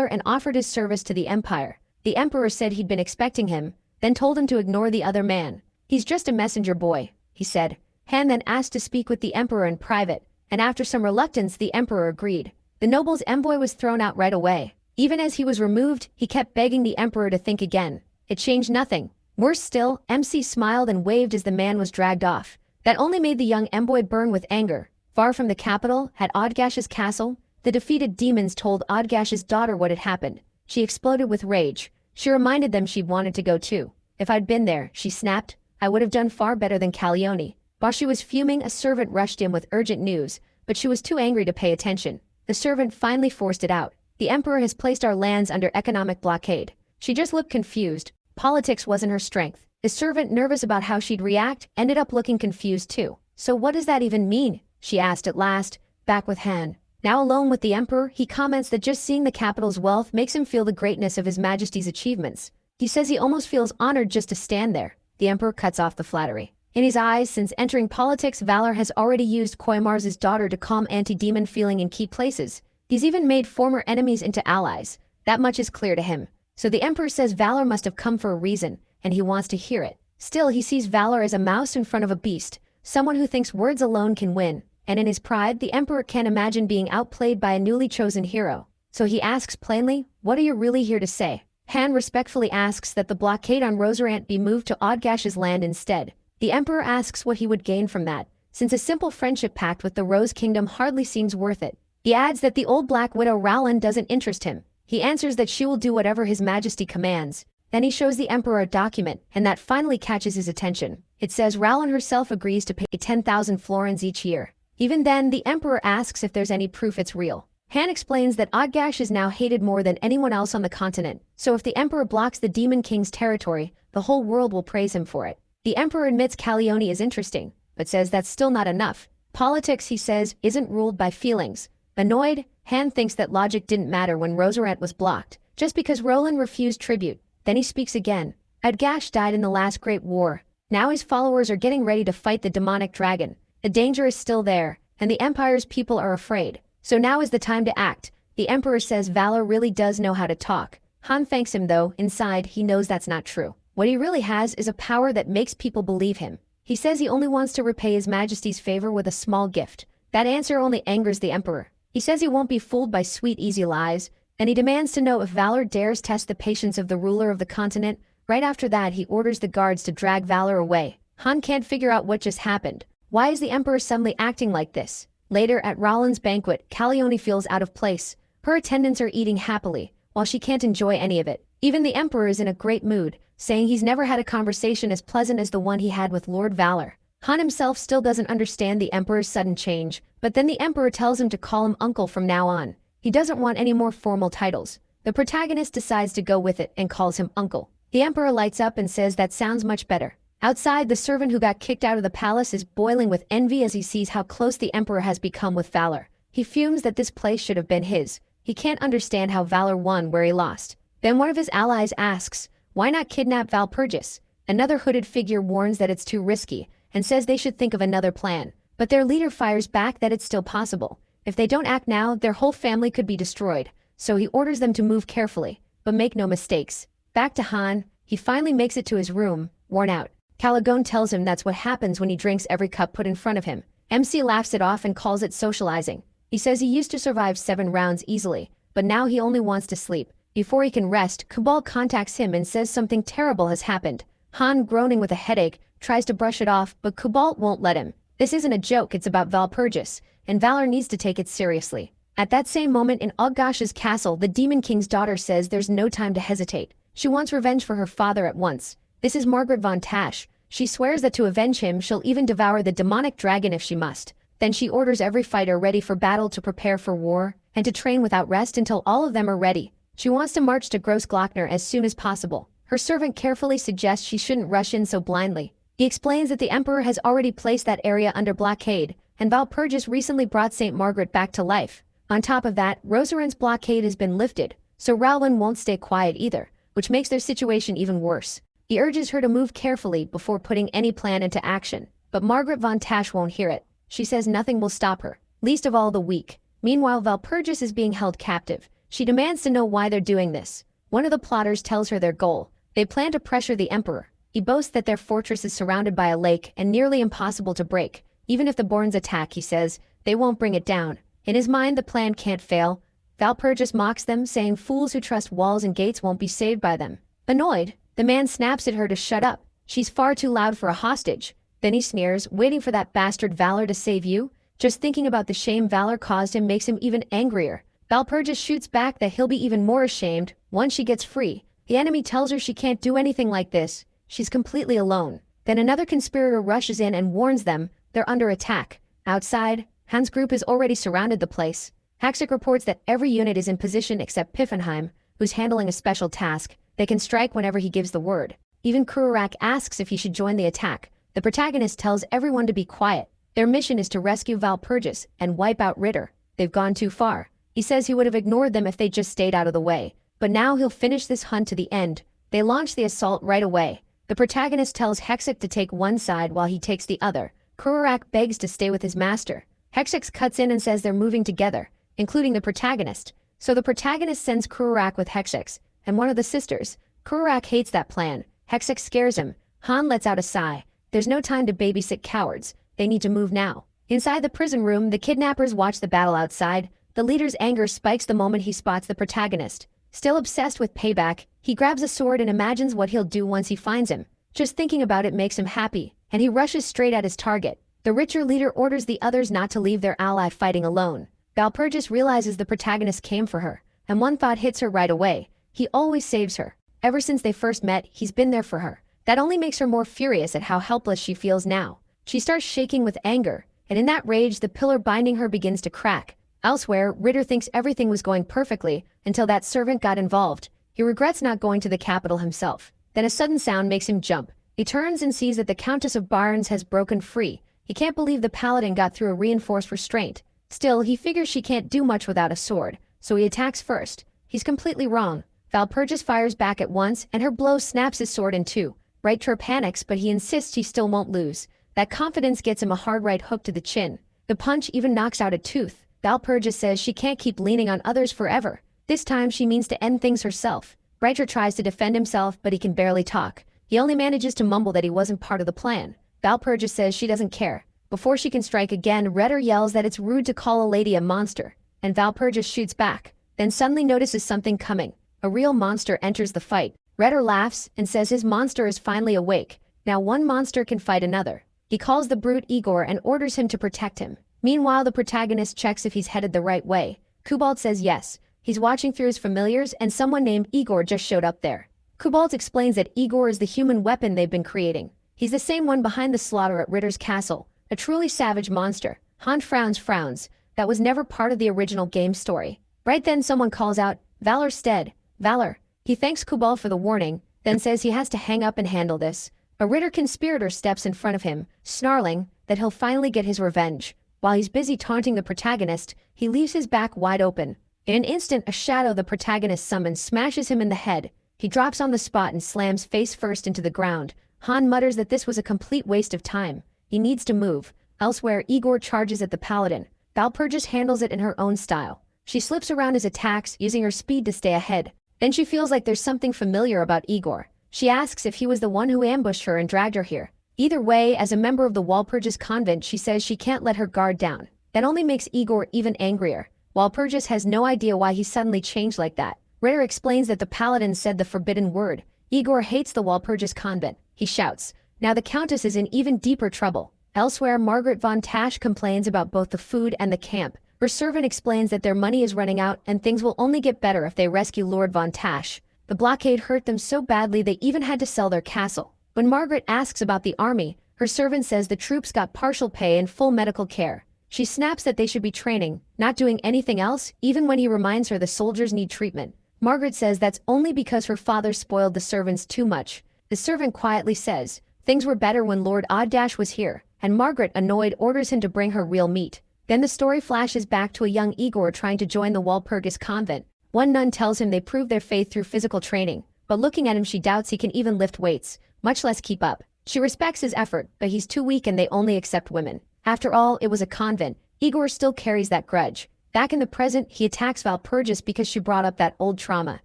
and offered his service to the Empire. The Emperor said he'd been expecting him, then told him to ignore the other man. He's just a messenger boy, he said. Han then asked to speak with the Emperor in private, and after some reluctance the Emperor agreed. The noble's envoy was thrown out right away. Even as he was removed, he kept begging the Emperor to think again. It changed nothing. Worse still, MC smiled and waved as the man was dragged off. That only made the young envoy burn with anger. Far from the capital, at Odgash's castle, the defeated demons told Odgash's daughter what had happened. She exploded with rage. She reminded them she'd wanted to go too. If I'd been there, she snapped, I would have done far better than Calione. While she was fuming, a servant rushed in with urgent news, but she was too angry to pay attention. The servant finally forced it out. The Emperor has placed our lands under economic blockade. She just looked confused. Politics wasn't her strength. The servant, nervous about how she'd react, ended up looking confused too. So what does that even mean? She asked at last, back with Han. Now alone with the Emperor, he comments that just seeing the capital's wealth makes him feel the greatness of His Majesty's achievements. He says he almost feels honored just to stand there. The Emperor cuts off the flattery. In his eyes, since entering politics, Valor has already used Koimars's daughter to calm anti-demon feeling in key places. He's even made former enemies into allies. That much is clear to him. So the Emperor says Valor must have come for a reason, and he wants to hear it. Still, he sees Valor as a mouse in front of a beast, someone who thinks words alone can win. And in his pride, the Emperor can't imagine being outplayed by a newly chosen hero. so he asks plainly, "What are you really here to say?" Han respectfully asks that the blockade on Rosarant be moved to Odgash's land instead. The Emperor asks what he would gain from that, since a simple friendship pact with the Rose Kingdom hardly seems worth it. He adds that the old Black Widow Rowland doesn't interest him. He answers that she will do whatever His Majesty commands. Then he shows the Emperor a document, and that finally catches his attention. It says Rowland herself agrees to pay 10,000 florins each year. Even then, the Emperor asks if there's any proof it's real. Han explains that Odgash is now hated more than anyone else on the continent, so if the Emperor blocks the Demon King's territory, the whole world will praise him for it. The Emperor admits Calione is interesting, but says that's still not enough. Politics, he says, isn't ruled by feelings. Annoyed, Han thinks that logic didn't matter when Rosarant was blocked, just because Roland refused tribute. Then he speaks again. Odgash died in the last Great War. Now his followers are getting ready to fight the demonic dragon. The danger is still there, and the Empire's people are afraid. So now is the time to act. The Emperor says Valor really does know how to talk. Han thanks him though, inside he knows that's not true. What he really has is a power that makes people believe him. He says he only wants to repay His Majesty's favor with a small gift. That answer only angers the Emperor. He says he won't be fooled by sweet easy lies, and he demands to know if Valor dares test the patience of the ruler of the continent. Right after that he orders the guards to drag Valor away. Han can't figure out what just happened. Why is the Emperor suddenly acting like this? Later at Roland's banquet, Calione feels out of place. Her attendants are eating happily, while she can't enjoy any of it. Even the Emperor is in a great mood, saying he's never had a conversation as pleasant as the one he had with Lord Valor. Han himself still doesn't understand the Emperor's sudden change, but then the Emperor tells him to call him uncle from now on. He doesn't want any more formal titles. The protagonist decides to go with it and calls him uncle. The Emperor lights up and says that sounds much better. Outside, the servant who got kicked out of the palace is boiling with envy as he sees how close the Emperor has become with Valor. He fumes that this place should have been his. He can't understand how Valor won where he lost. Then one of his allies asks, why not kidnap Valpurgis? Another hooded figure warns that it's too risky, and says they should think of another plan. But their leader fires back that it's still possible. If they don't act now, their whole family could be destroyed. So he orders them to move carefully, but make no mistakes. Back to Han, he finally makes it to his room, worn out. Calione tells him that's what happens when he drinks every cup put in front of him. MC laughs it off and calls it socializing. He says he used to survive 7 rounds easily, but now he only wants to sleep. Before he can rest, Kubal contacts him and says something terrible has happened. Han, groaning with a headache, tries to brush it off, but Kubal won't let him. This isn't a joke, it's about Valpurgis, and Valor needs to take it seriously. At that same moment in Odgash's castle, the Demon King's daughter says there's no time to hesitate. She wants revenge for her father at once. This is Margaret von Tash. She swears that to avenge him she'll even devour the demonic dragon if she must. Then she orders every fighter ready for battle to prepare for war, and to train without rest until all of them are ready. She wants to march to Grossglockner as soon as possible. Her servant carefully suggests she shouldn't rush in so blindly. He explains that the Emperor has already placed that area under blockade, and Valpurgis recently brought St. Margaret back to life. On top of that, Rosarant's blockade has been lifted, so Rowland won't stay quiet either, which makes their situation even worse. He urges her to move carefully before putting any plan into action, but Margaret von Tash won't hear it. She says nothing will stop her, least of all the weak. Meanwhile, Valpurgis is being held captive. She demands to know why they're doing this. One of the plotters tells her their goal. They plan to pressure the Emperor. He boasts that their fortress is surrounded by a lake and nearly impossible to break. Even if the Borns attack, he says, they won't bring it down. In his mind, the plan can't fail. Valpurgis mocks them, saying fools who trust walls and gates won't be saved by them. Annoyed, the man snaps at her to shut up. She's far too loud for a hostage. Then he sneers, waiting for that bastard Valor to save you? Just thinking about the shame Valor caused him makes him even angrier. Valpurgis shoots back that he'll be even more ashamed once she gets free. The enemy tells her she can't do anything like this. She's completely alone. Then another conspirator rushes in and warns them they're under attack. Outside, Han's group has already surrounded the place. Haxic reports that every unit is in position except Piffenheim, who's handling a special task. They can strike whenever he gives the word. Even Kururak asks if he should join the attack. The protagonist tells everyone to be quiet. Their mission is to rescue Valpurgis and wipe out Ritter. They've gone too far. He says he would have ignored them if they just stayed out of the way. But now he'll finish this hunt to the end. They launch the assault right away. The protagonist tells Hexic to take one side while he takes the other. Kururak begs to stay with his master. Hexic cuts in and says they're moving together, including the protagonist. So the protagonist sends Kururak with Hexic and one of the sisters. Kururak hates that plan. Hexic scares him. Han lets out a sigh. There's no time to babysit cowards. They need to move now. Inside the prison room, the kidnappers watch the battle outside. The leader's anger spikes the moment he spots the protagonist. Still obsessed with payback, he grabs a sword and imagines what he'll do once he finds him. Just thinking about it makes him happy, and he rushes straight at his target. The richer leader orders the others not to leave their ally fighting alone. Valpurgis realizes the protagonist came for her, and one thought hits her right away. He always saves her. Ever since they first met, he's been there for her. That only makes her more furious at how helpless she feels now. She starts shaking with anger, and in that rage the pillar binding her begins to crack. Elsewhere, Ritter thinks everything was going perfectly until that servant got involved. He regrets not going to the capital himself. Then a sudden sound makes him jump. He turns and sees that the Countess of Barnes has broken free. He can't believe the paladin got through a reinforced restraint. Still, he figures she can't do much without a sword, so he attacks first. He's completely wrong. Valpurgis fires back at once, and her blow snaps his sword in two. Richter panics, but he insists he still won't lose. That confidence gets him a hard right hook to the chin. The punch even knocks out a tooth. Valpurgis says she can't keep leaning on others forever. This time she means to end things herself. Richter tries to defend himself, but he can barely talk. He only manages to mumble that he wasn't part of the plan. Valpurgis says she doesn't care. Before she can strike again, Ritter yells that it's rude to call a lady a monster, and Valpurgis shoots back, then suddenly notices something coming. A real monster enters the fight. Ritter laughs and says his monster is finally awake. Now one monster can fight another. He calls the brute Igor and orders him to protect him. Meanwhile, the protagonist checks if he's headed the right way. Kubalt says yes. He's watching through his familiars, and someone named Igor just showed up there. Kubalt explains that Igor is the human weapon they've been creating. He's the same one behind the slaughter at Ritter's castle, a truly savage monster. Han frowns. That was never part of the original game story. Right then someone calls out, Valor Stead. Valor. He thanks Kubalt for the warning, then says he has to hang up and handle this. A Ritter conspirator steps in front of him, snarling that he'll finally get his revenge. While he's busy taunting the protagonist, he leaves his back wide open. In an instant, a shadow the protagonist summons smashes him in the head. He drops on the spot and slams face first into the ground. Han mutters that this was a complete waste of time. He needs to move. Elsewhere, Igor charges at the paladin. Valpurgis handles it in her own style. She slips around his attacks, using her speed to stay ahead. Then she feels like there's something familiar about Igor. She asks if he was the one who ambushed her and dragged her here. Either way, as a member of the Walpurgis convent, she says she can't let her guard down. That only makes Igor even angrier. Walpurgis has no idea why he suddenly changed like that. Ritter explains that the paladin said the forbidden word. Igor hates the Walpurgis convent. He shouts. Now the Countess is in even deeper trouble. Elsewhere, Margaret von Tash complains about both the food and the camp. Her servant explains that their money is running out and things will only get better if they rescue Lord von Tash. The blockade hurt them so badly they even had to sell their castle. When Margaret asks about the army, her servant says the troops got partial pay and full medical care. She snaps that they should be training, not doing anything else, even when he reminds her the soldiers need treatment. Margaret says that's only because her father spoiled the servants too much. The servant quietly says, things were better when Lord Oddash was here, and Margaret, annoyed, orders him to bring her real meat. Then the story flashes back to a young Igor trying to join the Walpurgis convent. One nun tells him they prove their faith through physical training, but looking at him she doubts he can even lift weights, much less keep up. She respects his effort, but he's too weak and they only accept women. After all, it was a convent. Igor still carries that grudge. Back in the present, he attacks Valpurgis because she brought up that old trauma.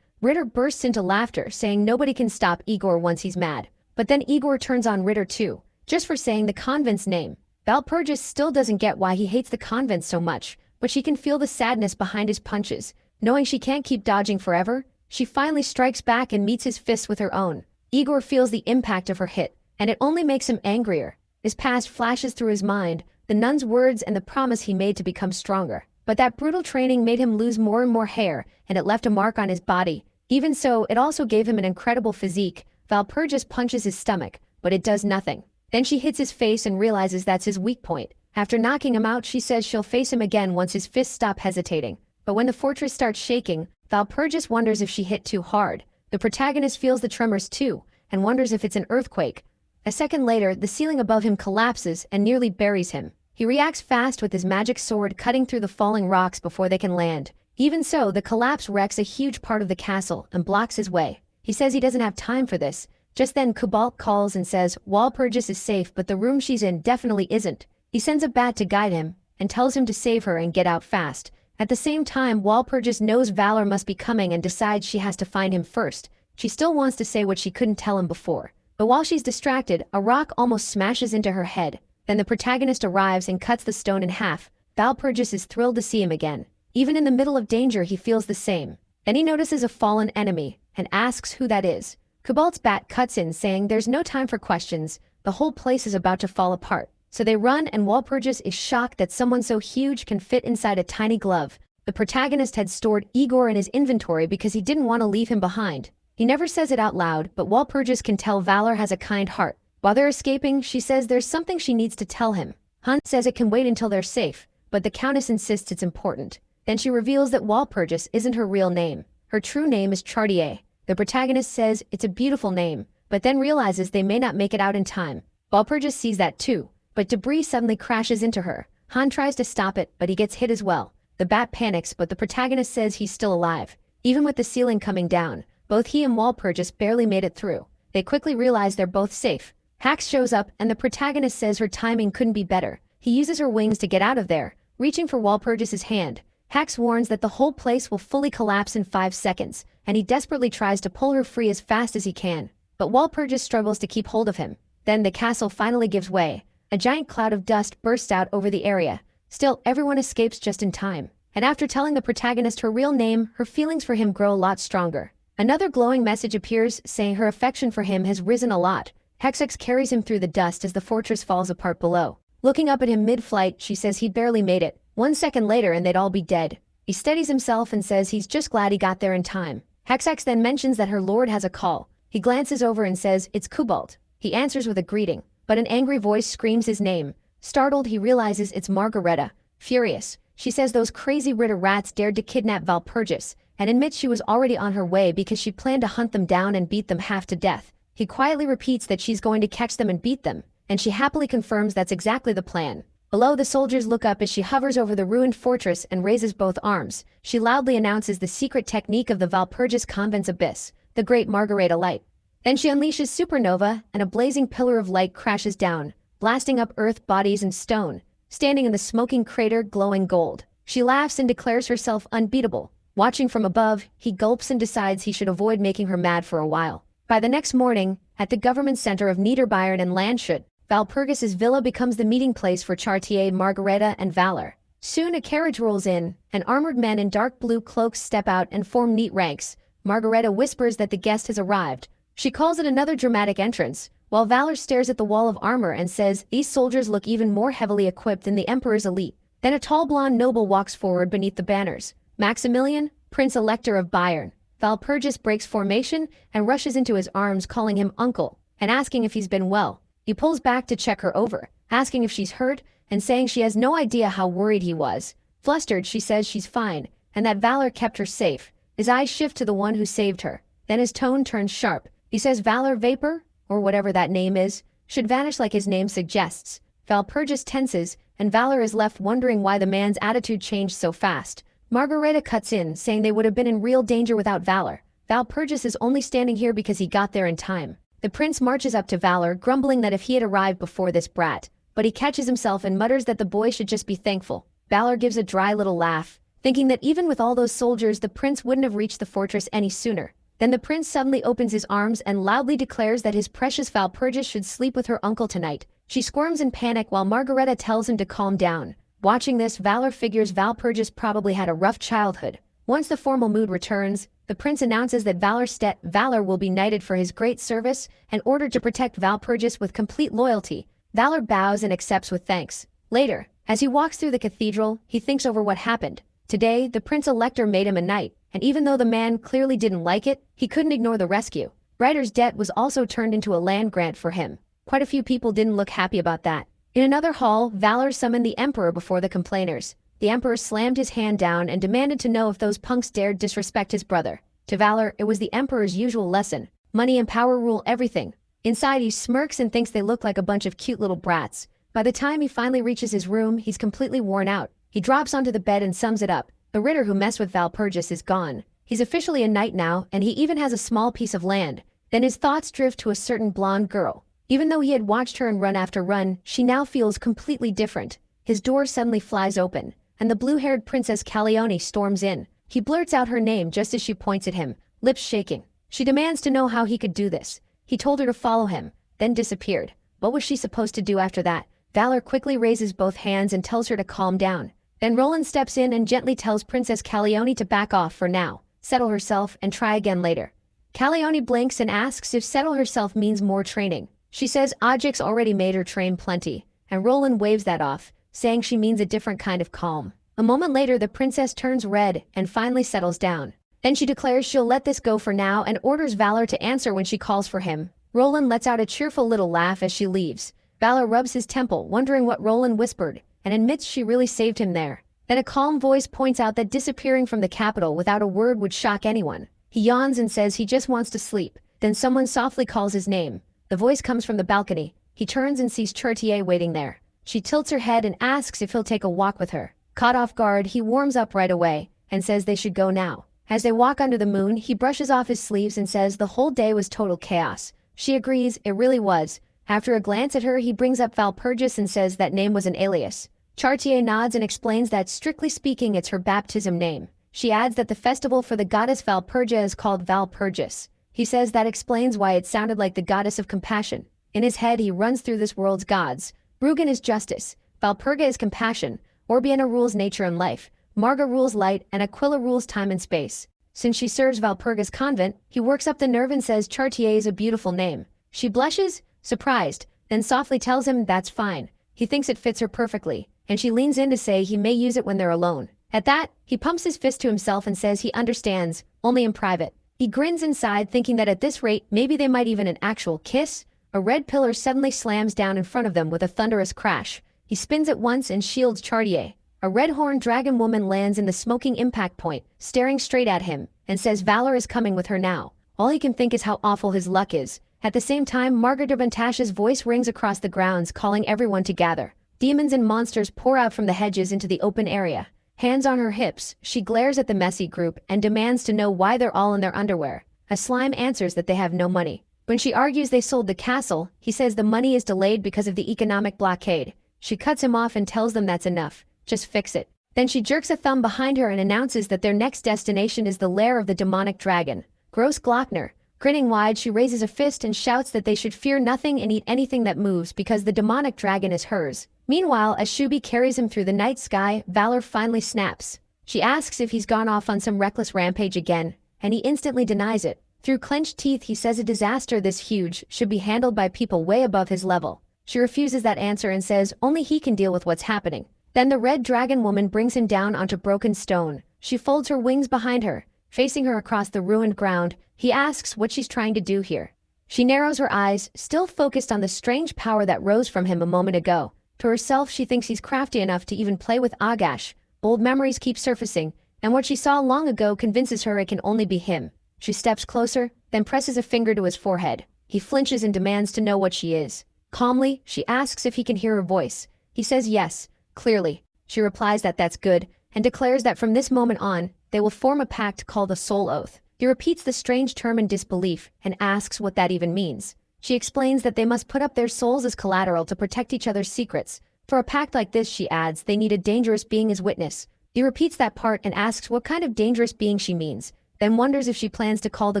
Ritter bursts into laughter, saying nobody can stop Igor once he's mad. But then Igor turns on Ritter too, just for saying the convent's name. Valpurgis still doesn't get why he hates the convent so much, but she can feel the sadness behind his punches. Knowing she can't keep dodging forever, she finally strikes back and meets his fists with her own. Igor feels the impact of her hit, and it only makes him angrier. His past flashes through his mind, the nun's words and the promise he made to become stronger. But that brutal training made him lose more and more hair, and it left a mark on his body. Even so, it also gave him an incredible physique. Valpurgis punches his stomach, but it does nothing. Then she hits his face and realizes that's his weak point. After knocking him out, she says she'll face him again once his fists stop hesitating. But when the fortress starts shaking, Valpurgis wonders if she hit too hard. The protagonist feels the tremors too, and wonders if it's an earthquake. A second later, the ceiling above him collapses and nearly buries him. He reacts fast with his magic sword, cutting through the falling rocks before they can land. Even so, the collapse wrecks a huge part of the castle and blocks his way. He says he doesn't have time for this. Just then Kubalt calls and says Walpurgis is safe, but the room she's in definitely isn't. He sends a bat to guide him, and tells him to save her and get out fast. At the same time, Walpurgis knows Valor must be coming and decides she has to find him first. She still wants to say what she couldn't tell him before. But while she's distracted, a rock almost smashes into her head. Then the protagonist arrives and cuts the stone in half. Valpurgis is thrilled to see him again. Even in the middle of danger, he feels the same. Then he notices a fallen enemy and asks who that is. Cobalt's bat cuts in, saying there's no time for questions. The whole place is about to fall apart. So they run, and Walpurgis is shocked that someone so huge can fit inside a tiny glove. The protagonist had stored Igor in his inventory because he didn't want to leave him behind. He never says it out loud, but Walpurgis can tell Valor has a kind heart. While they're escaping, she says there's something she needs to tell him. Han says it can wait until they're safe, but the Countess insists it's important. Then she reveals that Walpurgis isn't her real name. Her true name is Chartier. The protagonist says it's a beautiful name, but then realizes they may not make it out in time. Walpurgis sees that too, but debris suddenly crashes into her. Han tries to stop it, but he gets hit as well. The bat panics, but the protagonist says he's still alive. Even with the ceiling coming down, both he and Walpurgis barely made it through. They quickly realize they're both safe. Hax shows up, and the protagonist says her timing couldn't be better. He uses her wings to get out of there, reaching for Walpurgis's hand. Hax warns that the whole place will fully collapse in 5 seconds, and he desperately tries to pull her free as fast as he can. But Walpurgis struggles to keep hold of him. Then the castle finally gives way. A giant cloud of dust bursts out over the area. Still, everyone escapes just in time. And after telling the protagonist her real name, her feelings for him grow a lot stronger. Another glowing message appears, saying her affection for him has risen a lot. Hexex carries him through the dust as the fortress falls apart below. Looking up at him mid-flight, she says he'd barely made it. 1 second later and they'd all be dead. He steadies himself and says he's just glad he got there in time. Hexex then mentions that her lord has a call. He glances over and says it's Cobalt. He answers with a greeting, but an angry voice screams his name. Startled, he realizes it's Margareta. Furious, she says those crazy Ritter rats dared to kidnap Walpurgis, and admits she was already on her way because she planned to hunt them down and beat them half to death. He quietly repeats that she's going to catch them and beat them, and she happily confirms that's exactly the plan. Below, the soldiers look up as she hovers over the ruined fortress and raises both arms. She loudly announces the secret technique of the Walpurgis convent's abyss, the Great Margareta Light. Then she unleashes supernova, and a blazing pillar of light crashes down, blasting up earth, bodies, and stone, standing in the smoking crater glowing gold. She laughs and declares herself unbeatable. Watching from above, he gulps and decides he should avoid making her mad for a while. By the next morning, at the government center of Niederbayern and Landshut, Walpurgis's villa becomes the meeting place for Chartier, Margareta, and Valor. Soon a carriage rolls in, and armored men in dark blue cloaks step out and form neat ranks. Margareta whispers that the guest has arrived. She calls it another dramatic entrance, while Valor stares at the wall of armor and says these soldiers look even more heavily equipped than the Emperor's elite. Then a tall blonde noble walks forward beneath the banners. Maximilian, Prince Elector of Bayern. Walpurgis breaks formation and rushes into his arms, calling him uncle, and asking if he's been well. He pulls back to check her over, asking if she's hurt, and saying she has no idea how worried he was. Flustered, she says she's fine, and that Valor kept her safe. His eyes shift to the one who saved her. Then his tone turns sharp. He says Valor Vapor, or whatever that name is, should vanish like his name suggests. Walpurgis tenses, and Valor is left wondering why the man's attitude changed so fast. Margareta cuts in, saying they would have been in real danger without Valor. Walpurgis is only standing here because he got there in time. The prince marches up to Valor, grumbling that if he had arrived before this brat, but he catches himself and mutters that the boy should just be thankful. Valor gives a dry little laugh, thinking that even with all those soldiers the prince wouldn't have reached the fortress any sooner. Then the prince suddenly opens his arms and loudly declares that his precious Walpurgis should sleep with her uncle tonight. She squirms in panic while Margareta tells him to calm down. Watching this, Valor figures Walpurgis probably had a rough childhood. Once the formal mood returns, the prince announces that Valor will be knighted for his great service and ordered to protect Walpurgis with complete loyalty. Valor bows and accepts with thanks. Later, as he walks through the cathedral, he thinks over what happened. Today, the Prince Elector made him a knight, and even though the man clearly didn't like it, he couldn't ignore the rescue. Ryder's debt was also turned into a land grant for him. Quite a few people didn't look happy about that. In another hall, Valor summoned the Emperor before the complainers. The Emperor slammed his hand down and demanded to know if those punks dared disrespect his brother. To Valor, it was the Emperor's usual lesson. Money and power rule everything. Inside, he smirks and thinks they look like a bunch of cute little brats. By the time he finally reaches his room, he's completely worn out. He drops onto the bed and sums it up. The Ritter who messed with Walpurgis is gone. He's officially a knight now, and he even has a small piece of land. Then his thoughts drift to a certain blonde girl. Even though he had watched her in run after run, she now feels completely different. His door suddenly flies open, and the blue-haired Princess Callione storms in. He blurts out her name just as she points at him, lips shaking. She demands to know how he could do this. He told her to follow him, then disappeared. What was she supposed to do after that? Valor quickly raises both hands and tells her to calm down. Then Roland steps in and gently tells Princess Caleone to back off for now, settle herself, and try again later. Caleone blinks and asks if settle herself means more training. She says Ojix already made her train plenty, and Roland waves that off, saying she means a different kind of calm. A moment later, the princess turns red and finally settles down. Then she declares she'll let this go for now and orders Valor to answer when she calls for him. Roland lets out a cheerful little laugh as she leaves. Valor rubs his temple, wondering what Roland whispered, and admits she really saved him there. Then a calm voice points out that disappearing from the capital without a word would shock anyone. He yawns and says he just wants to sleep. Then someone softly calls his name. The voice comes from the balcony. He turns and sees Chartier waiting there. She tilts her head and asks if he'll take a walk with her. Caught off guard, he warms up right away and says they should go now. As they walk under the moon, he brushes off his sleeves and says the whole day was total chaos. She agrees, it really was. After a glance at her, he brings up Valpurgis and says that name was an alias. Chartier nods and explains that strictly speaking it's her baptism name. She adds that the festival for the goddess Valpurga is called Valpurgis. He says that explains why it sounded like the goddess of compassion. In his head, he runs through this world's gods. Rugen is justice, Valpurga is compassion, Orbiana rules nature and life, Marga rules light, and Aquila rules time and space. Since she serves Valpurga's convent, he works up the nerve and says Chartier is a beautiful name. She blushes, surprised, then softly tells him that's fine. He thinks it fits her perfectly, and she leans in to say he may use it when they're alone. At that, he pumps his fist to himself and says he understands, only in private. He grins inside, thinking that at this rate, maybe they might even an actual kiss. A red pillar suddenly slams down in front of them with a thunderous crash. He spins at once and shields Chartier. A red-horned dragon woman lands in the smoking impact point, staring straight at him, and says Valor is coming with her now. All he can think is how awful his luck is. At the same time, Margaret de Bentash's voice rings across the grounds, calling everyone to gather. Demons and monsters pour out from the hedges into the open area. Hands on her hips, she glares at the messy group and demands to know why they're all in their underwear. A slime answers that they have no money. When she argues they sold the castle, he says the money is delayed because of the economic blockade. She cuts him off and tells them that's enough. Just fix it. Then she jerks a thumb behind her and announces that their next destination is the lair of the demonic dragon. Gross Glockner. Grinning wide, she raises a fist and shouts that they should fear nothing and eat anything that moves because the demonic dragon is hers. Meanwhile, as Shubi carries him through the night sky, Valor finally snaps. She asks if he's gone off on some reckless rampage again, and he instantly denies it. Through clenched teeth, he says a disaster this huge should be handled by people way above his level. She refuses that answer and says only he can deal with what's happening. Then the red dragon woman brings him down onto broken stone. She folds her wings behind her, facing her across the ruined ground. He asks what she's trying to do here. She narrows her eyes, still focused on the strange power that rose from him a moment ago. To herself, she thinks he's crafty enough to even play with Agash. Old memories keep surfacing, and what she saw long ago convinces her it can only be him. She steps closer, then presses a finger to his forehead. He flinches and demands to know what she is. Calmly, she asks if he can hear her voice. He says yes, clearly. She replies that that's good, and declares that from this moment on, they will form a pact called the Soul Oath. He repeats the strange term in disbelief, and asks what that even means. She explains that they must put up their souls as collateral to protect each other's secrets. For a pact like this, she adds, they need a dangerous being as witness. He repeats that part and asks what kind of dangerous being she means, then wonders if she plans to call the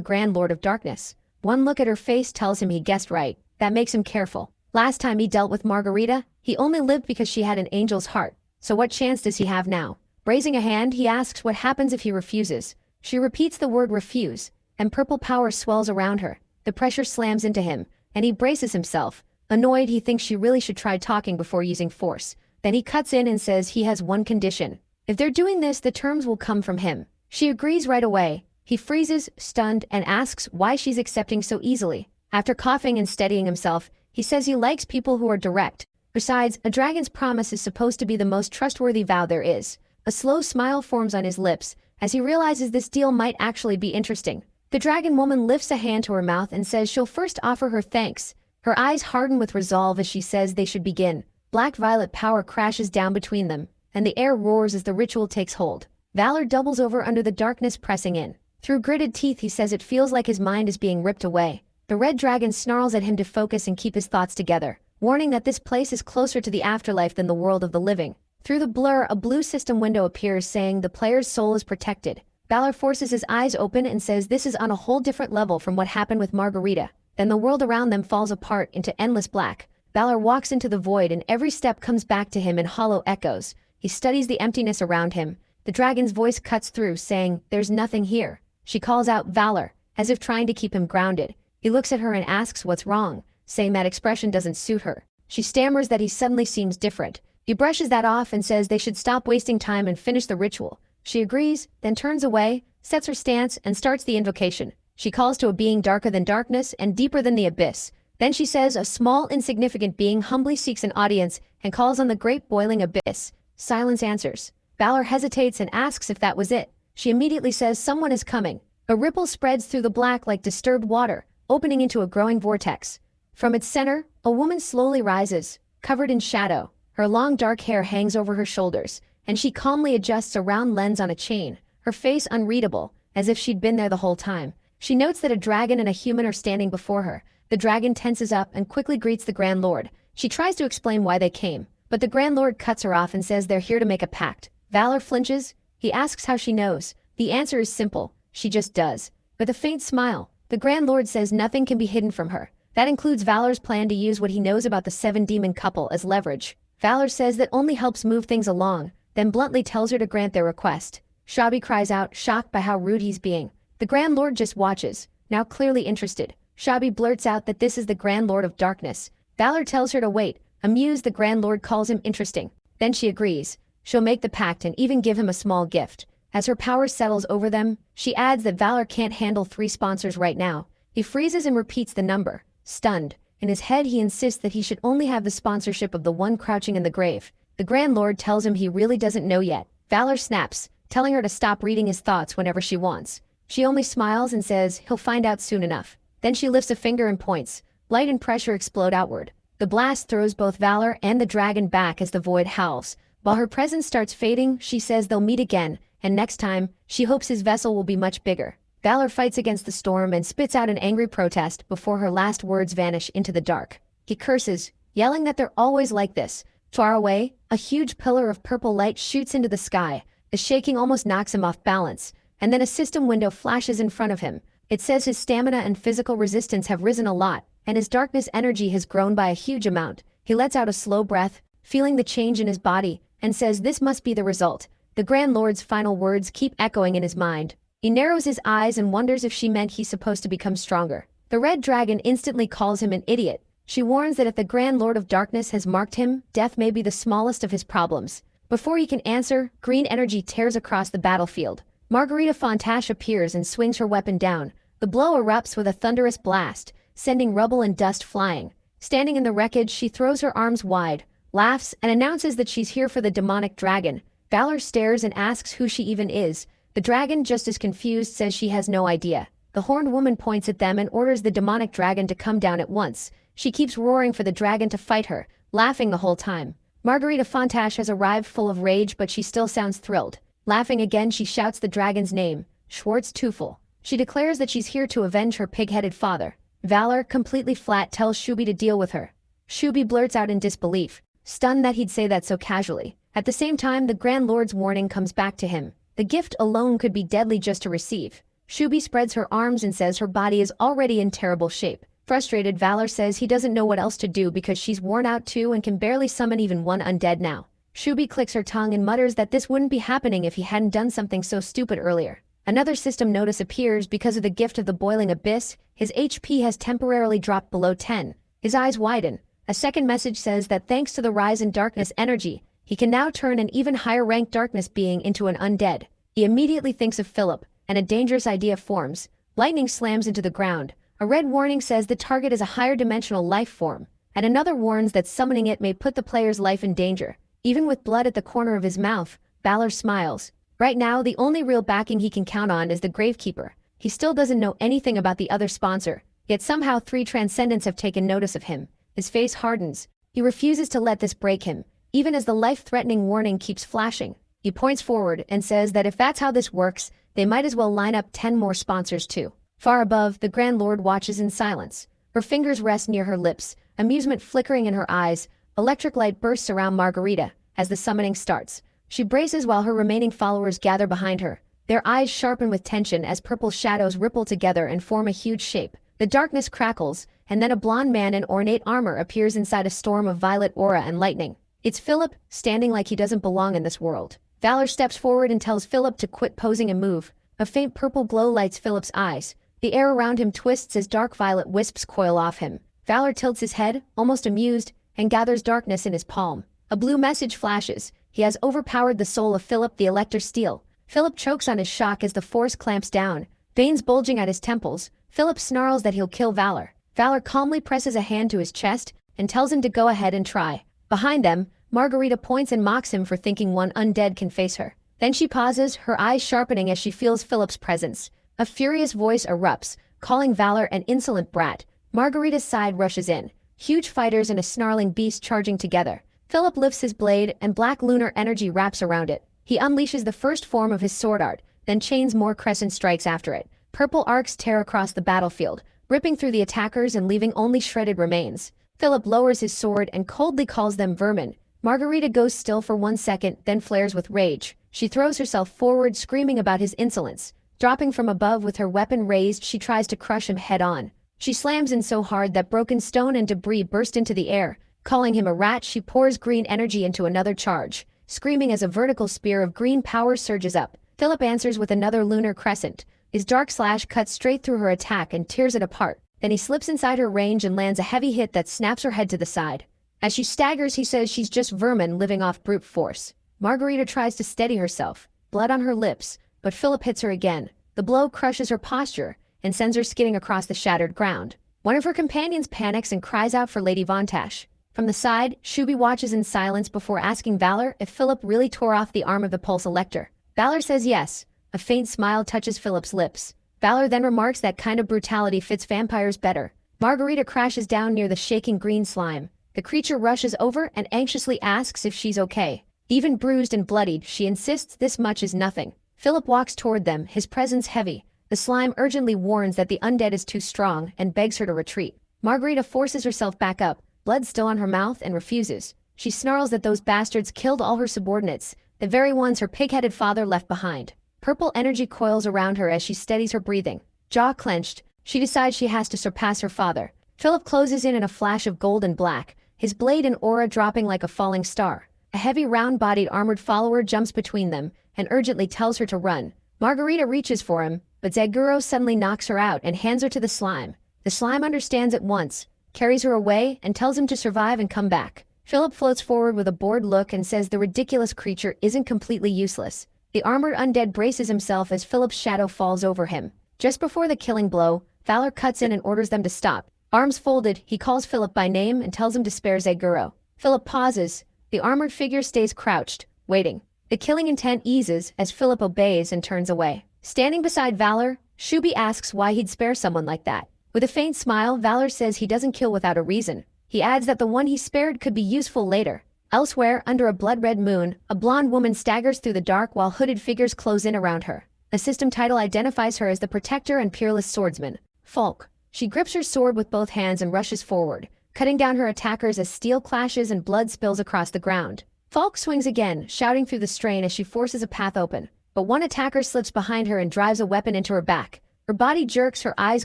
Grand Lord of Darkness. One look at her face tells him he guessed right. That makes him careful. Last time he dealt with Margarita, he only lived because she had an angel's heart. So what chance does he have now? Raising a hand, he asks what happens if he refuses. She repeats the word refuse, and purple power swells around her. The pressure slams into him, and he braces himself. Annoyed, he thinks she really should try talking before using force. Then he cuts in and says he has one condition. If they're doing this, the terms will come from him. She agrees right away. He freezes, stunned, and asks why she's accepting so easily. After coughing and steadying himself, he says he likes people who are direct. Besides, a dragon's promise is supposed to be the most trustworthy vow there is. A slow smile forms on his lips as he realizes this deal might actually be interesting. The dragon woman lifts a hand to her mouth and says she'll first offer her thanks. Her eyes harden with resolve as she says they should begin. Black-violet power crashes down between them, and the air roars as the ritual takes hold. Valor doubles over under the darkness, pressing in. Through gritted teeth, he says it feels like his mind is being ripped away. The red dragon snarls at him to focus and keep his thoughts together, warning that this place is closer to the afterlife than the world of the living. Through the blur, a blue system window appears saying the player's soul is protected. Valor forces his eyes open and says this is on a whole different level from what happened with Margarita. Then the world around them falls apart into endless black. Valor walks into the void and every step comes back to him in hollow echoes. He He studies the emptiness around him. The dragon's voice cuts through, saying, "There's nothing here." She calls out, "Valor," as if trying to keep him grounded. He looks at her and asks what's wrong, saying that expression doesn't suit her. She stammers that he suddenly seems different. He brushes that off and says they should stop wasting time and finish the ritual. She agrees, then turns away, sets her stance, and starts the invocation. She calls to a being darker than darkness and deeper than the abyss. Then she says a small, insignificant being humbly seeks an audience and calls on the great boiling abyss. Silence answers. Valor hesitates and asks if that was it. She immediately says someone is coming. A ripple spreads through the black like disturbed water, opening into a growing vortex. From its center, a woman slowly rises, covered in shadow. Her long dark hair hangs over her shoulders, and she calmly adjusts a round lens on a chain, her face unreadable, as if she'd been there the whole time. She notes that a dragon and a human are standing before her. The dragon tenses up and quickly greets the Grand Lord. She tries to explain why they came, but the Grand Lord cuts her off and says they're here to make a pact. Valor flinches. He asks how she knows. The answer is simple. She just does. With a faint smile, the Grand Lord says nothing can be hidden from her. That includes Valor's plan to use what he knows about the seven demon couple as leverage. Valor says that only helps move things along, then bluntly tells her to grant their request. Shabi cries out, shocked by how rude he's being. The Grand Lord just watches, now clearly interested. Shabi blurts out that this is the Grand Lord of Darkness. Valor tells her to wait. Amused, the Grand Lord calls him interesting. Then she agrees. She'll make the pact and even give him a small gift. As her power settles over them, she adds that Valor can't handle 3 sponsors right now. He freezes and repeats the number. Stunned. In his head he insists that he should only have the sponsorship of the one crouching in the grave. The Grand Lord tells him he really doesn't know yet. Valor snaps, telling her to stop reading his thoughts whenever she wants. She only smiles and says he'll find out soon enough. Then she lifts a finger and points. Light and pressure explode outward. The blast throws both Valor and the dragon back as the void howls. While her presence starts fading, she says they'll meet again, and next time, she hopes his vessel will be much bigger. Valor fights against the storm and spits out an angry protest before her last words vanish into the dark. He curses, yelling that they're always like this. Far away, a huge pillar of purple light shoots into the sky. The shaking almost knocks him off balance, and then a system window flashes in front of him. It says his stamina and physical resistance have risen a lot, and his darkness energy has grown by a huge amount. He lets out a slow breath, feeling the change in his body, and says this must be the result. The Grand Lord's final words keep echoing in his mind. He narrows his eyes and wonders if she meant he's supposed to become stronger. The Red Dragon instantly calls him an idiot. She warns that if the Grand Lord of Darkness has marked him, death may be the smallest of his problems. Before he can answer, green energy tears across the battlefield. Margarita Fontache appears and swings her weapon down. The blow erupts with a thunderous blast, sending rubble and dust flying. Standing in the wreckage, she throws her arms wide, laughs, and announces that she's here for the demonic dragon. Valor stares and asks who she even is. The dragon, just as confused, says she has no idea. The horned woman points at them and orders the demonic dragon to come down at once. She keeps roaring for the dragon to fight her, laughing the whole time. Margarita Fontache has arrived full of rage, but she still sounds thrilled. Laughing again, she shouts the dragon's name, Schwartz Teufel. She declares that she's here to avenge her pig-headed father. Valor, completely flat, tells Shubi to deal with her. Shubi blurts out in disbelief, stunned that he'd say that so casually. At the same time, the Grand Lord's warning comes back to him. The gift alone could be deadly just to receive. Shubi spreads her arms and says her body is already in terrible shape. Frustrated, Valor says he doesn't know what else to do because she's worn out too and can barely summon even one undead now. Shubi clicks her tongue and mutters that this wouldn't be happening if he hadn't done something so stupid earlier. Another system notice appears because of the gift of the boiling abyss. His HP has temporarily dropped below 10. His eyes widen. A second message says that thanks to the rise in darkness energy, he can now turn an even higher ranked darkness being into an undead. He immediately thinks of Philip, and a dangerous idea forms. Lightning slams into the ground. A red warning says the target is a higher dimensional life form, and another warns that summoning it may put the player's life in danger. Even with blood at the corner of his mouth, Valor smiles. Right now, the only real backing he can count on is the Gravekeeper. He still doesn't know anything about the other sponsor, yet somehow 3 Transcendents have taken notice of him. His face hardens. He refuses to let this break him, even as the life-threatening warning keeps flashing. He points forward and says that if that's how this works, they might as well line up 10 more sponsors too. Far above, the Grand Lord watches in silence. Her fingers rest near her lips, amusement flickering in her eyes. Electric light bursts around Margarita as the summoning starts. She braces while her remaining followers gather behind her. Their eyes sharpen with tension as purple shadows ripple together and form a huge shape. The darkness crackles, and then a blond man in ornate armor appears inside a storm of violet aura and lightning. It's Philip, standing like he doesn't belong in this world. Valor steps forward and tells Philip to quit posing and move. A faint purple glow lights Philip's eyes. The air around him twists as dark violet wisps coil off him. Valor tilts his head, almost amused, and gathers darkness in his palm. A blue message flashes. He has overpowered the soul of Philip the Elector Steel. Philip chokes on his shock as the force clamps down, veins bulging at his temples. Philip snarls that he'll kill Valor. Valor calmly presses a hand to his chest and tells him to go ahead and try. Behind them, Margarita points and mocks him for thinking one undead can face her. Then she pauses, her eyes sharpening as she feels Philip's presence. A furious voice erupts, calling Valor an insolent brat. Margarita's side rushes in. Huge fighters and a snarling beast charging together. Philip lifts his blade, and black lunar energy wraps around it. He unleashes the first form of his sword art, then chains more crescent strikes after it. Purple arcs tear across the battlefield, ripping through the attackers and leaving only shredded remains. Philip lowers his sword and coldly calls them vermin. Margarita goes still for 1 second, then flares with rage. She throws herself forward, screaming about his insolence. Dropping from above with her weapon raised, she tries to crush him head-on. She slams in so hard that broken stone and debris burst into the air. Calling him a rat, she pours green energy into another charge, screaming as a vertical spear of green power surges up. Philip answers with another lunar crescent. His dark slash cuts straight through her attack and tears it apart. Then he slips inside her range and lands a heavy hit that snaps her head to the side. As she staggers, he says she's just vermin living off brute force. Margarita tries to steady herself, blood on her lips, but Philip hits her again. The blow crushes her posture and sends her skidding across the shattered ground. One of her companions panics and cries out for Lady Vontash. From the side, Shubi watches in silence before asking Valor if Philip really tore off the arm of the Pulse Elector. Valor says yes. A faint smile touches Philip's lips. Valor then remarks that kind of brutality fits vampires better. Margarita crashes down near the shaking green slime. The creature rushes over and anxiously asks if she's okay. Even bruised and bloodied, she insists this much is nothing. Philip walks toward them, his presence heavy. The slime urgently warns that the undead is too strong and begs her to retreat. Margarita forces herself back up, blood still on her mouth, and refuses. She snarls that those bastards killed all her subordinates, the very ones her pig-headed father left behind. Purple energy coils around her as she steadies her breathing. Jaw clenched, she decides she has to surpass her father. Philip closes in a flash of gold and black, his blade and aura dropping like a falling star. A heavy round-bodied armored follower jumps between them and urgently tells her to run. Margarita reaches for him, but Zaguro suddenly knocks her out and hands her to the slime. The slime understands at once, carries her away, and tells him to survive and come back. Philip floats forward with a bored look and says the ridiculous creature isn't completely useless. The armored undead braces himself as Philip's shadow falls over him. Just before the killing blow, Valor cuts in and orders them to stop. Arms folded, he calls Philip by name and tells him to spare Zaguro. Philip pauses. The armored figure stays crouched, waiting. The killing intent eases as Philip obeys and turns away. Standing beside Valor, Shubi asks why he'd spare someone like that. With a faint smile, Valor says he doesn't kill without a reason. He adds that the one he spared could be useful later. Elsewhere, under a blood-red moon, a blonde woman staggers through the dark while hooded figures close in around her. A system title identifies her as the Protector and Peerless Swordsman, Falk. She grips her sword with both hands and rushes forward, cutting down her attackers as steel clashes and blood spills across the ground. Falk swings again, shouting through the strain as she forces a path open, but one attacker slips behind her and drives a weapon into her back. Her body jerks, her eyes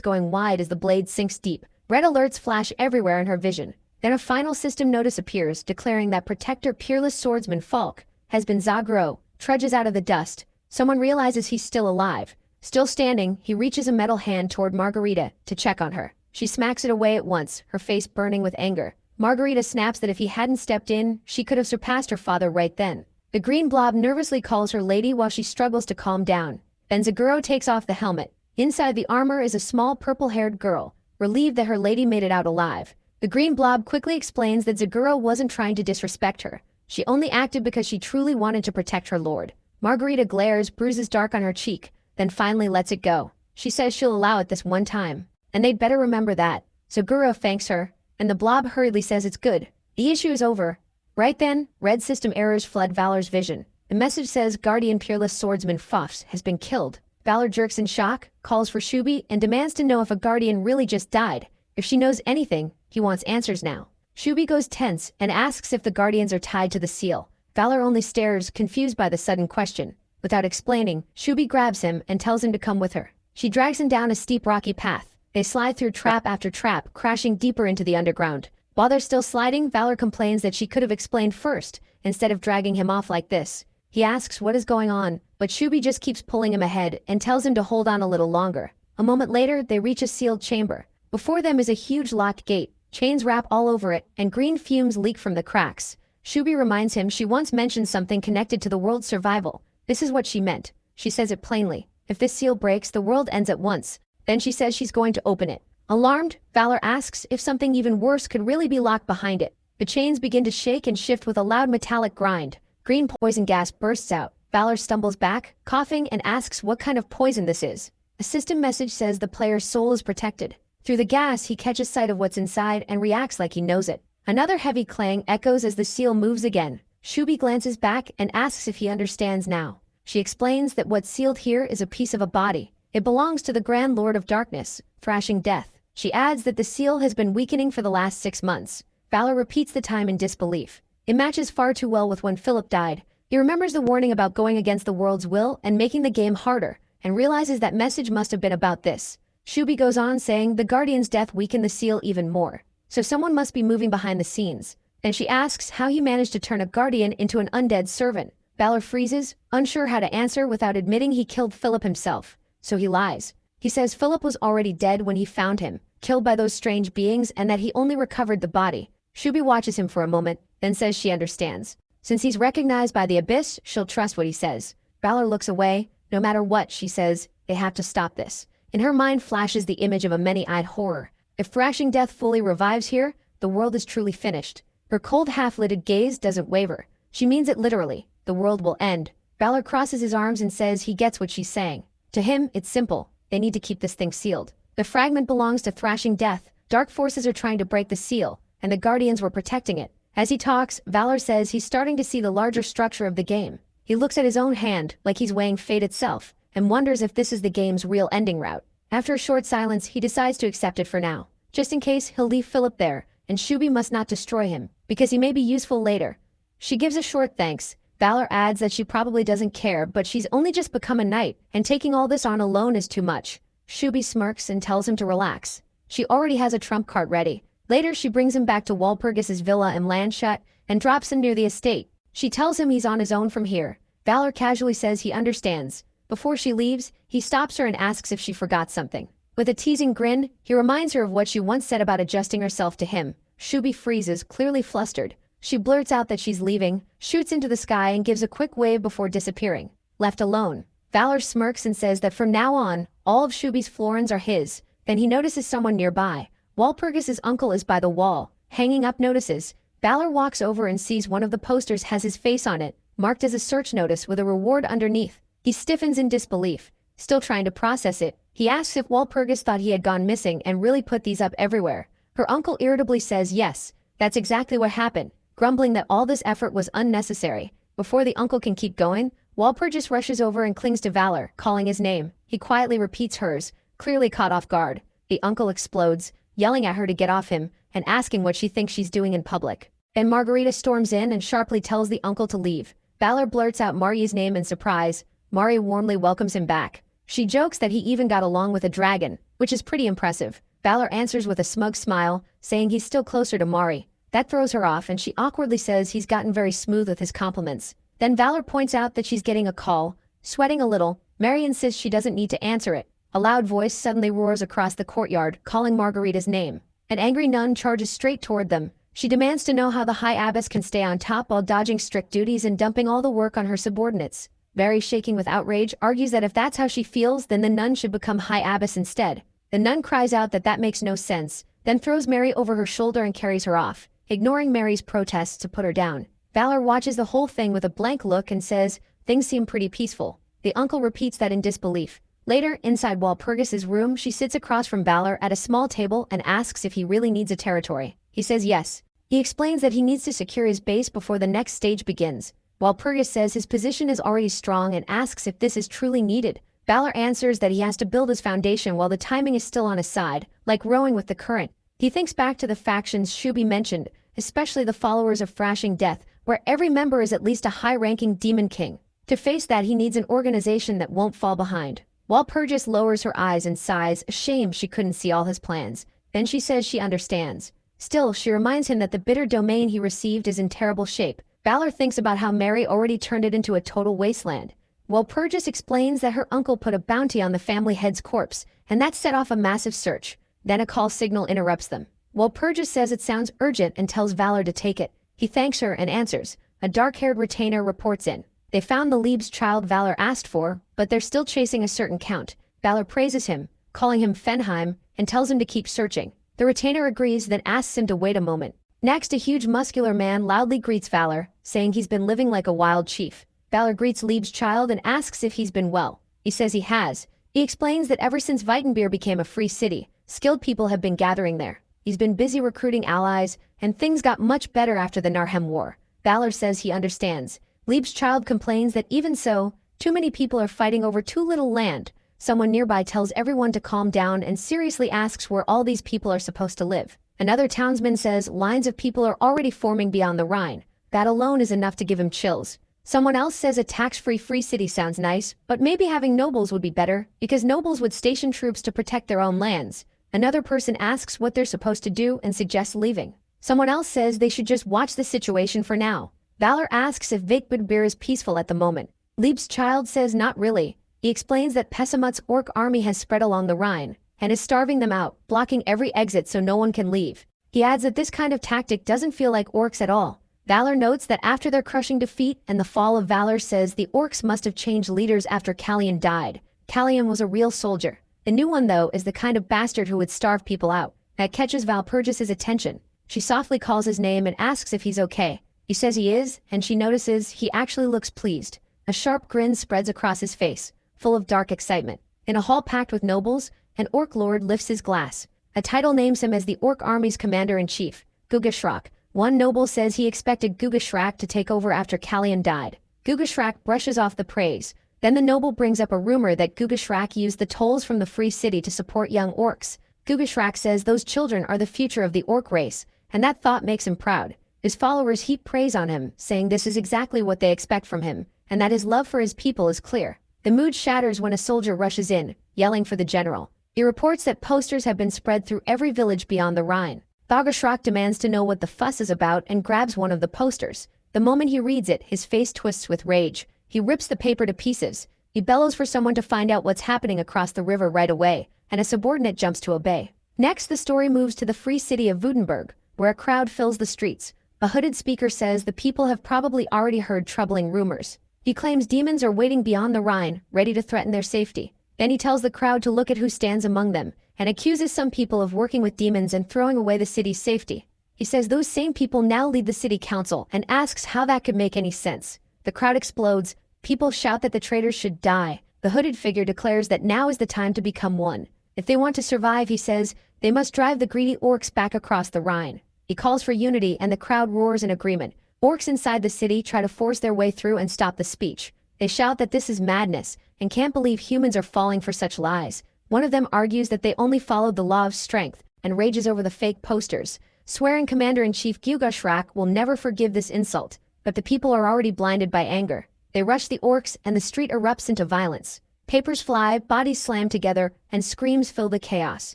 going wide as the blade sinks deep. Red alerts flash everywhere in her vision. Then a final system notice appears, declaring that Protector Peerless Swordsman Falk has been Zaguro, trudges out of the dust. Someone realizes he's still alive. Still standing, he reaches a metal hand toward Margarita to check on her. She smacks it away at once, her face burning with anger. Margarita snaps that if he hadn't stepped in, she could have surpassed her father right then. The green blob nervously calls her lady while she struggles to calm down. Then Zaguro takes off the helmet. Inside the armor is a small purple-haired girl, relieved that her lady made it out alive. The green blob quickly explains that Zaguro wasn't trying to disrespect her. She only acted because she truly wanted to protect her lord. Margarita glares, bruises dark on her cheek, then finally lets it go. She says she'll allow it this one time, and they'd better remember that. Zaguro thanks her, and the blob hurriedly says it's good. The issue is over. Right then, red system errors flood Valor's vision. The message says Guardian Peerless Swordsman Fofs has been killed. Valor jerks in shock, calls for Shubi, and demands to know if a Guardian really just died. If she knows anything, he wants answers now. Shubi goes tense and asks if the Guardians are tied to the seal. Valor only stares, confused by the sudden question. Without explaining, Shubi grabs him and tells him to come with her. She drags him down a steep rocky path. They slide through trap after trap, crashing deeper into the underground. While they're still sliding, Valor complains that she could have explained first, instead of dragging him off like this. He asks what is going on, but Shubi just keeps pulling him ahead and tells him to hold on a little longer. A moment later, they reach a sealed chamber. Before them is a huge locked gate, chains wrap all over it, and green fumes leak from the cracks. Shubi reminds him she once mentioned something connected to the world's survival. This is what she meant. She says it plainly. If this seal breaks, the world ends at once. Then she says she's going to open it. Alarmed, Valor asks if something even worse could really be locked behind it. The chains begin to shake and shift with a loud metallic grind. Green poison gas bursts out. Valor stumbles back, coughing, and asks what kind of poison this is. A system message says the player's soul is protected. Through the gas, he catches sight of what's inside and reacts like he knows it. Another heavy clang echoes as the seal moves again. Shubi glances back and asks if he understands now. She explains that what's sealed here is a piece of a body. It belongs to the Grand Lord of Darkness, thrashing death. She adds that the seal has been weakening for the last 6 months. Valor repeats the time in disbelief. It matches far too well with when Philip died. He remembers the warning about going against the world's will and making the game harder, and realizes that message must have been about this. Shubi goes on saying the Guardian's death weakened the seal even more. So someone must be moving behind the scenes. And she asks how he managed to turn a Guardian into an undead servant. Valor freezes, unsure how to answer without admitting he killed Philip himself. So he lies. He says Philip was already dead when he found him, killed by those strange beings, and that he only recovered the body. Shubi watches him for a moment, then says she understands. Since he's recognized by the Abyss, she'll trust what he says. Valor looks away. No matter what, she says, they have to stop this. In her mind flashes the image of a many-eyed horror. If thrashing death fully revives here, the world is truly finished. Her cold half-lidded gaze doesn't waver. She means it literally. The world will end. Valor crosses his arms and says he gets what she's saying. To him, it's simple. They need to keep this thing sealed. The fragment belongs to thrashing death. Dark forces are trying to break the seal, and the Guardians were protecting it. As he talks, Valor says he's starting to see the larger structure of the game. He looks at his own hand, like he's weighing fate itself, and wonders if this is the game's real ending route. After a short silence, he decides to accept it for now. Just in case, he'll leave Philip there, and Shubi must not destroy him, because he may be useful later. She gives a short thanks. Valor adds that she probably doesn't care, but she's only just become a knight, and taking all this on alone is too much. Shubi smirks and tells him to relax. She already has a trump card ready. Later, she brings him back to Walpurgis's villa in Landshut and drops him near the estate. She tells him he's on his own from here. Valor casually says he understands. Before she leaves, he stops her and asks if she forgot something. With a teasing grin, he reminds her of what she once said about adjusting herself to him. Shubi freezes, clearly flustered. She blurts out that she's leaving, shoots into the sky and gives a quick wave before disappearing. Left alone, Valor smirks and says that from now on, all of Shubi's florins are his. Then he notices someone nearby. Walpurgis's uncle is by the wall, hanging up notices. Valor walks over and sees one of the posters has his face on it, marked as a search notice with a reward underneath. He stiffens in disbelief, still trying to process it. He asks if Walpurgis thought he had gone missing and really put these up everywhere. Her uncle irritably says yes, that's exactly what happened, grumbling that all this effort was unnecessary. Before the uncle can keep going, Walpurgis rushes over and clings to Valor, calling his name. He quietly repeats hers, clearly caught off guard. The uncle explodes, yelling at her to get off him, and asking what she thinks she's doing in public. Then Margarita storms in and sharply tells the uncle to leave. Valor blurts out Mari's name in surprise. Mari warmly welcomes him back. She jokes that he even got along with a dragon, which is pretty impressive. Valor answers with a smug smile, saying he's still closer to Mari. That throws her off and she awkwardly says he's gotten very smooth with his compliments. Then Valor points out that she's getting a call. Sweating a little, Mari insists she doesn't need to answer it. A loud voice suddenly roars across the courtyard, calling Margarita's name. An angry nun charges straight toward them. She demands to know how the High Abbess can stay on top while dodging strict duties and dumping all the work on her subordinates. Mary, shaking with outrage, argues that if that's how she feels, then the nun should become High Abbess instead. The nun cries out that makes no sense, then throws Mary over her shoulder and carries her off, ignoring Mary's protests to put her down. Valor watches the whole thing with a blank look and says, "Things seem pretty peaceful." The uncle repeats that in disbelief. Later, inside Walpurgis's room, she sits across from Valor at a small table and asks if he really needs a territory. He says yes. He explains that he needs to secure his base before the next stage begins. Walpurgis says his position is already strong and asks if this is truly needed. Valor answers that he has to build his foundation while the timing is still on his side, like rowing with the current. He thinks back to the factions Shubi mentioned, especially the followers of Thrashing Death, where every member is at least a high-ranking demon king. To face that, he needs an organization that won't fall behind. Walpurgis lowers her eyes and sighs, ashamed she couldn't see all his plans. Then she says she understands. Still, she reminds him that the bitter domain he received is in terrible shape. Valor thinks about how Mary already turned it into a total wasteland. While Purgis explains that her uncle put a bounty on the family head's corpse, and that set off a massive search. Then a call signal interrupts them. While Purgis says it sounds urgent and tells Valor to take it, he thanks her and answers. A dark-haired retainer reports in. They found the Lieb's child Valor asked for, but they're still chasing a certain count. Valor praises him, calling him Fenheim, and tells him to keep searching. The retainer agrees, then asks him to wait a moment. Next, a huge muscular man loudly greets Valor, saying he's been living like a wild chief. Valor greets Lieb's child and asks if he's been well. He says he has. He explains that ever since Weitenbeer became a free city, skilled people have been gathering there. He's been busy recruiting allies, and things got much better after the Narhem War. Valor says he understands. Lieb's child complains that even so, too many people are fighting over too little land. Someone nearby tells everyone to calm down and seriously asks where all these people are supposed to live. Another townsman says lines of people are already forming beyond the Rhine. That alone is enough to give him chills. Someone else says a tax-free free city sounds nice, but maybe having nobles would be better, because nobles would station troops to protect their own lands. Another person asks what they're supposed to do and suggests leaving. Someone else says they should just watch the situation for now. Valor asks if Weitenbeer is peaceful at the moment. Lieb's child says not really. He explains that Pessamut's orc army has spread along the Rhine and is starving them out, blocking every exit so no one can leave. He adds that this kind of tactic doesn't feel like orcs at all. Valor notes that after their crushing defeat and the fall of Valor says the orcs must have changed leaders after Callian died. Callian was a real soldier. The new one, though, is the kind of bastard who would starve people out. That catches Valpurgis's attention. She softly calls his name and asks if he's okay. He says he is, and she notices he actually looks pleased. A sharp grin spreads across his face, full of dark excitement. In a hall packed with nobles, an orc lord lifts his glass. A title names him as the orc army's commander-in-chief, Gugashrak. One noble says he expected Gugashrak to take over after Callian died. Gugashrak brushes off the praise. Then the noble brings up a rumor that Gugashrak used the tolls from the free city to support young orcs. Gugashrak says those children are the future of the orc race, and that thought makes him proud. His followers heap praise on him, saying this is exactly what they expect from him, and that his love for his people is clear. The mood shatters when a soldier rushes in, yelling for the general. He reports that posters have been spread through every village beyond the Rhine. Gugashrak demands to know what the fuss is about and grabs one of the posters. The moment he reads it, his face twists with rage. He rips the paper to pieces. He bellows for someone to find out what's happening across the river right away, and a subordinate jumps to obey. Next, the story moves to the free city of Württemberg, where a crowd fills the streets. A hooded speaker says the people have probably already heard troubling rumors. He claims demons are waiting beyond the Rhine, ready to threaten their safety. Then he tells the crowd to look at who stands among them, and accuses some people of working with demons and throwing away the city's safety. He says those same people now lead the city council and asks how that could make any sense. The crowd explodes. People shout that the traitors should die. The hooded figure declares that now is the time to become one. If they want to survive, he says, they must drive the greedy orcs back across the Rhine. He calls for unity and the crowd roars in agreement. Orcs inside the city try to force their way through and stop the speech. They shout that this is madness and can't believe humans are falling for such lies. One of them argues that they only followed the law of strength and rages over the fake posters, swearing Commander-in-Chief Gugashrak will never forgive this insult. But the people are already blinded by anger. They rush the orcs and the street erupts into violence. Papers fly, bodies slam together, and screams fill the chaos.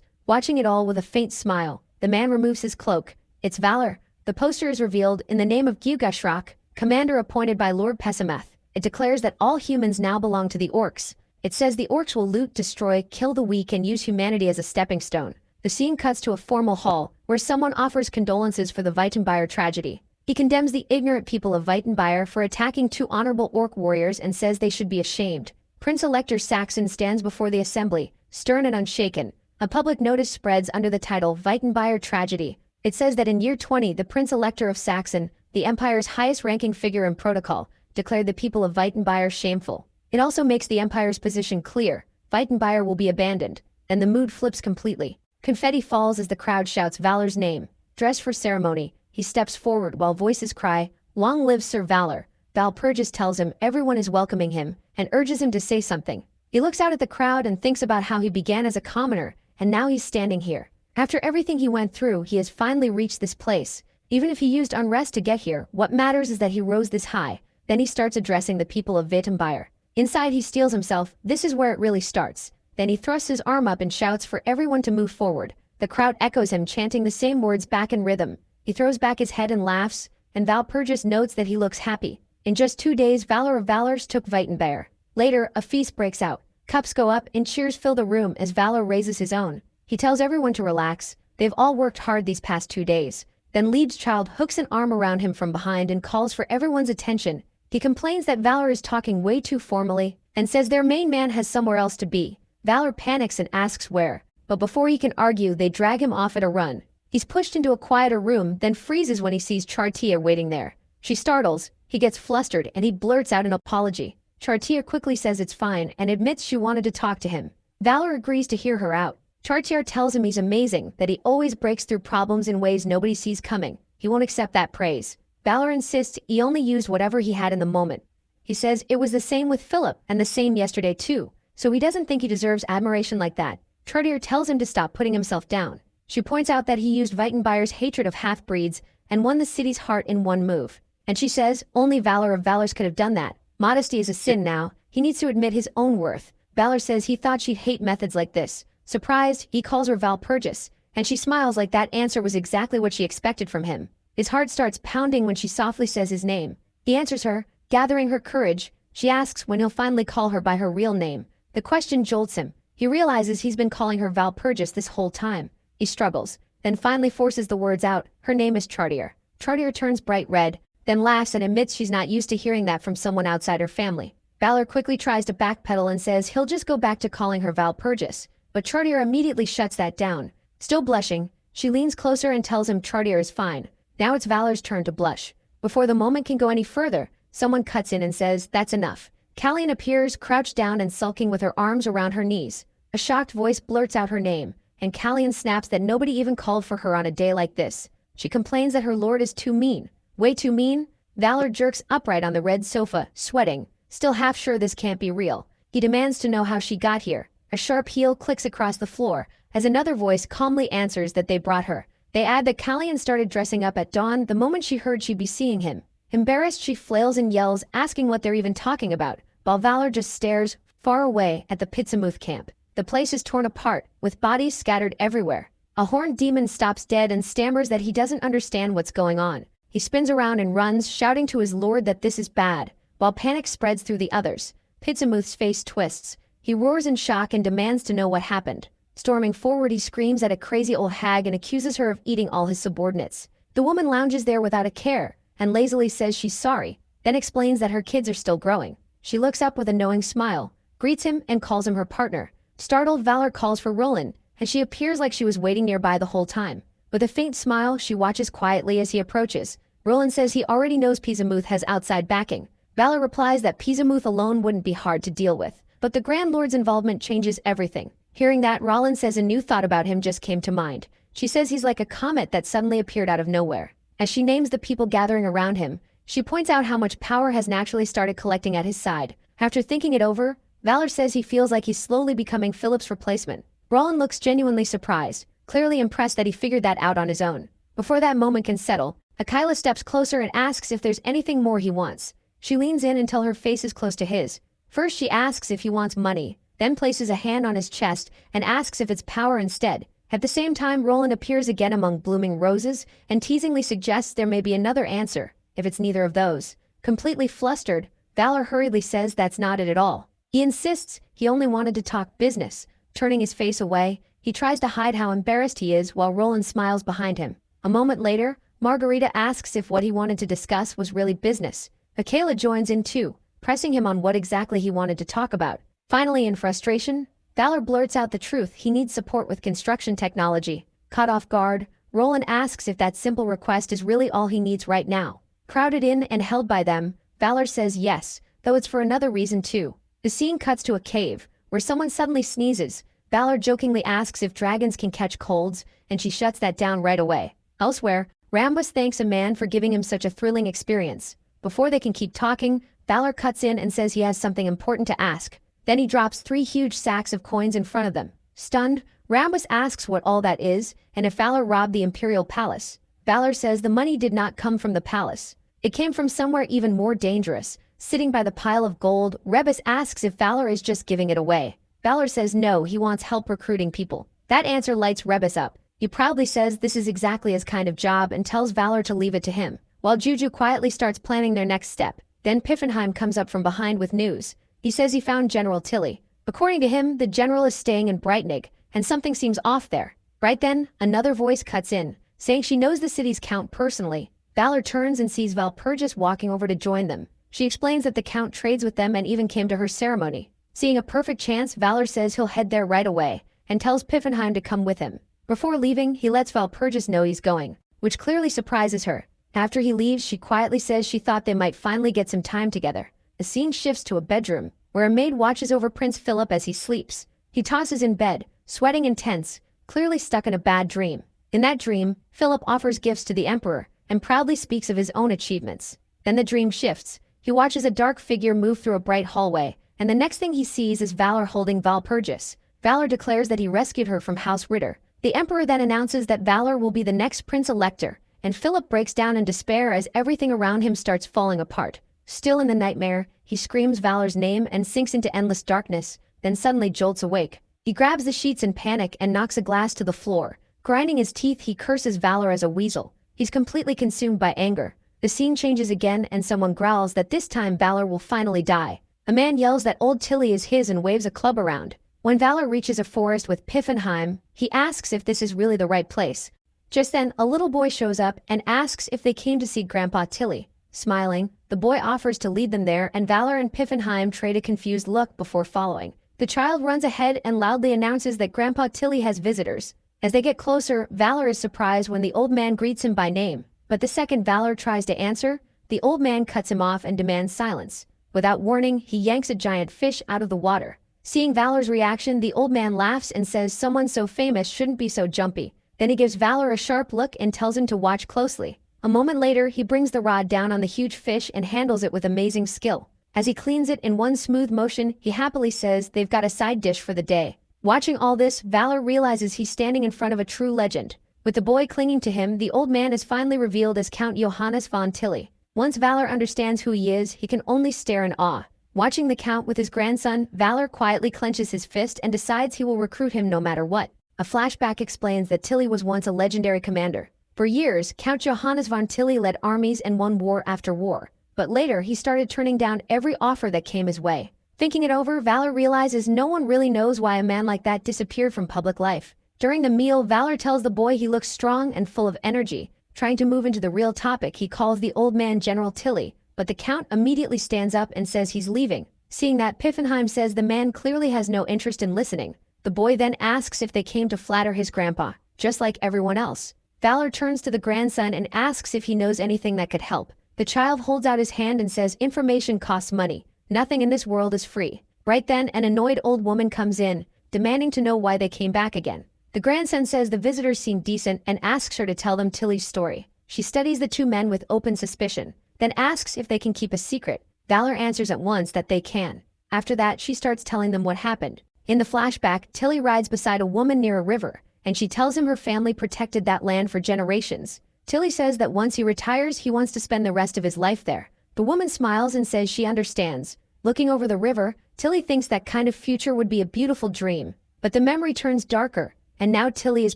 Watching it all with a faint smile, the man removes his cloak. It's Valor. The poster is revealed in the name of Gugashrak, commander appointed by Lord Pessameth. It declares that all humans now belong to the orcs. It says the orcs will loot, destroy, kill the weak, and use humanity as a stepping stone. The scene cuts to a formal hall, where someone offers condolences for the Weitenbeer tragedy. He condemns the ignorant people of Weitenbeer for attacking two honorable orc warriors and says they should be ashamed. Prince-Elector Saxon stands before the assembly, stern and unshaken. A public notice spreads under the title Weitenbeer Tragedy. It says that in year 20, the Prince-Elector of Saxon, the empire's highest-ranking figure in protocol, declared the people of Weitenbeer shameful. It also makes the empire's position clear. Weitenbeer will be abandoned, and the mood flips completely. Confetti falls as the crowd shouts Valor's name. Dressed for ceremony, he steps forward while voices cry, "Long live Sir Valor." Valpurgis tells him everyone is welcoming him and urges him to say something. He looks out at the crowd and thinks about how he began as a commoner, and now he's standing here. After everything he went through, he has finally reached this place. Even if he used unrest to get here, what matters is that he rose this high. Then he starts addressing the people of Weitenbeer. Inside he steels himself. This is where it really starts. Then he thrusts his arm up and shouts for everyone to move forward. The crowd echoes him chanting the same words back in rhythm. He throws back his head and laughs, and Valpurgis notes that he looks happy. In just 2 days, Valor of Valors took Weitenbeyer. Later, a feast breaks out. Cups go up and cheers fill the room as Valor raises his own. He tells everyone to relax. They've all worked hard these past 2 days. Then Liebschild hooks an arm around him from behind and calls for everyone's attention. He complains that Valor is talking way too formally and says their main man has somewhere else to be. Valor panics and asks where, but before he can argue, they drag him off at a run. He's pushed into a quieter room, then freezes when he sees Chartier waiting there. She startles, he gets flustered, and he blurts out an apology. Chartier quickly says it's fine and admits she wanted to talk to him. Valor agrees to hear her out. Chartier tells him he's amazing, that he always breaks through problems in ways nobody sees coming. He won't accept that praise. Valor insists he only used whatever he had in the moment. He says it was the same with Philip and the same yesterday too, so he doesn't think he deserves admiration like that. Chartier tells him to stop putting himself down. She points out that he used Weitenbeyer's hatred of half-breeds and won the city's heart in one move. And she says only Valor of Valors could have done that. Modesty is a sin now. He needs to admit his own worth. Valor says he thought she'd hate methods like this. Surprised, he calls her Valpurgis, and she smiles like that answer was exactly what she expected from him. His heart starts pounding when she softly says his name. He answers her, gathering her courage. She asks when he'll finally call her by her real name. The question jolts him. He realizes he's been calling her Valpurgis this whole time. He struggles, then finally forces the words out. Her name is Chartier. Chartier turns bright red, then laughs and admits she's not used to hearing that from someone outside her family. Valor quickly tries to backpedal and says he'll just go back to calling her Valpurgis, but Chartier immediately shuts that down. Still blushing, she leans closer and tells him Chartier is fine. Now it's Valor's turn to blush. Before the moment can go any further, someone cuts in and says, "That's enough." Callian appears, crouched down and sulking with her arms around her knees. A shocked voice blurts out her name, and Callian snaps that nobody even called for her on a day like this. She complains that her lord is too mean. Way too mean? Valor jerks upright on the red sofa, sweating, still half sure this can't be real. He demands to know how she got here. A sharp heel clicks across the floor, as another voice calmly answers that they brought her. They add that Callian started dressing up at dawn the moment she heard she'd be seeing him. Embarrassed, she flails and yells, asking what they're even talking about, while Valor just stares, far away, at the Pitsamuth camp. The place is torn apart, with bodies scattered everywhere. A horned demon stops dead and stammers that he doesn't understand what's going on. He spins around and runs, shouting to his lord that this is bad, while panic spreads through the others. Pitsamuth's face twists. He roars in shock and demands to know what happened. Storming forward, he screams at a crazy old hag and accuses her of eating all his subordinates. The woman lounges there without a care, and lazily says she's sorry, then explains that her kids are still growing. She looks up with a knowing smile, greets him, and calls him her partner. Startled, Valor calls for Roland, and she appears like she was waiting nearby the whole time. With a faint smile, she watches quietly as he approaches. Roland says he already knows Pitsamuth has outside backing. Valor replies that Pitsamuth alone wouldn't be hard to deal with, but the Grand Lord's involvement changes everything. Hearing that, Roland says a new thought about him just came to mind. She says he's like a comet that suddenly appeared out of nowhere. As she names the people gathering around him, she points out how much power has naturally started collecting at his side. After thinking it over, Valor says he feels like he's slowly becoming Philip's replacement. Roland looks genuinely surprised, clearly impressed that he figured that out on his own. Before that moment can settle, Akila steps closer and asks if there's anything more he wants. She leans in until her face is close to his. First she asks if he wants money, then places a hand on his chest and asks if it's power instead. At the same time, Roland appears again among blooming roses and teasingly suggests there may be another answer, if it's neither of those. Completely flustered, Valor hurriedly says that's not it at all. He insists he only wanted to talk business. Turning his face away, he tries to hide how embarrassed he is while Roland smiles behind him. A moment later, Margarita asks if what he wanted to discuss was really business. Akela joins in too, pressing him on what exactly he wanted to talk about. Finally, in frustration, Valor blurts out the truth: he needs support with construction technology. Caught off guard, Roland asks if that simple request is really all he needs right now. Crowded in and held by them, Valor says yes, though it's for another reason too. The scene cuts to a cave, where someone suddenly sneezes. Valor jokingly asks if dragons can catch colds, and she shuts that down right away. Elsewhere, Rambus thanks a man for giving him such a thrilling experience. Before they can keep talking, Valor cuts in and says he has something important to ask. Then he drops 3 huge sacks of coins in front of them. Stunned, Rambus asks what all that is, and if Valor robbed the Imperial Palace. Valor says the money did not come from the palace. It came from somewhere even more dangerous. Sitting by the pile of gold, Rebus asks if Valor is just giving it away. Valor says no, he wants help recruiting people. That answer lights Rebus up. He proudly says this is exactly his kind of job and tells Valor to leave it to him, while Juju quietly starts planning their next step. Then Piffenheim comes up from behind with news. He says he found General Tilly. According to him, the general is staying in Breitnig, and something seems off there. Right then, another voice cuts in, saying she knows the city's count personally. Valor turns and sees Valpurgis walking over to join them. She explains that the count trades with them and even came to her ceremony. Seeing a perfect chance, Valor says he'll head there right away, and tells Piffenheim to come with him. Before leaving, he lets Valpurgis know he's going, which clearly surprises her. After he leaves, she quietly says she thought they might finally get some time together. The scene shifts to a bedroom, where a maid watches over Prince Philip as he sleeps. He tosses in bed, sweating and tense, clearly stuck in a bad dream. In that dream, Philip offers gifts to the Emperor, and proudly speaks of his own achievements. Then the dream shifts. He watches a dark figure move through a bright hallway, and the next thing he sees is Valor holding Valpurgis. Valor declares that he rescued her from House Ritter. The Emperor then announces that Valor will be the next Prince Elector, and Philip breaks down in despair as everything around him starts falling apart. Still in the nightmare, he screams Valor's name and sinks into endless darkness, then suddenly jolts awake. He grabs the sheets in panic and knocks a glass to the floor. Grinding his teeth, he curses Valor as a weasel. He's completely consumed by anger. The scene changes again and someone growls that this time Valor will finally die. A man yells that old Tilly is his and waves a club around. When Valor reaches a forest with Piffenheim, he asks if this is really the right place. Just then, a little boy shows up and asks if they came to see Grandpa Tilly. Smiling, the boy offers to lead them there and Valor and Piffenheim trade a confused look before following. The child runs ahead and loudly announces that Grandpa Tilly has visitors. As they get closer, Valor is surprised when the old man greets him by name. But the second Valor tries to answer, the old man cuts him off and demands silence. Without warning, he yanks a giant fish out of the water. Seeing Valor's reaction, the old man laughs and says someone so famous shouldn't be so jumpy. Then he gives Valor a sharp look and tells him to watch closely. A moment later, he brings the rod down on the huge fish and handles it with amazing skill. As he cleans it in one smooth motion, he happily says they've got a side dish for the day. Watching all this, Valor realizes he's standing in front of a true legend. With the boy clinging to him, the old man is finally revealed as Count Johannes von Tilly. Once Valor understands who he is, he can only stare in awe. Watching the Count with his grandson, Valor quietly clenches his fist and decides he will recruit him no matter what. A flashback explains that Tilly was once a legendary commander. For years, Count Johannes von Tilly led armies and won war after war. But later, he started turning down every offer that came his way. Thinking it over, Valor realizes no one really knows why a man like that disappeared from public life. During the meal, Valor tells the boy he looks strong and full of energy. Trying to move into the real topic, he calls the old man General Tilly, but the Count immediately stands up and says he's leaving. Seeing that, Piffenheim says the man clearly has no interest in listening. The boy then asks if they came to flatter his grandpa, just like everyone else. Valor turns to the grandson and asks if he knows anything that could help. The child holds out his hand and says information costs money. Nothing in this world is free. Right then, an annoyed old woman comes in, demanding to know why they came back again. The grandson says the visitors seem decent and asks her to tell them Tilly's story. She studies the two men with open suspicion, then asks if they can keep a secret. Valor answers at once that they can. After that, she starts telling them what happened. In the flashback, Tilly rides beside a woman near a river, and she tells him her family protected that land for generations. Tilly says that once he retires, he wants to spend the rest of his life there. The woman smiles and says she understands. Looking over the river, Tilly thinks that kind of future would be a beautiful dream. But the memory turns darker, and now Tilly is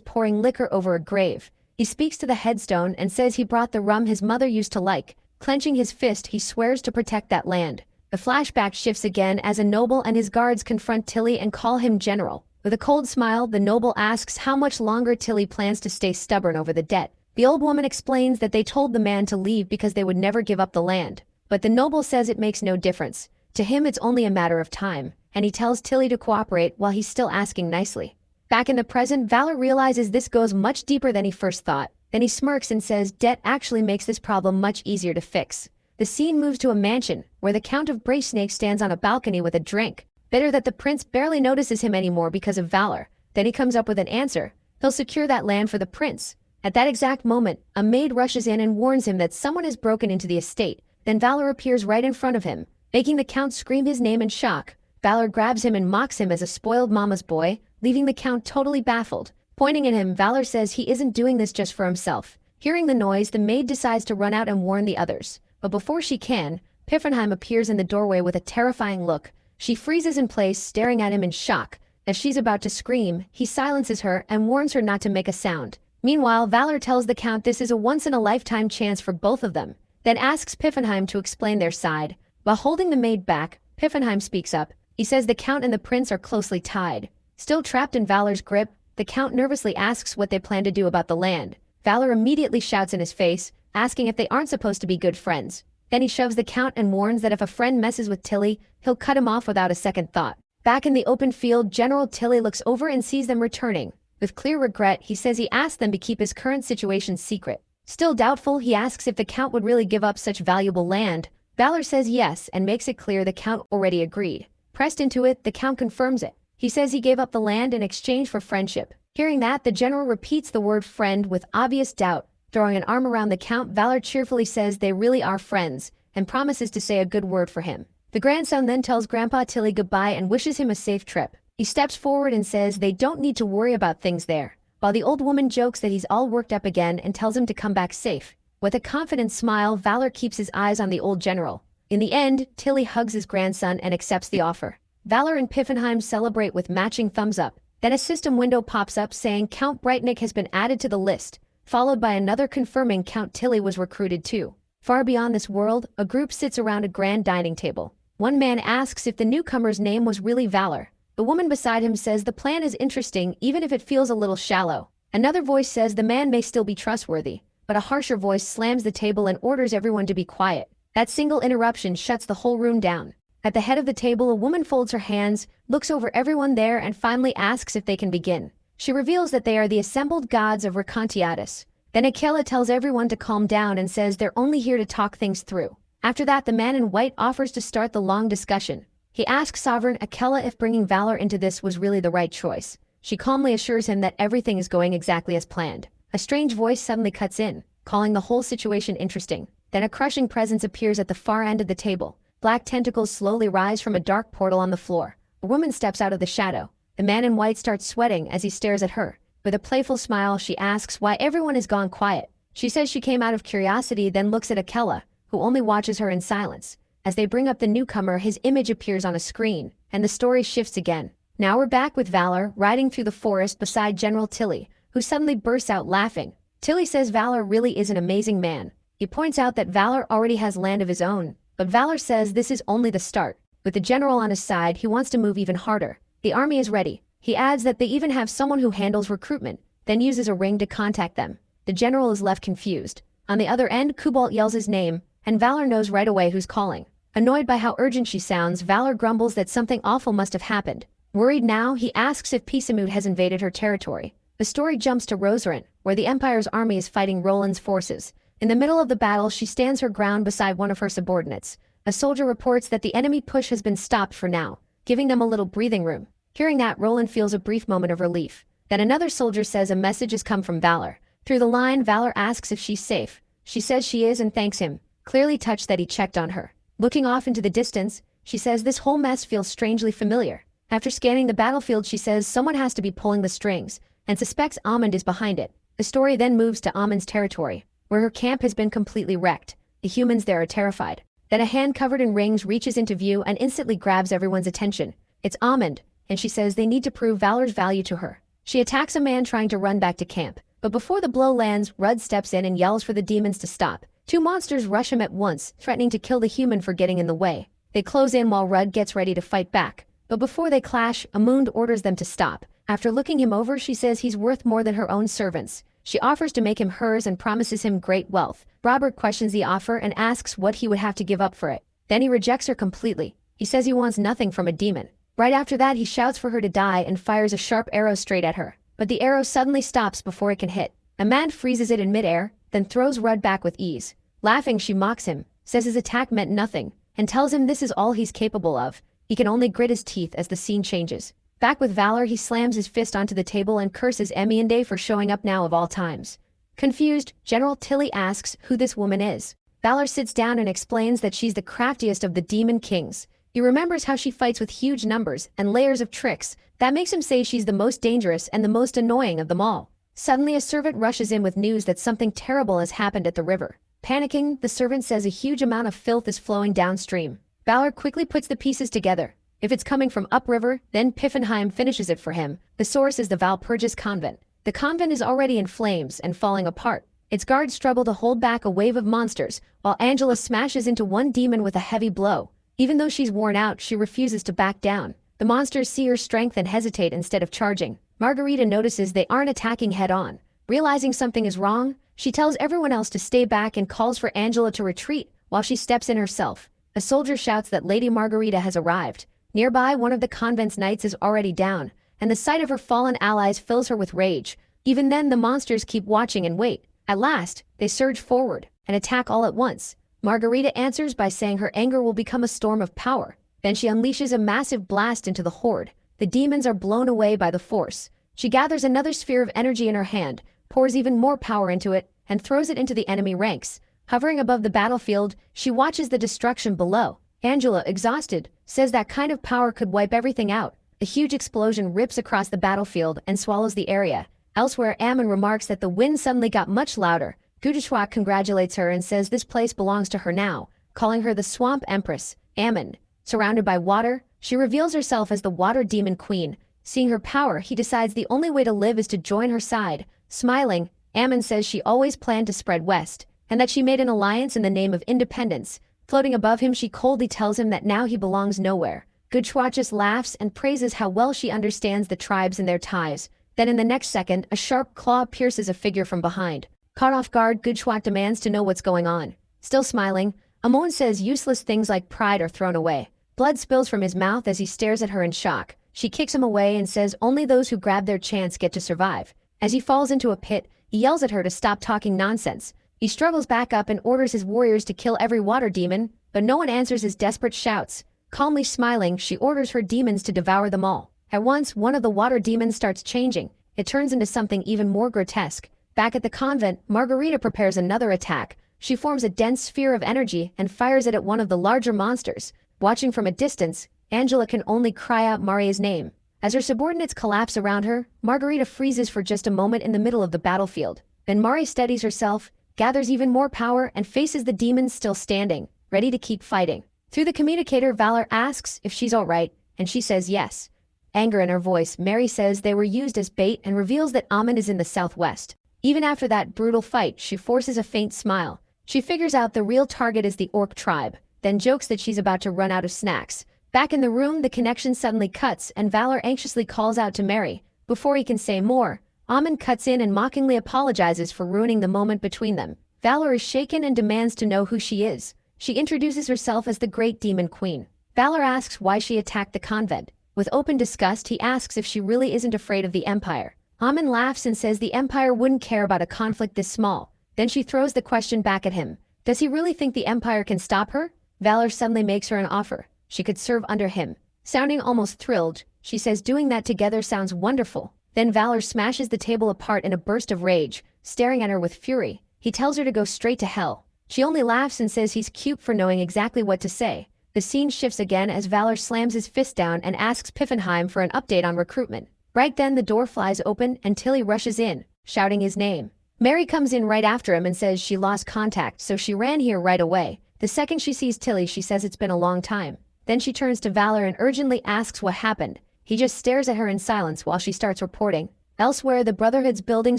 pouring liquor over a grave. He speaks to the headstone and says he brought the rum his mother used to like. Clenching his fist, he swears to protect that land. The flashback shifts again as a noble and his guards confront Tilly and call him general. With a cold smile, the noble asks how much longer Tilly plans to stay stubborn over the debt. The old woman explains that they told the man to leave because they would never give up the land. But the noble says it makes no difference. To him, it's only a matter of time, and he tells Tilly to cooperate while he's still asking nicely. Back in the present, Valor realizes this goes much deeper than he first thought. Then he smirks and says debt actually makes this problem much easier to fix. The scene moves to a mansion, where the Count of Braysnake stands on a balcony with a drink, bitter that the prince barely notices him anymore because of Valor. Then he comes up with an answer. He'll secure that land for the prince. At that exact moment, a maid rushes in and warns him that someone has broken into the estate. Then Valor appears right in front of him, making the Count scream his name in shock. Valor grabs him and mocks him as a spoiled mama's boy, leaving the Count totally baffled. Pointing at him, Valor says he isn't doing this just for himself. Hearing the noise, the maid decides to run out and warn the others. But before she can, Piffenheim appears in the doorway with a terrifying look. She freezes in place, staring at him in shock. As she's about to scream, he silences her and warns her not to make a sound. Meanwhile, Valor tells the Count this is a once-in-a-lifetime chance for both of them, then asks Piffenheim to explain their side. While holding the maid back, Piffenheim speaks up. He says the Count and the Prince are closely tied. Still trapped in Valor's grip, the Count nervously asks what they plan to do about the land. Valor immediately shouts in his face, asking if they aren't supposed to be good friends. Then he shoves the Count and warns that if a friend messes with Tilly, he'll cut him off without a second thought. Back in the open field, General Tilly looks over and sees them returning. With clear regret, he says he asked them to keep his current situation secret. Still doubtful, he asks if the Count would really give up such valuable land. Valor says yes and makes it clear the Count already agreed. Pressed into it, the Count confirms it. He says he gave up the land in exchange for friendship. Hearing that, the general repeats the word friend with obvious doubt. Throwing an arm around the Count, Valor cheerfully says they really are friends and promises to say a good word for him. The grandson then tells Grandpa Tilly goodbye and wishes him a safe trip. He steps forward and says they don't need to worry about things there, while the old woman jokes that he's all worked up again and tells him to come back safe. With a confident smile, Valor keeps his eyes on the old general. In the end, Tilly hugs his grandson and accepts the offer. Valor and Piffenheim celebrate with matching thumbs up. Then a system window pops up saying Count Breitnick has been added to the list, followed by another confirming Count Tilly was recruited too. Far beyond this world, a group sits around a grand dining table. One man asks if the newcomer's name was really Valor. The woman beside him says the plan is interesting even if it feels a little shallow. Another voice says the man may still be trustworthy, but a harsher voice slams the table and orders everyone to be quiet. That single interruption shuts the whole room down. At the head of the table, a woman folds her hands, looks over everyone there and finally asks if they can begin. She reveals that they are the assembled gods of Recontiatus. Then Akela tells everyone to calm down and says they're only here to talk things through. After that, the man in white offers to start the long discussion. He asks Sovereign Akela if bringing Valor into this was really the right choice. She calmly assures him that everything is going exactly as planned. A strange voice suddenly cuts in, calling the whole situation interesting. Then a crushing presence appears at the far end of the table. Black tentacles slowly rise from a dark portal on the floor. A woman steps out of the shadow. The man in white starts sweating as he stares at her. With a playful smile, she asks why everyone has gone quiet. She says she came out of curiosity, then looks at Akela, who only watches her in silence. As they bring up the newcomer, his image appears on a screen, and the story shifts again. Now we're back with Valor, riding through the forest beside General Tilly, who suddenly bursts out laughing. Tilly says Valor really is an amazing man. He points out that Valor already has land of his own, but Valor says this is only the start. With the general on his side, he wants to move even harder. The army is ready. He adds that they even have someone who handles recruitment, then uses a ring to contact them. The general is left confused. On the other end, Kubalt yells his name, and Valor knows right away who's calling. Annoyed by how urgent she sounds, Valor grumbles that something awful must have happened. Worried now, he asks if Pisamut has invaded her territory. The story jumps to Rosarin, where the Empire's army is fighting Roland's forces. In the middle of the battle, she stands her ground beside one of her subordinates. A soldier reports that the enemy push has been stopped for now, giving them a little breathing room. Hearing that, Roland feels a brief moment of relief. Then another soldier says a message has come from Valor. Through the line, Valor asks if she's safe. She says she is and thanks him, clearly touched that he checked on her. Looking off into the distance, she says this whole mess feels strangely familiar. After scanning the battlefield, she says someone has to be pulling the strings, and suspects Amund is behind it. The story then moves to Amund's territory, where her camp has been completely wrecked. The humans there are terrified. Then a hand covered in rings reaches into view and instantly grabs everyone's attention. It's Amund, and she says they need to prove Valor's value to her. She attacks a man trying to run back to camp, but before the blow lands, Rudd steps in and yells for the demons to stop. Two monsters rush him at once, threatening to kill the human for getting in the way. They close in while Rudd gets ready to fight back, but before they clash, Amund orders them to stop. After looking him over, she says he's worth more than her own servants. She offers to make him hers and promises him great wealth. Robert questions the offer and asks what he would have to give up for it. Then he rejects her completely. He says he wants nothing from a demon. Right after that, he shouts for her to die and fires a sharp arrow straight at her. But the arrow suddenly stops before it can hit. Amand freezes it in midair, then throws Rudd back with ease. Laughing, she mocks him, says his attack meant nothing, and tells him this is all he's capable of. He can only grit his teeth as the scene changes. Back with Valor, he slams his fist onto the table and curses Emiende for showing up now of all times. Confused, General Tilly asks who this woman is. Valor sits down and explains that she's the craftiest of the demon kings. He remembers how she fights with huge numbers and layers of tricks. That makes him say she's the most dangerous and the most annoying of them all. Suddenly, a servant rushes in with news that something terrible has happened at the river. Panicking, the servant says a huge amount of filth is flowing downstream. Valor quickly puts the pieces together. If it's coming from upriver, then Piffenheim finishes it for him. The source is the Valpurgis convent. The convent is already in flames and falling apart. Its guards struggle to hold back a wave of monsters, while Angela smashes into one demon with a heavy blow. Even though she's worn out, she refuses to back down. The monsters see her strength and hesitate instead of charging. Margarita notices they aren't attacking head-on. Realizing something is wrong, she tells everyone else to stay back and calls for Angela to retreat while she steps in herself. A soldier shouts that Lady Margarita has arrived. Nearby, one of the convent's knights is already down, and the sight of her fallen allies fills her with rage. Even then, the monsters keep watching and wait. At last, they surge forward and attack all at once. Margarita answers by saying her anger will become a storm of power. Then she unleashes a massive blast into the horde. The demons are blown away by the force. She gathers another sphere of energy in her hand, pours even more power into it, and throws it into the enemy ranks. Hovering above the battlefield, she watches the destruction below. Angela, exhausted, says that kind of power could wipe everything out. A huge explosion rips across the battlefield and swallows the area. Elsewhere, Ammon remarks that the wind suddenly got much louder. Gudeshwak congratulates her and says this place belongs to her now, calling her the Swamp Empress. Ammon, surrounded by water, she reveals herself as the Water Demon Queen. Seeing her power, he decides the only way to live is to join her side. Smiling, Ammon says she always planned to spread west, and that she made an alliance in the name of independence. Floating above him, she coldly tells him that now he belongs nowhere. Gudeshwak just laughs and praises how well she understands the tribes and their ties. Then in the next second, a sharp claw pierces a figure from behind. Caught off guard, Gudeshwak demands to know what's going on. Still smiling, Ammon says useless things like pride are thrown away. Blood spills from his mouth as he stares at her in shock. She kicks him away and says only those who grab their chance get to survive. As he falls into a pit, he yells at her to stop talking nonsense. He struggles back up and orders his warriors to kill every water demon, but no one answers his desperate shouts. Calmly smiling, she orders her demons to devour them all. At once, one of the water demons starts changing. It turns into something even more grotesque. Back at the convent, Margarita prepares another attack. She forms a dense sphere of energy and fires it at one of the larger monsters. Watching from a distance, Angela can only cry out Maria's name. As her subordinates collapse around her, Margarita freezes for just a moment in the middle of the battlefield. Then Mari steadies herself, gathers even more power, and faces the demons still standing, ready to keep fighting. Through the communicator, Valor asks if she's alright, and she says yes. Anger in her voice, Mary says they were used as bait and reveals that Ammon is in the southwest. Even after that brutal fight, she forces a faint smile. She figures out the real target is the Orc tribe, then jokes that she's about to run out of snacks. Back in the room, the connection suddenly cuts and Valor anxiously calls out to Mary. Before he can say more, Ammon cuts in and mockingly apologizes for ruining the moment between them. Valor is shaken and demands to know who she is. She introduces herself as the Great Demon Queen. Valor asks why she attacked the convent. With open disgust, he asks if she really isn't afraid of the Empire. Ammon laughs and says the Empire wouldn't care about a conflict this small. Then she throws the question back at him. Does he really think the Empire can stop her? Valor suddenly makes her an offer. She could serve under him. Sounding almost thrilled, she says doing that together sounds wonderful. Then Valor smashes the table apart in a burst of rage, staring at her with fury. He tells her to go straight to hell. She only laughs and says he's cute for knowing exactly what to say. The scene shifts again as Valor slams his fist down and asks Piffenheim for an update on recruitment. Right then the door flies open and Tilly rushes in, shouting his name. Mary comes in right after him and says she lost contact, so she ran here right away. The second she sees Tilly, she says it's been a long time. Then she turns to Valor and urgently asks what happened. He just stares at her in silence while she starts reporting. Elsewhere, the Brotherhood's building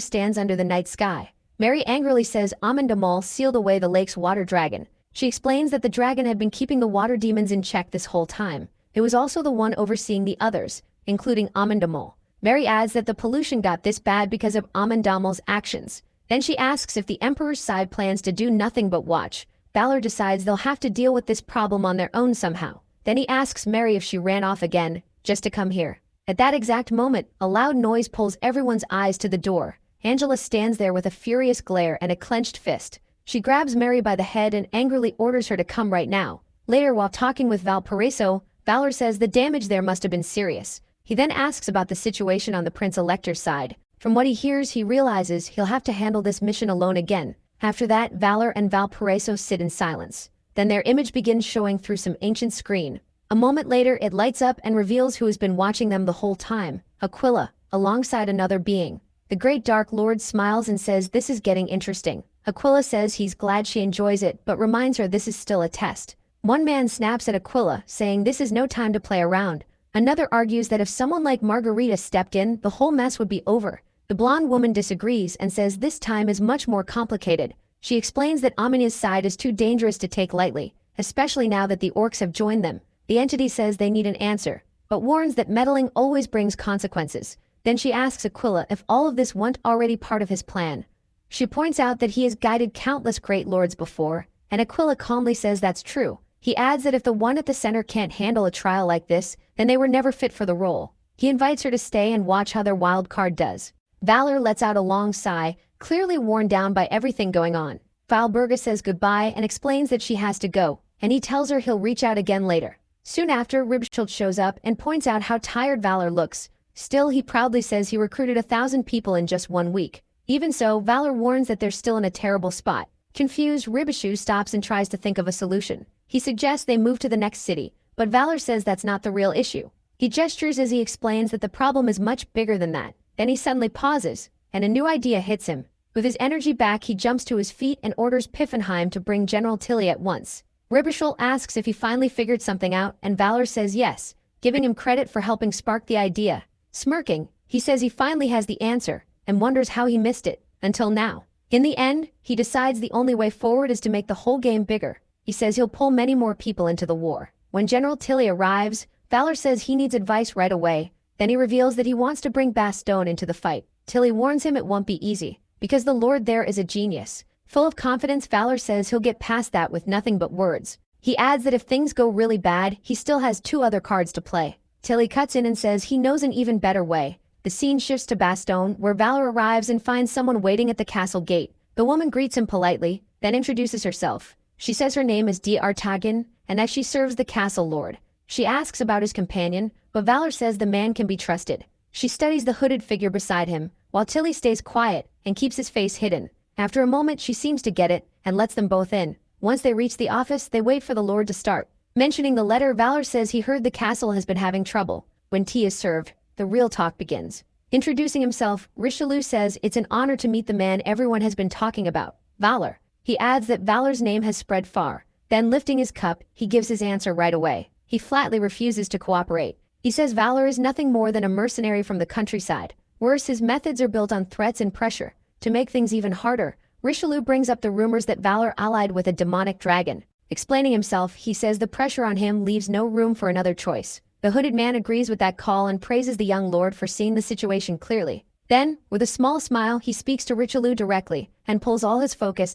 stands under the night sky. Mary angrily says Amendamal sealed away the lake's water dragon. She explains that the dragon had been keeping the water demons in check this whole time. It was also the one overseeing the others, including Amendamal. Mary adds that the pollution got this bad because of Amendamal's actions. Then she asks if the Emperor's side plans to do nothing but watch. Valor decides they'll have to deal with this problem on their own somehow. Then he asks Mary if she ran off again, just to come here. At that exact moment, a loud noise pulls everyone's eyes to the door. Angela stands there with a furious glare and a clenched fist. She grabs Mary by the head and angrily orders her to come right now. Later, while talking with Valparaiso, Valor says the damage there must have been serious. He then asks about the situation on the Prince Elector's side. From what he hears, he realizes he'll have to handle this mission alone again. After that, Valor and Valparaiso sit in silence. Then their image begins showing through some ancient screen. A moment later, it lights up and reveals who has been watching them the whole time. Aquila, alongside another being. The Great Dark Lord smiles and says this is getting interesting. Aquila says he's glad she enjoys it, but reminds her this is still a test. One man snaps at Aquila, saying this is no time to play around. Another argues that if someone like Margarita stepped in, the whole mess would be over. The blonde woman disagrees and says this time is much more complicated. She explains that Amania's side is too dangerous to take lightly, especially now that the orcs have joined them. The entity says they need an answer, but warns that meddling always brings consequences. Then she asks Aquila if all of this weren't already part of his plan. She points out that he has guided countless great lords before, and Aquila calmly says that's true. He adds that if the one at the center can't handle a trial like this, then they were never fit for the role. He invites her to stay and watch how their wild card does. Valor lets out a long sigh, clearly worn down by everything going on. Valburga says goodbye and explains that she has to go, and he tells her he'll reach out again later. Soon after, Ribschild shows up and points out how tired Valor looks. Still, he proudly says he recruited 1,000 people in just 1 week. Even so, Valor warns that they're still in a terrible spot. Confused, Ribishu stops and tries to think of a solution. He suggests they move to the next city, but Valor says that's not the real issue. He gestures as he explains that the problem is much bigger than that. Then he suddenly pauses, and a new idea hits him. With his energy back, he jumps to his feet and orders Piffenheim to bring General Tilly at once. Ribishul asks if he finally figured something out, and Valor says yes, giving him credit for helping spark the idea. Smirking, he says he finally has the answer, and wonders how he missed it, until now. In the end, he decides the only way forward is to make the whole game bigger. He says he'll pull many more people into the war. When General Tilly arrives, Valor says he needs advice right away. Then he reveals that he wants to bring Bastone into the fight. Tilly warns him it won't be easy, because the Lord there is a genius. Full of confidence, Valor says he'll get past that with nothing but words. He adds that if things go really bad, he still has 2 other cards to play. Tilly cuts in and says he knows an even better way. The scene shifts to Bastone, where Valor arrives and finds someone waiting at the castle gate. The woman greets him politely, then introduces herself. She says her name is D'Artagnan, and that she serves the castle lord. She asks about his companion, but Valor says the man can be trusted. She studies the hooded figure beside him, while Tilly stays quiet and keeps his face hidden. After a moment, she seems to get it and lets them both in. Once they reach the office, they wait for the lord to start. Mentioning the letter, Valor says he heard the castle has been having trouble. When tea is served, the real talk begins. Introducing himself, Richelieu says it's an honor to meet the man everyone has been talking about, Valor. He adds that Valor's name has spread far. Then lifting his cup, he gives his answer right away. He flatly refuses to cooperate. He says Valor is nothing more than a mercenary from the countryside. Worse, his methods are built on threats and pressure. To make things even harder, Richelieu brings up the rumors that Valor allied with a demonic dragon. Explaining himself, he says the pressure on him leaves no room for another choice. The hooded man agrees with that call and praises the young lord for seeing the situation clearly. Then, with a small smile, he speaks to Richelieu directly and pulls all his focus.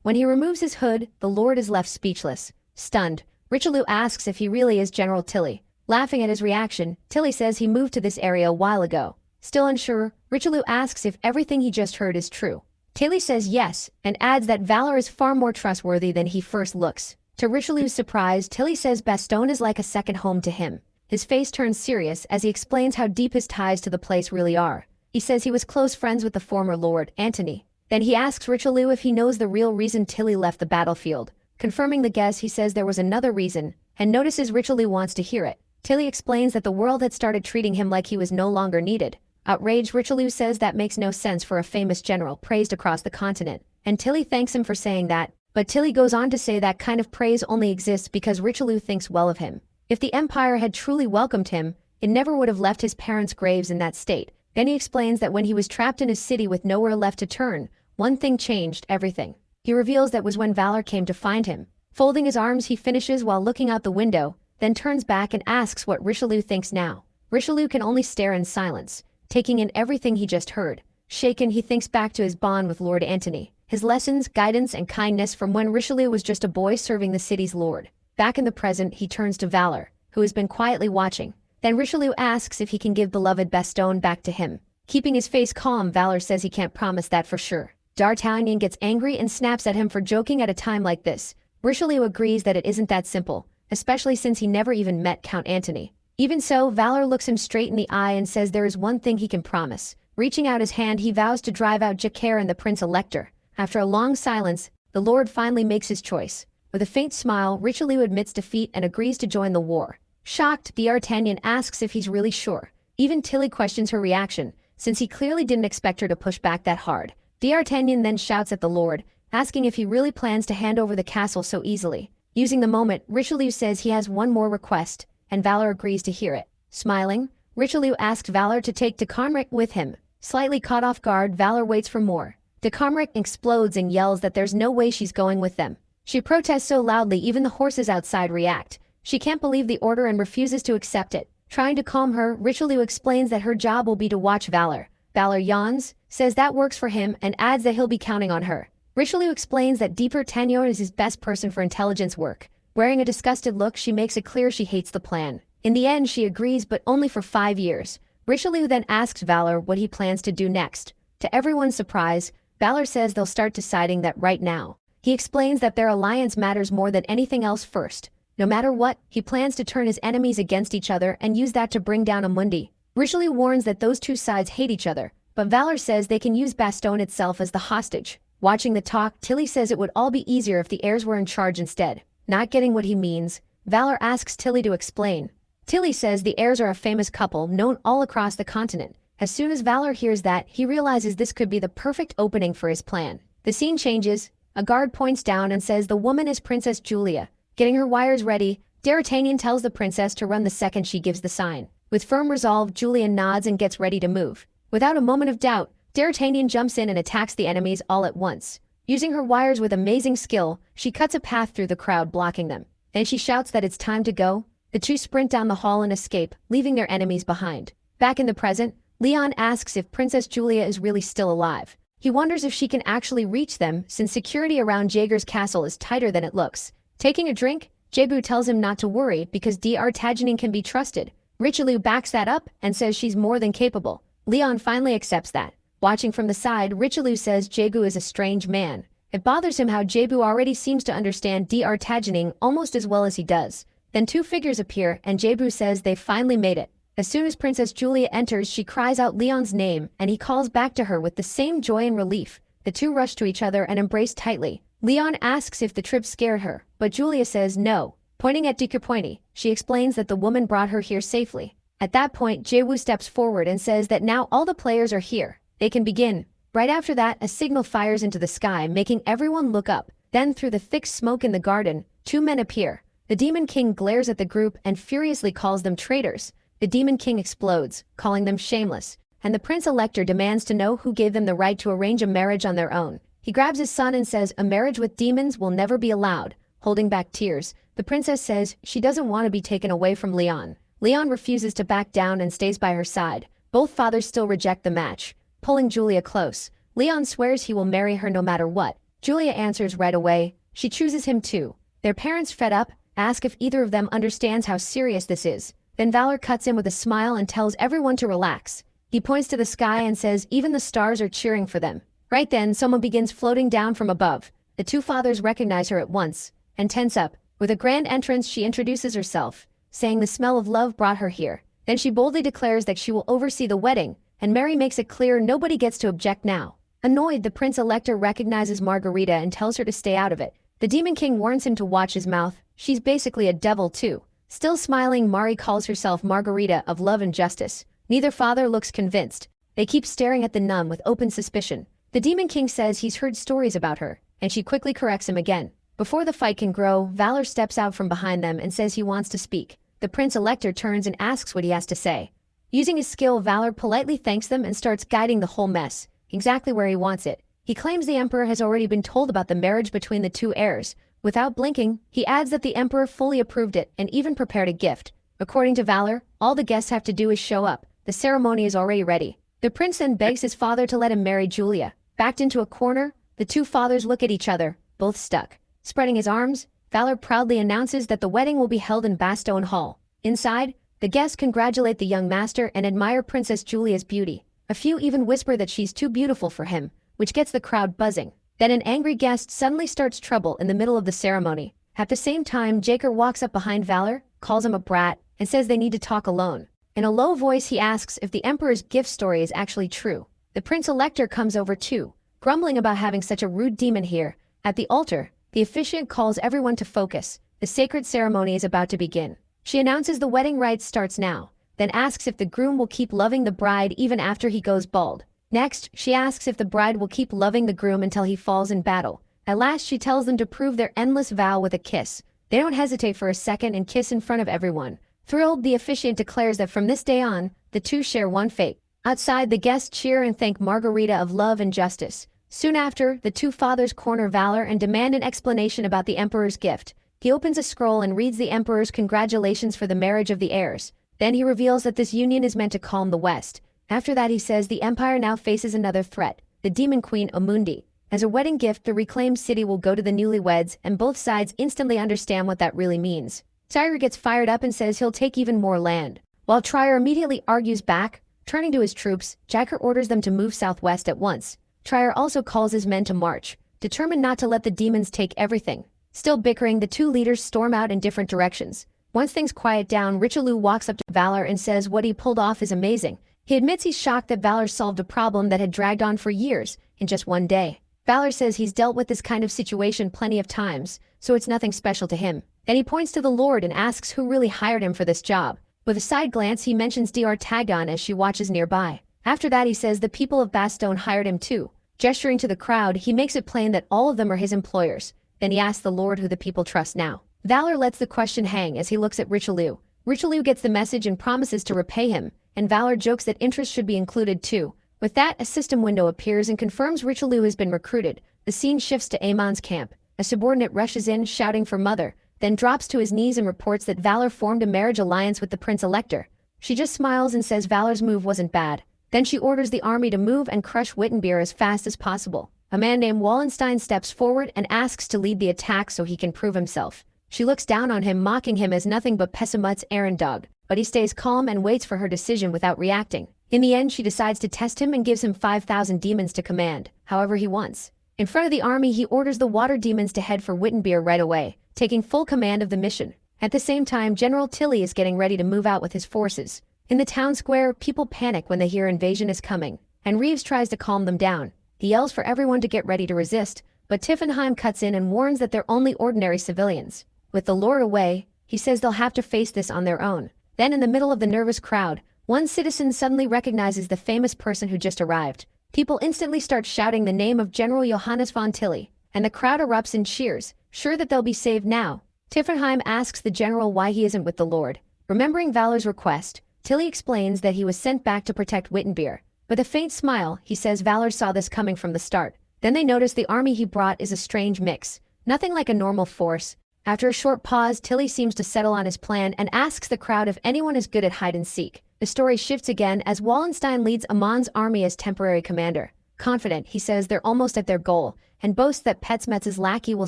When he removes his hood, the lord is left speechless. Stunned, Richelieu asks if he really is General Tilly. Laughing at his reaction, Tilly says he moved to this area a while ago. Still unsure, Richelieu asks if everything he just heard is true. Tilly says yes, and adds that Valor is far more trustworthy than he first looks. To Richelieu's surprise, Tilly says Bastone is like a second home to him. His face turns serious as he explains how deep his ties to the place really are. He says he was close friends with the former lord, Antony. Then he asks Richelieu if he knows the real reason Tilly left the battlefield. Confirming the guess, he says there was another reason, and notices Richelieu wants to hear it. Tilly explains that the world had started treating him like he was no longer needed. Outraged, Richelieu says that makes no sense for a famous general praised across the continent, and Tilly thanks him for saying that, but Tilly goes on to say that kind of praise only exists because Richelieu thinks well of him. If the empire had truly welcomed him, it never would have left his parents' graves in that state. Then he explains that when he was trapped in his city with nowhere left to turn, one thing changed everything. He reveals that was when Valor came to find him. Folding his arms, he finishes while looking out the window, then turns back and asks what Richelieu thinks now. Richelieu can only stare in silence, taking in everything he just heard. Shaken, he thinks back to his bond with Lord Antony, his lessons, guidance, and kindness from when Richelieu was just a boy serving the city's lord. Back in the present, he turns to Valor, who has been quietly watching. Then Richelieu asks if he can give beloved Bastone back to him. Keeping his face calm, Valor says he can't promise that for sure. D'Artagnan gets angry and snaps at him for joking at a time like this. Richelieu agrees that it isn't that simple, especially since he never even met Count Antony. Even so, Valor looks him straight in the eye and says there is one thing he can promise. Reaching out his hand, he vows to drive out Jacare and the Prince Elector. After a long silence, the Lord finally makes his choice. With a faint smile, Richelieu admits defeat and agrees to join the war. Shocked, D'Artagnan asks if he's really sure. Even Tilly questions her reaction, since he clearly didn't expect her to push back that hard. D'Artagnan then shouts at the Lord, asking if he really plans to hand over the castle so easily. Using the moment, Richelieu says he has one more request, and Valor agrees to hear it. Smiling, Richelieu asks Valor to take de Carmack with him. Slightly caught off guard, Valor waits for more. De Carmack explodes and yells that there's no way she's going with them. She protests so loudly even the horses outside react. She can't believe the order and refuses to accept it. Trying to calm her, Richelieu explains that her job will be to watch Valor. Valor yawns, says that works for him, and adds that he'll be counting on her. Richelieu explains that D'Artagnan is his best person for intelligence work. Wearing a disgusted look, she makes it clear she hates the plan. In the end, she agrees, but only for 5 years. Richelieu then asks Valor what he plans to do next. To everyone's surprise, Valor says they'll start deciding that right now. He explains that their alliance matters more than anything else first. No matter what, he plans to turn his enemies against each other and use that to bring down Amundi. Richelieu warns that those two sides hate each other, but Valor says they can use Bastogne itself as the hostage. Watching the talk, Tilly says it would all be easier if the heirs were in charge instead. Not getting what he means, Valor asks Tilly to explain. Tilly says the heirs are a famous couple known all across the continent. As soon as Valor hears that, he realizes this could be the perfect opening for his plan. The scene changes. A guard points down and says the woman is Princess Julia. Getting her wires ready, D'Artagnan tells the princess to run the second she gives the sign. With firm resolve, Julia nods and gets ready to move. Without a moment of doubt, D'Artagnan jumps in and attacks the enemies all at once. Using her wires with amazing skill, she cuts a path through the crowd blocking them. Then she shouts that it's time to go. The two sprint down the hall and escape, leaving their enemies behind. Back in the present, Leon asks if Princess Julia is really still alive. He wonders if she can actually reach them since security around Jaeger's castle is tighter than it looks. Taking a drink, Jebu tells him not to worry because D'Artagnan can be trusted. Richelieu backs that up and says she's more than capable. Leon finally accepts that. Watching from the side, Richelieu says Jebu is a strange man. It bothers him how Jebu already seems to understand D'Artagnan almost as well as he does. Then two figures appear and Jebu says they've finally made it. As soon as Princess Julia enters, she cries out Leon's name and he calls back to her with the same joy and relief. The two rush to each other and embrace tightly. Leon asks if the trip scared her, but Julia says no. Pointing at Pointy, she explains that the woman brought her here safely. At that point, Jewu steps forward and says that now all the players are here. They can begin. Right after that, a signal fires into the sky, making everyone look up. Then through the thick smoke in the garden, two men appear. The Demon King glares at the group and furiously calls them traitors. The Demon King explodes, calling them shameless. And the Prince Elector demands to know who gave them the right to arrange a marriage on their own. He grabs his son and says a marriage with demons will never be allowed. Holding back tears, the princess says she doesn't want to be taken away from Leon. Leon refuses to back down and stays by her side. Both fathers still reject the match. Pulling Julia close, Leon swears he will marry her no matter what. Julia answers right away. She chooses him too. Their parents, fed up, ask if either of them understands how serious this is. Then Valor cuts in with a smile and tells everyone to relax. He points to the sky and says even the stars are cheering for them. Right then, someone begins floating down from above. The two fathers recognize her at once and tense up. With a grand entrance, she introduces herself, saying the smell of love brought her here. Then she boldly declares that she will oversee the wedding, and Mary makes it clear nobody gets to object now. Annoyed, the Prince Elector recognizes Margarita and tells her to stay out of it. The Demon King warns him to watch his mouth. She's basically a devil too. Still smiling, Mari calls herself Margarita of love and justice. Neither father looks convinced. They keep staring at the nun with open suspicion. The Demon King says he's heard stories about her, and she quickly corrects him again. Before the fight can grow, Valor steps out from behind them and says he wants to speak. The Prince Elector turns and asks what he has to say. Using his skill, Valor politely thanks them and starts guiding the whole mess, exactly where he wants it. He claims the Emperor has already been told about the marriage between the two heirs. Without blinking, he adds that the Emperor fully approved it and even prepared a gift. According to Valor, all the guests have to do is show up. The ceremony is already ready. The prince then begs his father to let him marry Julia. Backed into a corner, the two fathers look at each other, both stuck. Spreading his arms, Valor proudly announces that the wedding will be held in Bastogne Hall. Inside, the guests congratulate the young master and admire Princess Julia's beauty. A few even whisper that she's too beautiful for him, which gets the crowd buzzing. Then an angry guest suddenly starts trouble in the middle of the ceremony. At the same time, Jaker walks up behind Valor, calls him a brat, and says they need to talk alone. In a low voice, he asks if the Emperor's gift story is actually true. The Prince Elector comes over too, grumbling about having such a rude demon here. At the altar, the officiant calls everyone to focus. The sacred ceremony is about to begin. She announces the wedding rites starts now, then asks if the groom will keep loving the bride even after he goes bald. Next, she asks if the bride will keep loving the groom until he falls in battle. At last, she tells them to prove their endless vow with a kiss. They don't hesitate for a second and kiss in front of everyone. Thrilled, the officiant declares that from this day on, the two share one fate. Outside, the guests cheer and thank Margarita of love and justice. Soon after, the two fathers corner Valor and demand an explanation about the Emperor's gift. He opens a scroll and reads the Emperor's congratulations for the marriage of the heirs. Then he reveals that this union is meant to calm the West. After that, he says the Empire now faces another threat, the Demon Queen Omundi. As a wedding gift, the reclaimed city will go to the newlyweds, and both sides instantly understand what that really means. Tyre gets fired up and says he'll take even more land, while Trier immediately argues back. Turning to his troops, Jacker orders them to move southwest at once. Trier also calls his men to march, determined not to let the demons take everything. Still bickering, the two leaders storm out in different directions. Once things quiet down, Richelieu walks up to Valor and says what he pulled off is amazing. He admits he's shocked that Valor solved a problem that had dragged on for years, in just one day. Valor says he's dealt with this kind of situation plenty of times, so it's nothing special to him. Then he points to the Lord and asks who really hired him for this job. With a side glance, he mentions D'Artagnan as she watches nearby. After that, he says the people of Bastogne hired him too. Gesturing to the crowd, he makes it plain that all of them are his employers. Then he asks the Lord who the people trust now. Valor lets the question hang as he looks at Richelieu. Richelieu gets the message and promises to repay him, and Valor jokes that interest should be included too. With that, a system window appears and confirms Richelieu has been recruited. The scene shifts to Amon's camp. A subordinate rushes in, shouting for mother, then drops to his knees and reports that Valor formed a marriage alliance with the Prince Elector. She just smiles and says Valor's move wasn't bad. Then she orders the army to move and crush Wittenberg as fast as possible. A man named Wallenstein steps forward and asks to lead the attack so he can prove himself. She looks down on him, mocking him as nothing but Pessimut's errand dog, but he stays calm and waits for her decision without reacting. In the end, she decides to test him and gives him 5,000 demons to command, however he wants. In front of the army, he orders the water demons to head for Wittenberg right away, taking full command of the mission. At the same time, General Tilly is getting ready to move out with his forces. In the town square, people panic when they hear invasion is coming, and Reeves tries to calm them down. He yells for everyone to get ready to resist, but Tiffenheim cuts in and warns that they're only ordinary civilians. With the Lord away, he says they'll have to face this on their own. Then in the middle of the nervous crowd, one citizen suddenly recognizes the famous person who just arrived. People instantly start shouting the name of General Johannes von Tilly, and the crowd erupts in cheers, sure that they'll be saved now. Tiffenheim asks the general why he isn't with the Lord. Remembering Valor's request, Tilly explains that he was sent back to protect Wittenberg. With a faint smile, he says Valor saw this coming from the start. Then they notice the army he brought is a strange mix, nothing like a normal force. After a short pause, Tilly seems to settle on his plan and asks the crowd if anyone is good at hide-and-seek. The story shifts again as Wallenstein leads Amon's army as temporary commander. Confident, he says they're almost at their goal, and boasts that Petzmetz's lackey will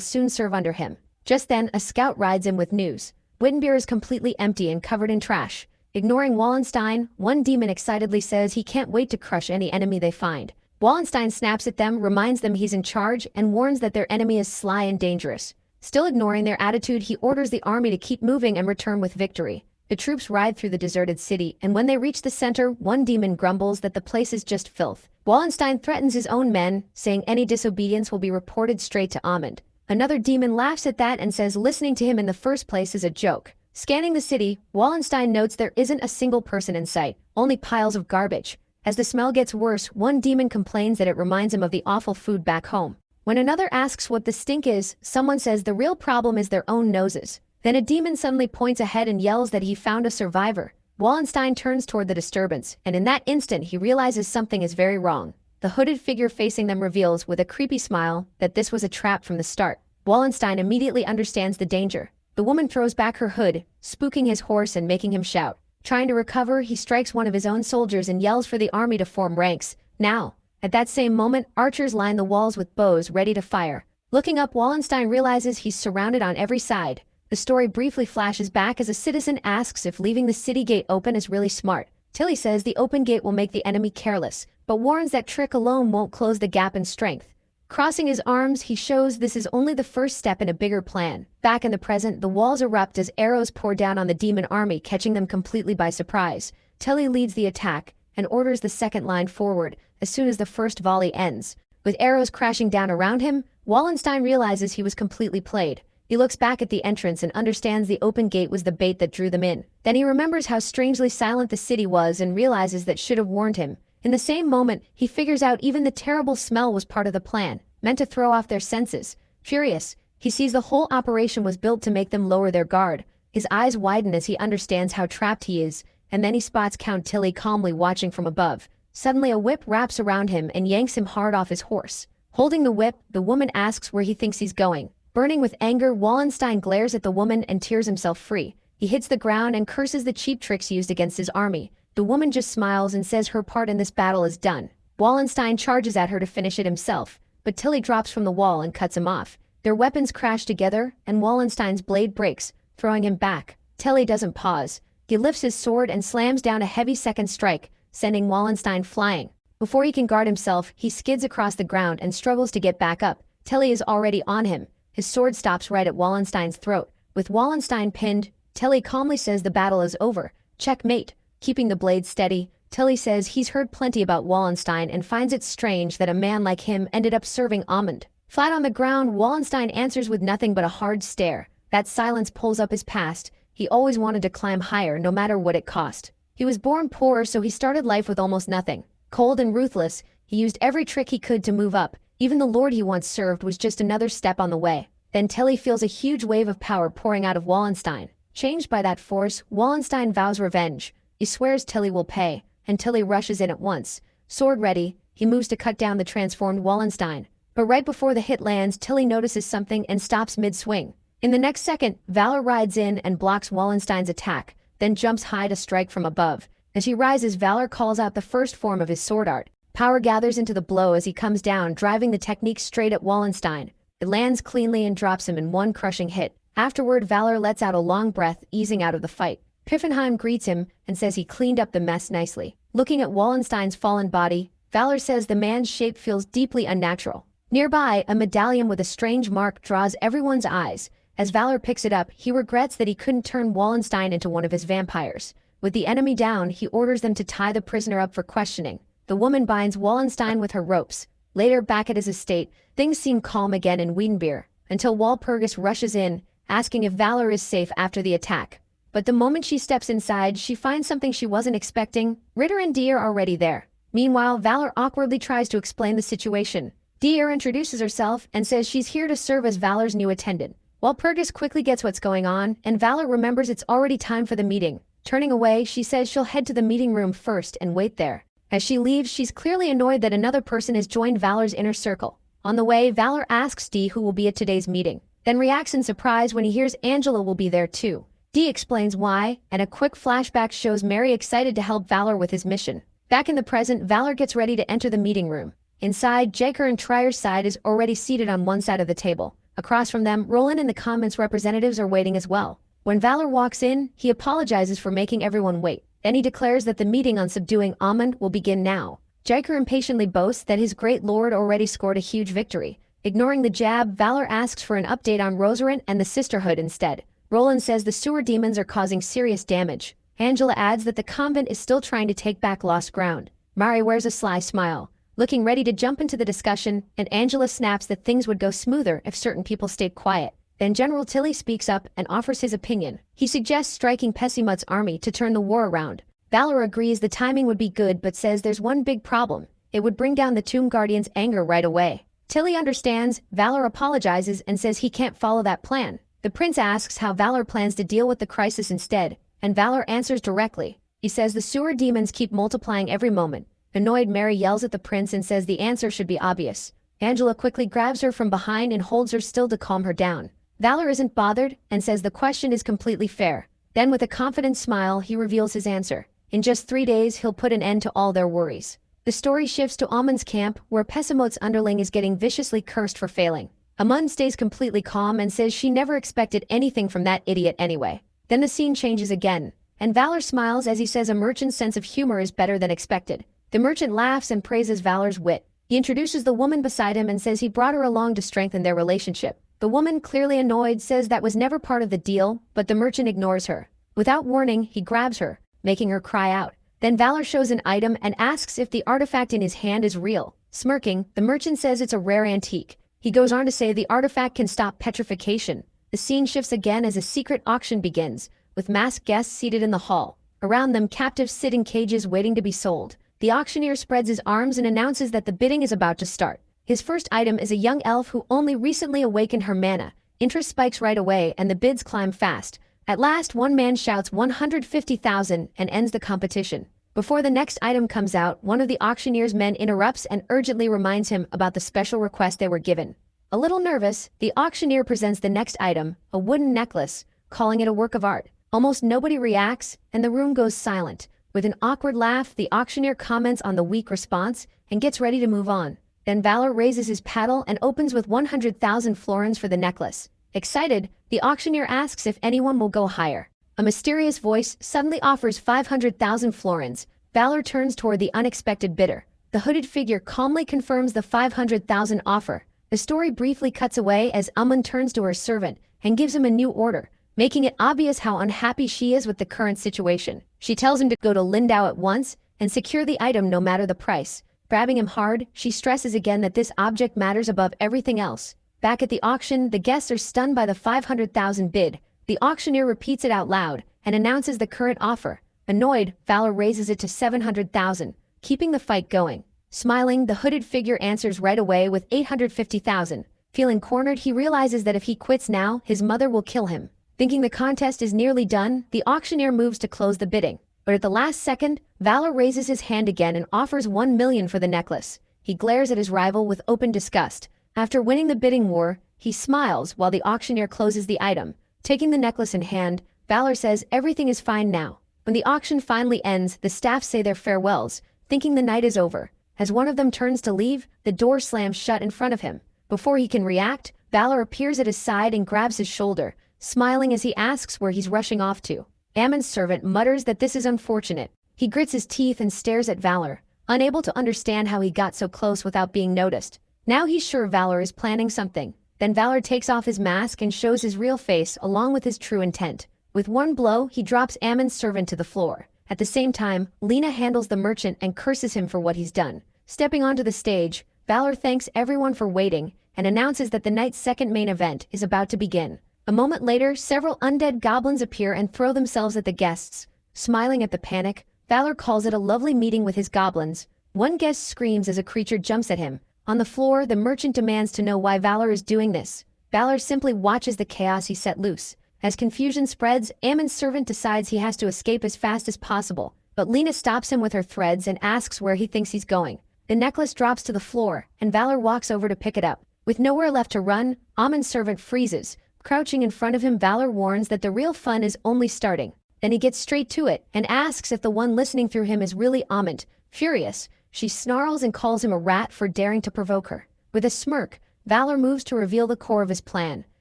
soon serve under him. Just then, a scout rides in with news. Wittenberg is completely empty and covered in trash. Ignoring Wallenstein, one demon excitedly says he can't wait to crush any enemy they find. Wallenstein snaps at them, reminds them he's in charge, and warns that their enemy is sly and dangerous. Still ignoring their attitude, he orders the army to keep moving and return with victory. The troops ride through the deserted city, and when they reach the center, one demon grumbles that the place is just filth. Wallenstein threatens his own men, saying any disobedience will be reported straight to Amund. Another demon laughs at that and says listening to him in the first place is a joke. Scanning the city, Wallenstein notes there isn't a single person in sight, only piles of garbage. As the smell gets worse, one demon complains that it reminds him of the awful food back home. When another asks what the stink is, someone says the real problem is their own noses. Then a demon suddenly points ahead and yells that he found a survivor. Wallenstein turns toward the disturbance, and in that instant he realizes something is very wrong. The hooded figure facing them reveals, with a creepy smile, that this was a trap from the start. Wallenstein immediately understands the danger. The woman throws back her hood, spooking his horse and making him shout. Trying to recover, he strikes one of his own soldiers and yells for the army to form ranks. Now! At that same moment, archers line the walls with bows ready to fire. Looking up, Wallenstein realizes he's surrounded on every side. The story briefly flashes back as a citizen asks if leaving the city gate open is really smart. Tilly says the open gate will make the enemy careless, but warns that trick alone won't close the gap in strength. Crossing his arms, he shows this is only the first step in a bigger plan. Back in the present, the walls erupt as arrows pour down on the demon army, catching them completely by surprise. Tilly leads the attack and orders the second line forward as soon as the first volley ends. With arrows crashing down around him, Wallenstein realizes he was completely played. He looks back at the entrance and understands the open gate was the bait that drew them in. Then he remembers how strangely silent the city was and realizes that should have warned him. In the same moment, he figures out even the terrible smell was part of the plan, meant to throw off their senses. Furious, He sees the whole operation was built to make them lower their guard. His eyes widen as he understands how trapped he is, and then he spots Count Tilly calmly watching from above. Suddenly a whip wraps around him and yanks him hard off his horse. Holding the whip, the woman asks where he thinks he's going. Burning with anger, Wallenstein glares at the woman and tears himself free. He hits the ground and curses the cheap tricks used against his army. The woman just smiles and says her part in this battle is done. Wallenstein charges at her to finish it himself, but Tilly drops from the wall and cuts him off. Their weapons crash together, and Wallenstein's blade breaks, throwing him back. Tilly doesn't pause. He lifts his sword and slams down a heavy second strike, sending Wallenstein flying. Before he can guard himself, he skids across the ground and struggles to get back up. Tilly is already on him. His sword stops right at Wallenstein's throat. With Wallenstein pinned, Tilly calmly says the battle is over. Checkmate. Keeping the blade steady, Tilly says he's heard plenty about Wallenstein and finds it strange that a man like him ended up serving Amund. Flat on the ground, Wallenstein answers with nothing but a hard stare. That silence pulls up his past. He always wanted to climb higher no matter what it cost. He was born poor, so he started life with almost nothing. Cold and ruthless, he used every trick he could to move up. Even the lord he once served was just another step on the way. Then Tilly feels a huge wave of power pouring out of Wallenstein. Changed by that force, Wallenstein vows revenge. He swears Tilly will pay, and Tilly rushes in at once. Sword ready, he moves to cut down the transformed Wallenstein. But right before the hit lands, Tilly notices something and stops mid-swing. In the next second, Valor rides in and blocks Wallenstein's attack, then jumps high to strike from above. As he rises, Valor calls out the first form of his sword art. Power gathers into the blow as he comes down, driving the technique straight at Wallenstein. It lands cleanly and drops him in one crushing hit. Afterward, Valor lets out a long breath, easing out of the fight. Piffenheim greets him and says he cleaned up the mess nicely. Looking at Wallenstein's fallen body, Valor says the man's shape feels deeply unnatural. Nearby, a medallion with a strange mark draws everyone's eyes. As Valor picks it up, he regrets that he couldn't turn Wallenstein into one of his vampires. With the enemy down, he orders them to tie the prisoner up for questioning. The woman binds Wallenstein with her ropes. Later, back at his estate, things seem calm again in Wiedenbeer, until Walpurgis rushes in, asking if Valor is safe after the attack. But the moment she steps inside, she finds something she wasn't expecting. Ritter and Deer are already there. Meanwhile, Valor awkwardly tries to explain the situation. Deer introduces herself and says she's here to serve as Valor's new attendant. Walpurgis quickly gets what's going on, and Valor remembers it's already time for the meeting. Turning away, she says she'll head to the meeting room first and wait there. As she leaves, she's clearly annoyed that another person has joined Valor's inner circle. On the way, Valor asks Dee who will be at today's meeting, then reacts in surprise when he hears Angela will be there too. Dee explains why, and a quick flashback shows Mary excited to help Valor with his mission. Back in the present, Valor gets ready to enter the meeting room. Inside, Jaker and Trier's side is already seated on one side of the table. Across from them, Roland and the Commons representatives are waiting as well. When Valor walks in, he apologizes for making everyone wait. Then he declares that the meeting on subduing Amund will begin now. Jaker impatiently boasts that his great lord already scored a huge victory. Ignoring the jab, Valor asks for an update on Rosarin and the Sisterhood instead. Roland says the sewer demons are causing serious damage. Angela adds that the convent is still trying to take back lost ground. Mari wears a sly smile, looking ready to jump into the discussion, and Angela snaps that things would go smoother if certain people stayed quiet. Then General Tilly speaks up and offers his opinion. He suggests striking Pessimut's army to turn the war around. Valor agrees the timing would be good but says there's one big problem. It would bring down the Tomb Guardian's anger right away. Tilly understands, Valor apologizes and says he can't follow that plan. The prince asks how Valor plans to deal with the crisis instead, and Valor answers directly. He says the sewer demons keep multiplying every moment. Annoyed, Mary yells at the prince and says the answer should be obvious. Angela quickly grabs her from behind and holds her still to calm her down. Valor isn't bothered and says the question is completely fair. Then with a confident smile, he reveals his answer. In just 3 days, he'll put an end to all their worries. The story shifts to Amund's camp, where Pessimut's underling is getting viciously cursed for failing. Amund stays completely calm and says she never expected anything from that idiot anyway. Then the scene changes again, and Valor smiles as he says a merchant's sense of humor is better than expected. The merchant laughs and praises Valor's wit. He introduces the woman beside him and says he brought her along to strengthen their relationship. The woman, clearly annoyed, says that was never part of the deal, but the merchant ignores her. Without warning, he grabs her, making her cry out. Then Valor shows an item and asks if the artifact in his hand is real. Smirking, the merchant says it's a rare antique. He goes on to say the artifact can stop petrification. The scene shifts again as a secret auction begins, with masked guests seated in the hall. Around them, captives sit in cages waiting to be sold. The auctioneer spreads his arms and announces that the bidding is about to start. His first item is a young elf who only recently awakened her mana. Interest spikes right away and the bids climb fast. At last, one man shouts 150,000 and ends the competition. Before the next item comes out, one of the auctioneer's men interrupts and urgently reminds him about the special request they were given. A little nervous, the auctioneer presents the next item, a wooden necklace, calling it a work of art. Almost nobody reacts, and the room goes silent. With an awkward laugh, the auctioneer comments on the weak response and gets ready to move on. Then Valor raises his paddle and opens with 100,000 florins for the necklace. Excited, the auctioneer asks if anyone will go higher. A mysterious voice suddenly offers 500,000 florins. Valor turns toward the unexpected bidder. The hooded figure calmly confirms the 500,000 offer. The story briefly cuts away as Amun turns to her servant and gives him a new order, making it obvious how unhappy she is with the current situation. She tells him to go to Lindau at once and secure the item no matter the price. Grabbing him hard, she stresses again that this object matters above everything else. Back at the auction, the guests are stunned by the 500,000 bid. The auctioneer repeats it out loud and announces the current offer. Annoyed, Valor raises it to 700,000, keeping the fight going. Smiling, the hooded figure answers right away with 850,000. Feeling cornered, he realizes that if he quits now, his mother will kill him. Thinking the contest is nearly done, the auctioneer moves to close the bidding. But at the last second, Valor raises his hand again and offers 1 million for the necklace. He glares at his rival with open disgust. After winning the bidding war, he smiles while the auctioneer closes the item. Taking the necklace in hand, Valor says everything is fine now. When the auction finally ends, the staff say their farewells, thinking the night is over. As one of them turns to leave, the door slams shut in front of him. Before he can react, Valor appears at his side and grabs his shoulder, smiling as he asks where he's rushing off to. Amon's servant mutters that this is unfortunate. He grits his teeth and stares at Valor, unable to understand how he got so close without being noticed. Now he's sure Valor is planning something. Then Valor takes off his mask and shows his real face along with his true intent. With one blow, he drops Amon's servant to the floor. At the same time, Lena handles the merchant and curses him for what he's done. Stepping onto the stage, Valor thanks everyone for waiting and announces that the night's second main event is about to begin. A moment later, several undead goblins appear and throw themselves at the guests. Smiling at the panic, Valor calls it a lovely meeting with his goblins. One guest screams as a creature jumps at him. On the floor, the merchant demands to know why Valor is doing this. Valor simply watches the chaos he set loose. As confusion spreads, Amon's servant decides he has to escape as fast as possible. But Lena stops him with her threads and asks where he thinks he's going. The necklace drops to the floor, and Valor walks over to pick it up. With nowhere left to run, Amon's servant freezes. Crouching in front of him, Valor warns that the real fun is only starting. Then he gets straight to it and asks if the one listening through him is really Amon. Furious, she snarls and calls him a rat for daring to provoke her. With a smirk, Valor moves to reveal the core of his plan.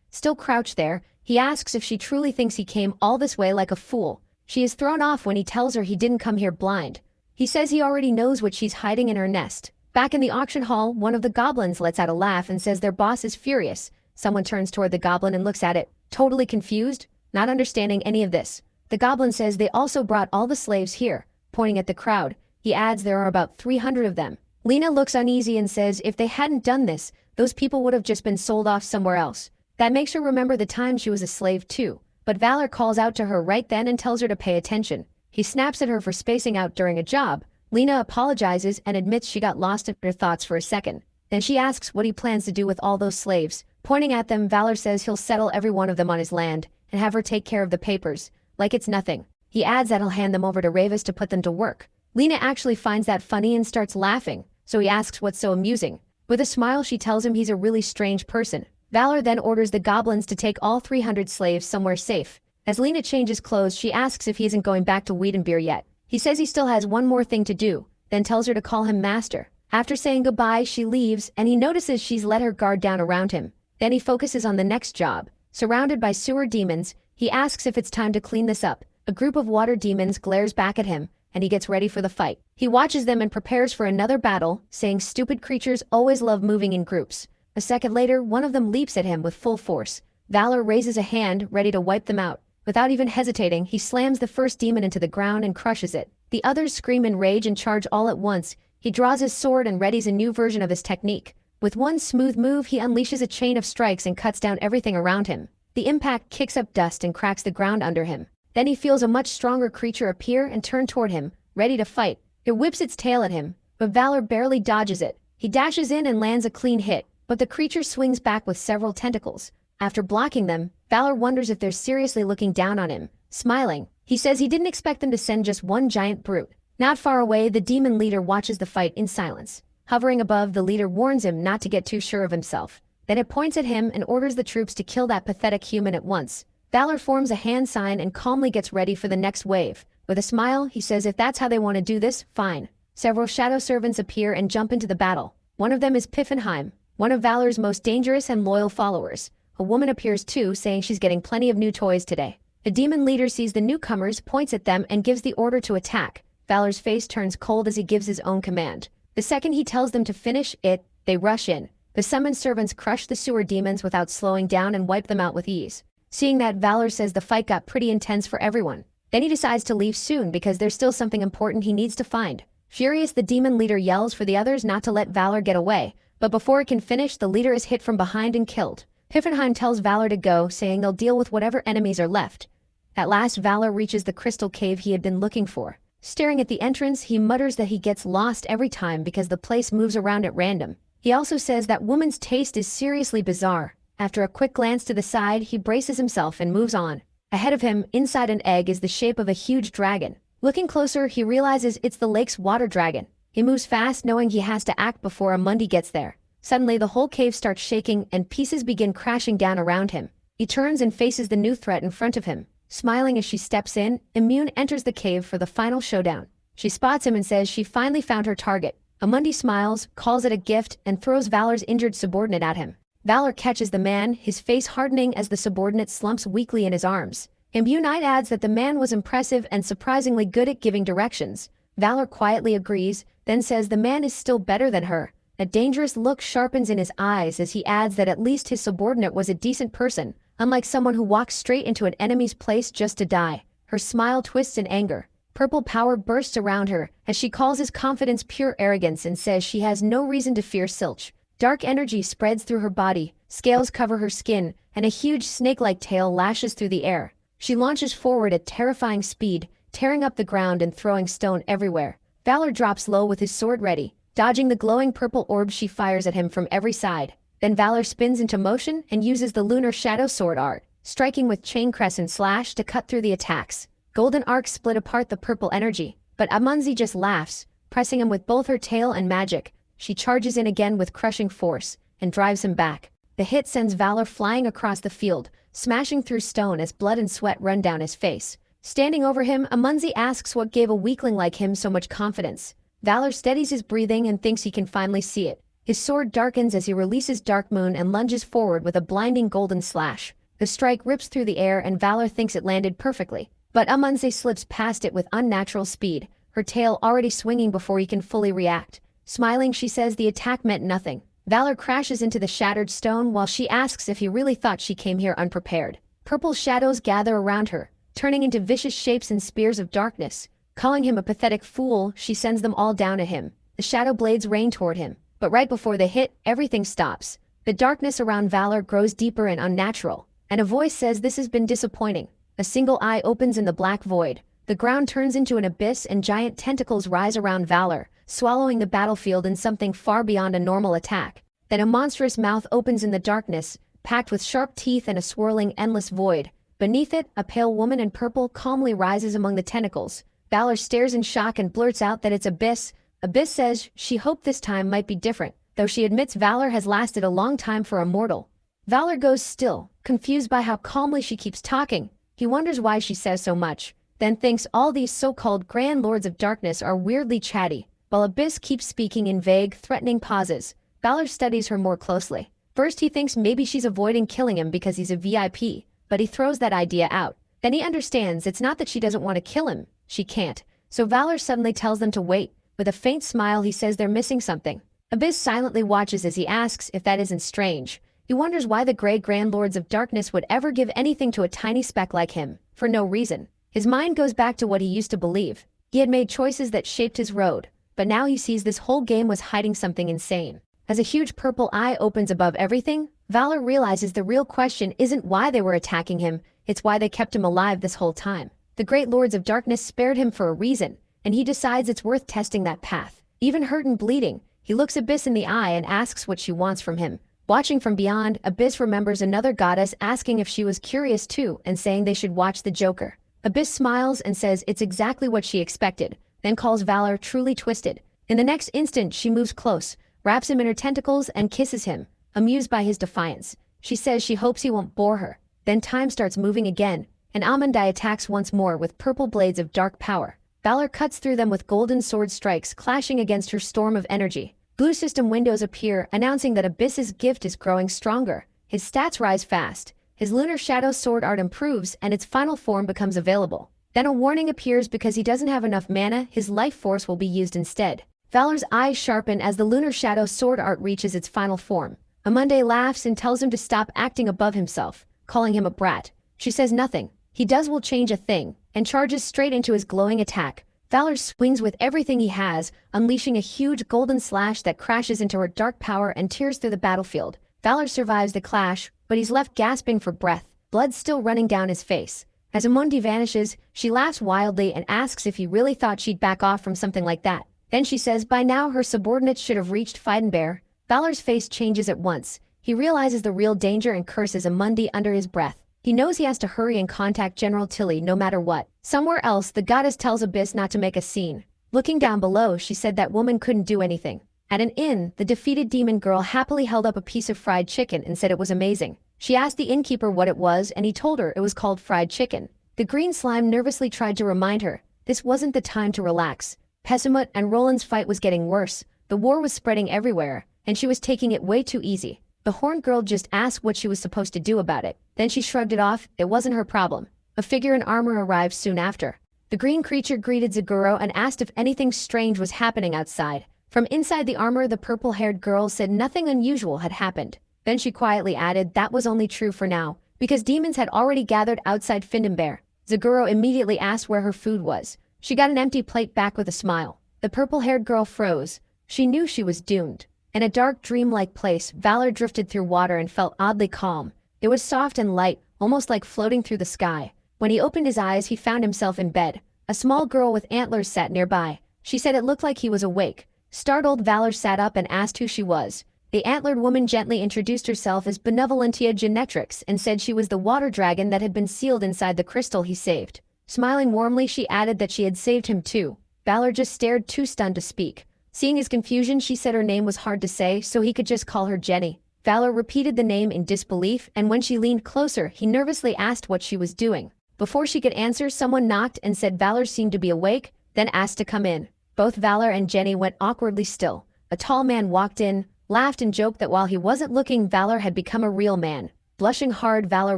Still crouched there, he asks if she truly thinks he came all this way like a fool. She is thrown off when he tells her he didn't come here blind. He says he already knows what she's hiding in her nest. Back in the auction hall, one of the goblins lets out a laugh and says their boss is furious. Someone turns toward the goblin and looks at it, totally confused, not understanding any of this. The goblin says they also brought all the slaves here, pointing at the crowd. He adds there are about 300 of them. Lena looks uneasy and says if they hadn't done this, those people would have just been sold off somewhere else. That makes her remember the time she was a slave too. But Valor calls out to her right then and tells her to pay attention. He snaps at her for spacing out during a job. Lena apologizes and admits she got lost in her thoughts for a second. Then she asks what he plans to do with all those slaves. Pointing at them, Valor says he'll settle every one of them on his land and have her take care of the papers, like it's nothing. He adds that he'll hand them over to Ravis to put them to work. Lena actually finds that funny and starts laughing, so he asks what's so amusing. With a smile, she tells him he's a really strange person. Valor then orders the goblins to take all 300 slaves somewhere safe. As Lena changes clothes, she asks if he isn't going back to Wiedenbeer yet. He says he still has one more thing to do, then tells her to call him master. After saying goodbye, she leaves, and he notices she's let her guard down around him. Then he focuses on the next job. Surrounded by sewer demons, he asks if it's time to clean this up. A group of water demons glares back at him, and he gets ready for the fight. He watches them and prepares for another battle, saying stupid creatures always love moving in groups. A second later, one of them leaps at him with full force. Valor raises a hand, ready to wipe them out. Without even hesitating, he slams the first demon into the ground and crushes it. The others scream in rage and charge all at once. He draws his sword and readies a new version of his technique. With one smooth move, he unleashes a chain of strikes and cuts down everything around him. The impact kicks up dust and cracks the ground under him. Then he feels a much stronger creature appear and turn toward him, ready to fight. It whips its tail at him, but Valor barely dodges it. He dashes in and lands a clean hit, but the creature swings back with several tentacles. After blocking them, Valor wonders if they're seriously looking down on him. Smiling, he says he didn't expect them to send just one giant brute. Not far away, the demon leader watches the fight in silence. Hovering above, the leader warns him not to get too sure of himself. Then it points at him and orders the troops to kill that pathetic human at once. Valor forms a hand sign and calmly gets ready for the next wave. With a smile, he says if that's how they want to do this, fine. Several shadow servants appear and jump into the battle. One of them is Piffenheim, one of Valor's most dangerous and loyal followers. A woman appears too, saying she's getting plenty of new toys today. The demon leader sees the newcomers, points at them, and gives the order to attack. Valor's face turns cold as he gives his own command. The second he tells them to finish it, they rush in. The summoned servants crush the sewer demons without slowing down and wipe them out with ease. Seeing that, Valor says the fight got pretty intense for everyone. Then he decides to leave soon because there's still something important he needs to find. Furious, the demon leader yells for the others not to let Valor get away, but before it can finish, the leader is hit from behind and killed. Piffenheim tells Valor to go, saying they'll deal with whatever enemies are left. At last, Valor reaches the crystal cave he had been looking for. Staring at the entrance, he mutters that he gets lost every time because the place moves around at random. He also says that woman's taste is seriously bizarre. After a quick glance to the side, he braces himself and moves on. Ahead of him, inside an egg, is the shape of a huge dragon. Looking closer, he realizes it's the lake's water dragon. He moves fast, knowing he has to act before Amundi gets there. Suddenly, the whole cave starts shaking and pieces begin crashing down around him. He turns and faces the new threat in front of him. Smiling as she steps in, Immune enters the cave for the final showdown. She spots him and says she finally found her target. Amundi smiles, calls it a gift, and throws Valor's injured subordinate at him. Valor catches the man, his face hardening as the subordinate slumps weakly in his arms. Immune adds that the man was impressive and surprisingly good at giving directions. Valor quietly agrees, then says the man is still better than her. A dangerous look sharpens in his eyes as he adds that at least his subordinate was a decent person, unlike someone who walks straight into an enemy's place just to die. Her smile twists in anger. Purple power bursts around her as she calls his confidence pure arrogance and says she has no reason to fear Silch. Dark energy spreads through her body, scales cover her skin, and a huge snake-like tail lashes through the air. She launches forward at terrifying speed, tearing up the ground and throwing stone everywhere. Valor drops low with his sword ready. Dodging the glowing purple orbs, she fires at him from every side. Then Valor spins into motion and uses the lunar shadow sword art, striking with chain crescent slash to cut through the attacks. Golden arcs split apart the purple energy, but Amunzi just laughs, pressing him with both her tail and magic. She charges in again with crushing force and drives him back. The hit sends Valor flying across the field, smashing through stone as blood and sweat run down his face. Standing over him, Amunzi asks what gave a weakling like him so much confidence. Valor steadies his breathing and thinks he can finally see it. His sword darkens as he releases Dark Moon and lunges forward with a blinding golden slash. The strike rips through the air and Valor thinks it landed perfectly. But Amunzi slips past it with unnatural speed, her tail already swinging before he can fully react. Smiling, she says the attack meant nothing. Valor crashes into the shattered stone while she asks if he really thought she came here unprepared. Purple shadows gather around her, turning into vicious shapes and spears of darkness. Calling him a pathetic fool, she sends them all down at him. The shadow blades rain toward him, but right before they hit, everything stops. The darkness around Valor grows deeper and unnatural, and a voice says this has been disappointing. A single eye opens in the black void. The ground turns into an abyss and giant tentacles rise around Valor, swallowing the battlefield in something far beyond a normal attack. Then a monstrous mouth opens in the darkness, packed with sharp teeth and a swirling endless void. Beneath it, a pale woman in purple calmly rises among the tentacles. Valor stares in shock and blurts out that it's Abyss. Abyss says she hoped this time might be different, though she admits Valor has lasted a long time for a mortal. Valor goes still, confused by how calmly she keeps talking. He wonders why she says so much, then thinks all these so-called Grand Lords of Darkness are weirdly chatty, while Abyss keeps speaking in vague, threatening pauses. Valor studies her more closely. First he thinks maybe she's avoiding killing him because he's a VIP, but he throws that idea out. Then he understands it's not that she doesn't want to kill him, she can't. So Valor suddenly tells them to wait. With a faint smile he says they're missing something. Abyss silently watches as he asks if that isn't strange. He wonders why the Grey Grand Lords of Darkness would ever give anything to a tiny speck like him, for no reason. His mind goes back to what he used to believe. He had made choices that shaped his road, but now he sees this whole game was hiding something insane. As a huge purple eye opens above everything, Valor realizes the real question isn't why they were attacking him, it's why they kept him alive this whole time. The Great Lords of Darkness spared him for a reason, and he decides it's worth testing that path. Even hurt and bleeding, he looks Abyss in the eye and asks what she wants from him. Watching from beyond, Abyss remembers another goddess asking if she was curious too and saying they should watch the Joker. Abyss smiles and says it's exactly what she expected, then calls Valor truly twisted. In the next instant, she moves close, wraps him in her tentacles and kisses him, amused by his defiance. She says she hopes he won't bore her. Then time starts moving again, and Amandai attacks once more with purple blades of dark power. Valor cuts through them with golden sword strikes clashing against her storm of energy. Blue system windows appear, announcing that Abyss's gift is growing stronger. His stats rise fast. His lunar shadow sword art improves and its final form becomes available. Then a warning appears because he doesn't have enough mana, his life force will be used instead. Valor's eyes sharpen as the lunar shadow sword art reaches its final form. Amandai laughs and tells him to stop acting above himself, calling him a brat. She says nothing. He will change a thing, and charges straight into his glowing attack. Valor swings with everything he has, unleashing a huge golden slash that crashes into her dark power and tears through the battlefield. Valor survives the clash, but he's left gasping for breath, blood still running down his face. As Amundi vanishes, she laughs wildly and asks if he really thought she'd back off from something like that. Then she says by now her subordinates should have reached Feidenbear. Valor's face changes at once. He realizes the real danger and curses Amundi under his breath. He knows he has to hurry and contact General Tilly no matter what. Somewhere else, the goddess tells Abyss not to make a scene. Looking down below, she said that woman couldn't do anything. At an inn, the defeated demon girl happily held up a piece of fried chicken and said it was amazing. She asked the innkeeper what it was and he told her it was called fried chicken. The green slime nervously tried to remind her, this wasn't the time to relax. Pessimut and Roland's fight was getting worse. The war was spreading everywhere, and she was taking it way too easy. The horned girl just asked what she was supposed to do about it. Then she shrugged it off, it wasn't her problem. A figure in armor arrived soon after. The green creature greeted Zaguro and asked if anything strange was happening outside. From inside the armor, the purple-haired girl said nothing unusual had happened. Then she quietly added that was only true for now, because demons had already gathered outside Feidenbear. Zaguro immediately asked where her food was. She got an empty plate back with a smile. The purple-haired girl froze. She knew she was doomed. In a dark, dreamlike place, Valor drifted through water and felt oddly calm. It was soft and light, almost like floating through the sky. When he opened his eyes, he found himself in bed. A small girl with antlers sat nearby. She said it looked like he was awake. Startled, Valor sat up and asked who she was. The antlered woman gently introduced herself as Benevolentia Genetrix and said she was the water dragon that had been sealed inside the crystal he saved. Smiling warmly, she added that she had saved him too. Valor just stared, too stunned to speak. Seeing his confusion, she said her name was hard to say, so he could just call her Jenny. Valor repeated the name in disbelief, and when she leaned closer, he nervously asked what she was doing. Before she could answer, someone knocked and said Valor seemed to be awake, then asked to come in. Both Valor and Jenny went awkwardly still. A tall man walked in, laughed and joked that while he wasn't looking, Valor had become a real man. Blushing hard, Valor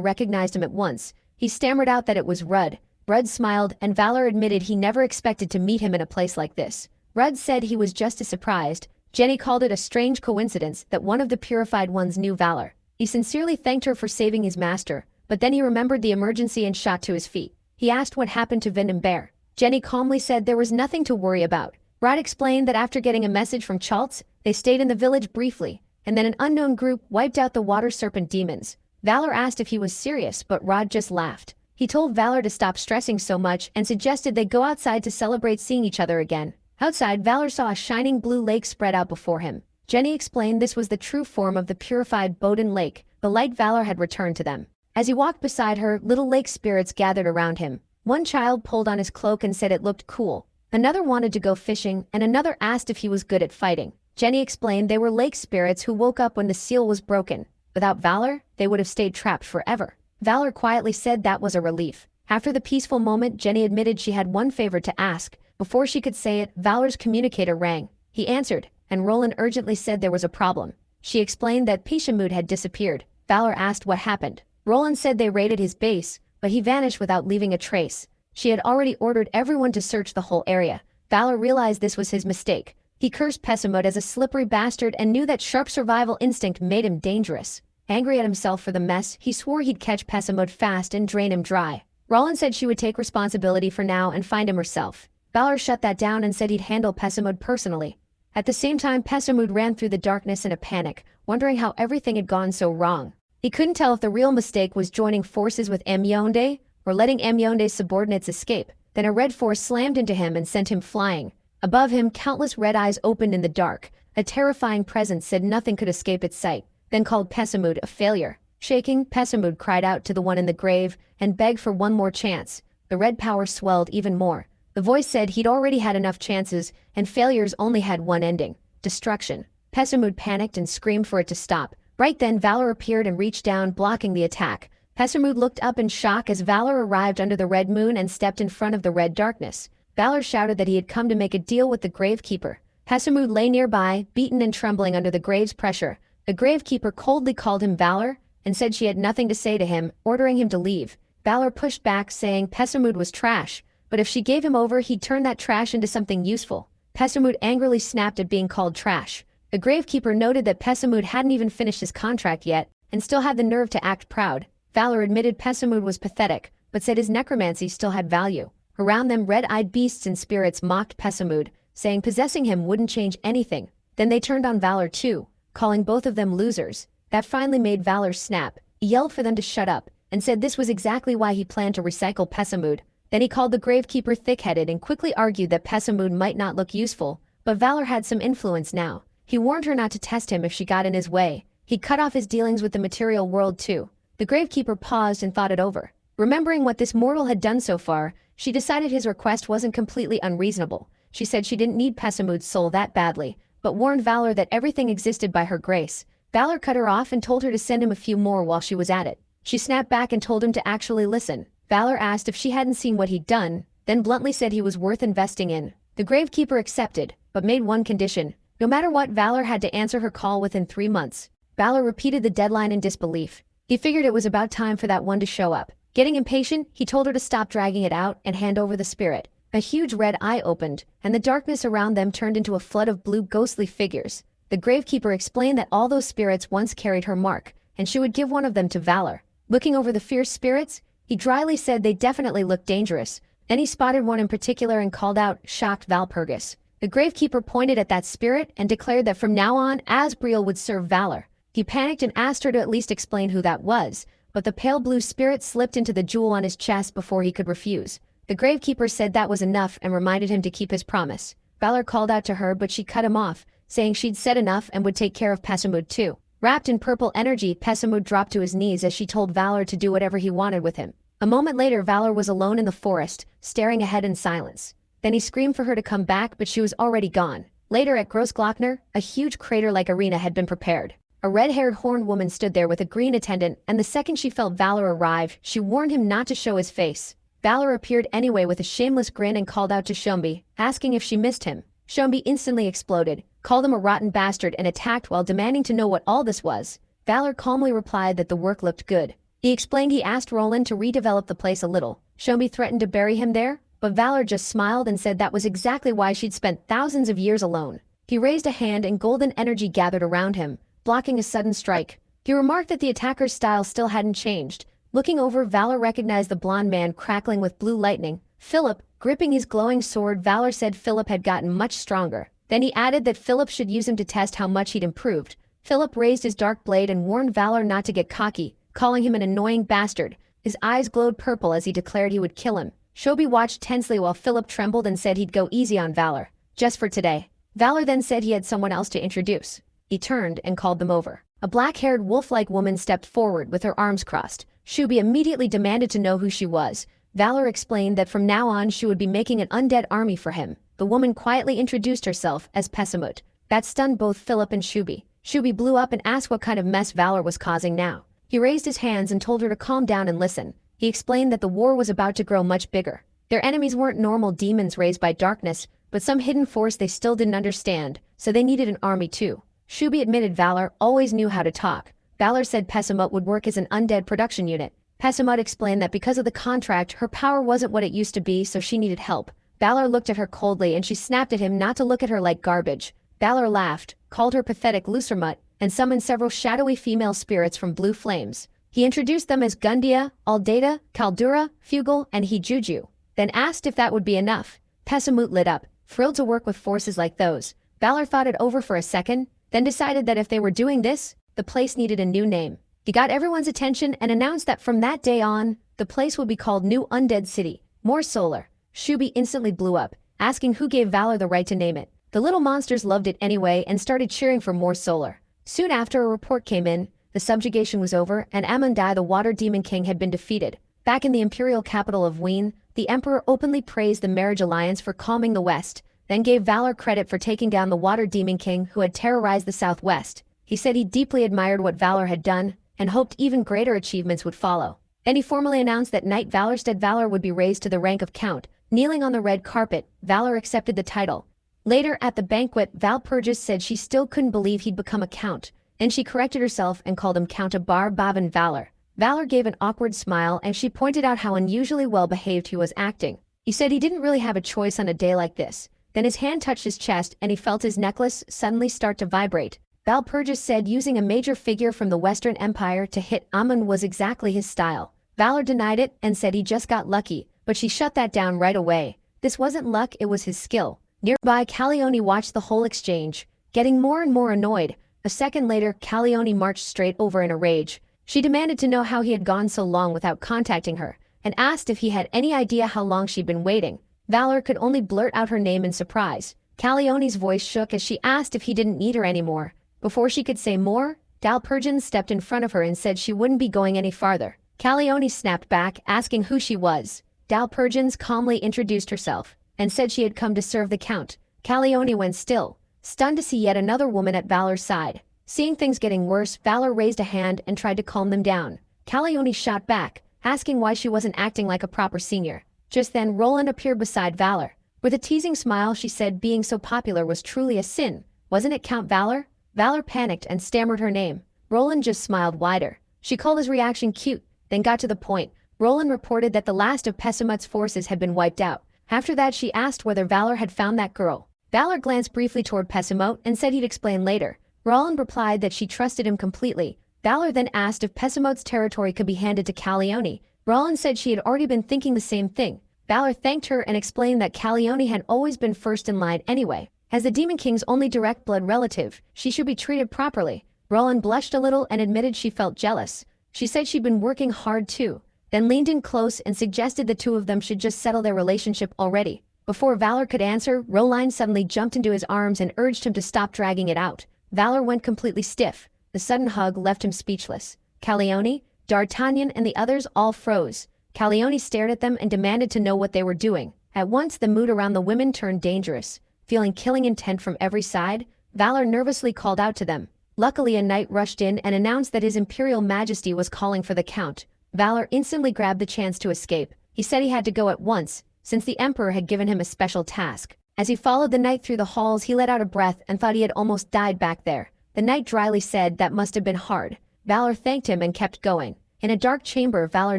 recognized him at once. He stammered out that it was Rudd. Rudd smiled, and Valor admitted he never expected to meet him in a place like this. Rudd said he was just as surprised. Jenny called it a strange coincidence that one of the purified ones knew Valor. He sincerely thanked her for saving his master, but then he remembered the emergency and shot to his feet. He asked what happened to Feidenbear. Jenny calmly said there was nothing to worry about. Rudd explained that after getting a message from Chaltz, they stayed in the village briefly, and then an unknown group wiped out the water serpent demons. Valor asked if he was serious, but Rudd just laughed. He told Valor to stop stressing so much and suggested they go outside to celebrate seeing each other again. Outside, Valor saw a shining blue lake spread out before him. Jenny explained this was the true form of the purified Bodin Lake. The light Valor had returned to them. As he walked beside her, little lake spirits gathered around him. One child pulled on his cloak and said it looked cool. Another wanted to go fishing, and another asked if he was good at fighting. Jenny explained they were lake spirits who woke up when the seal was broken. Without Valor, they would have stayed trapped forever. Valor quietly said that was a relief. After the peaceful moment, Jenny admitted she had one favor to ask. Before she could say it, Valor's communicator rang. He answered, and Roland urgently said there was a problem. She explained that Pishamud had disappeared. Valor asked what happened. Roland said they raided his base, but he vanished without leaving a trace. She had already ordered everyone to search the whole area. Valor realized this was his mistake. He cursed Pessimud as a slippery bastard and knew that sharp survival instinct made him dangerous. Angry at himself for the mess, he swore he'd catch Pessimud fast and drain him dry. Roland said she would take responsibility for now and find him herself. Valor shut that down and said he'd handle Pessimud personally. At the same time, Pessimud ran through the darkness in a panic, wondering how everything had gone so wrong. He couldn't tell if the real mistake was joining forces with Myonde or letting Myonde's subordinates escape. Then a red force slammed into him and sent him flying. Above him, countless red eyes opened in the dark. A terrifying presence said nothing could escape its sight. then called Pessimud a failure. Shaking, Pessimud cried out to the one in the grave and begged for one more chance. The red power swelled even more. The voice said he'd already had enough chances, and failures only had one ending: destruction. Pessimud panicked and screamed for it to stop. Right then, Valor appeared and reached down, blocking the attack. Pessimud looked up in shock as Valor arrived under the red moon and stepped in front of the red darkness. Valor shouted that he had come to make a deal with the Gravekeeper. Pessimud lay nearby, beaten and trembling under the grave's pressure. The Gravekeeper coldly called him Valor and said she had nothing to say to him, ordering him to leave. Valor pushed back, saying Pessimud was trash, but if she gave him over, he'd turn that trash into something useful. Pessimud angrily snapped at being called trash. The Gravekeeper noted that Pessimud hadn't even finished his contract yet and still had the nerve to act proud. Valor admitted Pessimud was pathetic, but said his necromancy still had value. Around them, red-eyed beasts and spirits mocked Pessimud, saying possessing him wouldn't change anything. Then they turned on Valor too, calling both of them losers. That finally made Valor snap. He yelled for them to shut up and said this was exactly why he planned to recycle Pessimud. Then he called the Gravekeeper thick-headed and quickly argued that Pessimud might not look useful, but Valor had some influence now. He warned her not to test him if she got in his way. He cut off his dealings with the material world too. The Gravekeeper paused and thought it over. Remembering what this mortal had done so far, she decided his request wasn't completely unreasonable. She said she didn't need Pessimud's soul that badly, but warned Valor that everything existed by her grace. Valor cut her off and told her to send him a few more while she was at it. She snapped back and told him to actually listen. Valor asked if she hadn't seen what he'd done, then bluntly said he was worth investing in. The Gravekeeper accepted, but made one condition. No matter what, Valor had to answer her call within 3 months. Valor repeated the deadline in disbelief. He figured it was about time for that one to show up. Getting impatient, he told her to stop dragging it out and hand over the spirit. A huge red eye opened, and the darkness around them turned into a flood of blue ghostly figures. The Gravekeeper explained that all those spirits once carried her mark, and she would give one of them to Valor. Looking over the fierce spirits, he dryly said they definitely looked dangerous. Then he spotted one in particular and called out, shocked Valpurgis. The Gravekeeper pointed at that spirit and declared that from now on, Asbriel would serve Valor. He panicked and asked her to at least explain who that was, but the pale blue spirit slipped into the jewel on his chest before he could refuse. The Gravekeeper said that was enough and reminded him to keep his promise. Valor called out to her, but she cut him off, saying she'd said enough and would take care of Pessimud too. Wrapped in purple energy, Pessimud dropped to his knees as she told Valor to do whatever he wanted with him. A moment later, Valor was alone in the forest, staring ahead in silence. Then he screamed for her to come back, but she was already gone. Later at Grossglockner, a huge crater-like arena had been prepared. A red-haired horned woman stood there with a green attendant, and the second she felt Valor arrive, she warned him not to show his face. Valor appeared anyway with a shameless grin and called out to Shombi, asking if she missed him. Shombi instantly exploded, called him a rotten bastard and attacked while demanding to know what all this was. Valor calmly replied that the work looked good. He explained he asked Roland to redevelop the place a little. Shombi threatened to bury him there, but Valor just smiled and said that was exactly why she'd spent thousands of years alone. He raised a hand and golden energy gathered around him, blocking a sudden strike. He remarked that the attacker's style still hadn't changed. Looking over, Valor recognized the blonde man crackling with blue lightning. Philip, gripping his glowing sword. Valor said Philip had gotten much stronger. Then he added that Philip should use him to test how much he'd improved. Philip raised his dark blade and warned Valor not to get cocky, calling him an annoying bastard. His eyes glowed purple as he declared he would kill him. Shobi watched tensely while Philip trembled and said he'd go easy on Valor. Just for today. Valor then said he had someone else to introduce. He turned and called them over. A black-haired wolf-like woman stepped forward with her arms crossed. Shubi immediately demanded to know who she was. Valor explained that from now on she would be making an undead army for him. The woman quietly introduced herself as Pessimut. That stunned both Philip and Shubi. Shubi blew up and asked what kind of mess Valor was causing now. He raised his hands and told her to calm down and listen. He explained that the war was about to grow much bigger. Their enemies weren't normal demons raised by darkness, but some hidden force they still didn't understand, so they needed an army too. Shubi admitted Valor always knew how to talk. Valor said Pessimut would work as an undead production unit. Pessimut explained that because of the contract, her power wasn't what it used to be, so she needed help. Valor looked at her coldly and she snapped at him not to look at her like garbage. Valor laughed, called her pathetic Lucermut, and summoned several shadowy female spirits from blue flames. He introduced them as Gundia, Aldata, Kaldura, Fugal, and Hijuju, then asked if that would be enough. Pessimut lit up, thrilled to work with forces like those. Valor thought it over for a second, then decided that if they were doing this, the place needed a new name. He got everyone's attention and announced that from that day on, the place would be called New Undead City. More Solar. Shubi instantly blew up, asking who gave Valor the right to name it. The little monsters loved it anyway and started cheering for more Solar. Soon after, a report came in. The subjugation was over, and Amundai, the Water Demon King, had been defeated. Back in the imperial capital of Wien, the emperor openly praised the marriage alliance for calming the West, then gave Valor credit for taking down the Water Demon King who had terrorized the Southwest. He said he deeply admired what Valor had done, and hoped even greater achievements would follow. Then he formally announced that Knight Valor would be raised to the rank of Count. Kneeling on the red carpet, Valor accepted the title. Later, at the banquet, Valpurgis said she still couldn't believe he'd become a count. Then she corrected herself and called him Count Abar Bavan Valor. Valor gave an awkward smile and she pointed out how unusually well-behaved he was acting. He said he didn't really have a choice on a day like this. Then his hand touched his chest and he felt his necklace suddenly start to vibrate. Valpurgis said using a major figure from the Western Empire to hit Amun was exactly his style. Valor denied it and said he just got lucky, but she shut that down right away. This wasn't luck, it was his skill. Nearby, Calione watched the whole exchange, getting more and more annoyed. A second later, Calione marched straight over in a rage. She demanded to know how he had gone so long without contacting her, and asked if he had any idea how long she'd been waiting. Valor could only blurt out her name in surprise. Calione's voice shook as she asked if he didn't need her anymore. Before she could say more, Dalpurgian stepped in front of her and said she wouldn't be going any farther. Calione snapped back, asking who she was. Dalpurgians calmly introduced herself, and said she had come to serve the Count. Calione went still, stunned to see yet another woman at Valor's side. Seeing things getting worse, Valor raised a hand and tried to calm them down. Calione shot back, asking why she wasn't acting like a proper senior. Just then, Roland appeared beside Valor. With a teasing smile, she said being so popular was truly a sin. Wasn't it Count Valor? Valor panicked and stammered her name. Roland just smiled wider. She called his reaction cute, then got to the point. Roland reported that the last of Pessimut's forces had been wiped out. After that, she asked whether Valor had found that girl. Valor glanced briefly toward Pessimut and said he'd explain later. Roland replied that she trusted him completely. Valor then asked if Pessimut's territory could be handed to Calione. Roland said she had already been thinking the same thing. Valor thanked her and explained that Calione had always been first in line anyway. As the Demon King's only direct blood relative, she should be treated properly. Roland blushed a little and admitted she felt jealous. She said she'd been working hard too, then leaned in close and suggested the two of them should just settle their relationship already. Before Valor could answer, Roline suddenly jumped into his arms and urged him to stop dragging it out. Valor went completely stiff. The sudden hug left him speechless. Calione, D'Artagnan and the others all froze. Calione stared at them and demanded to know what they were doing. At once the mood around the women turned dangerous. Feeling killing intent from every side, Valor nervously called out to them. Luckily, a knight rushed in and announced that His Imperial Majesty was calling for the Count. Valor instantly grabbed the chance to escape. He said he had to go at once, since the Emperor had given him a special task. As he followed the knight through the halls, he let out a breath and thought he had almost died back there. The knight dryly said that must have been hard. Valor thanked him and kept going. In a dark chamber, Valor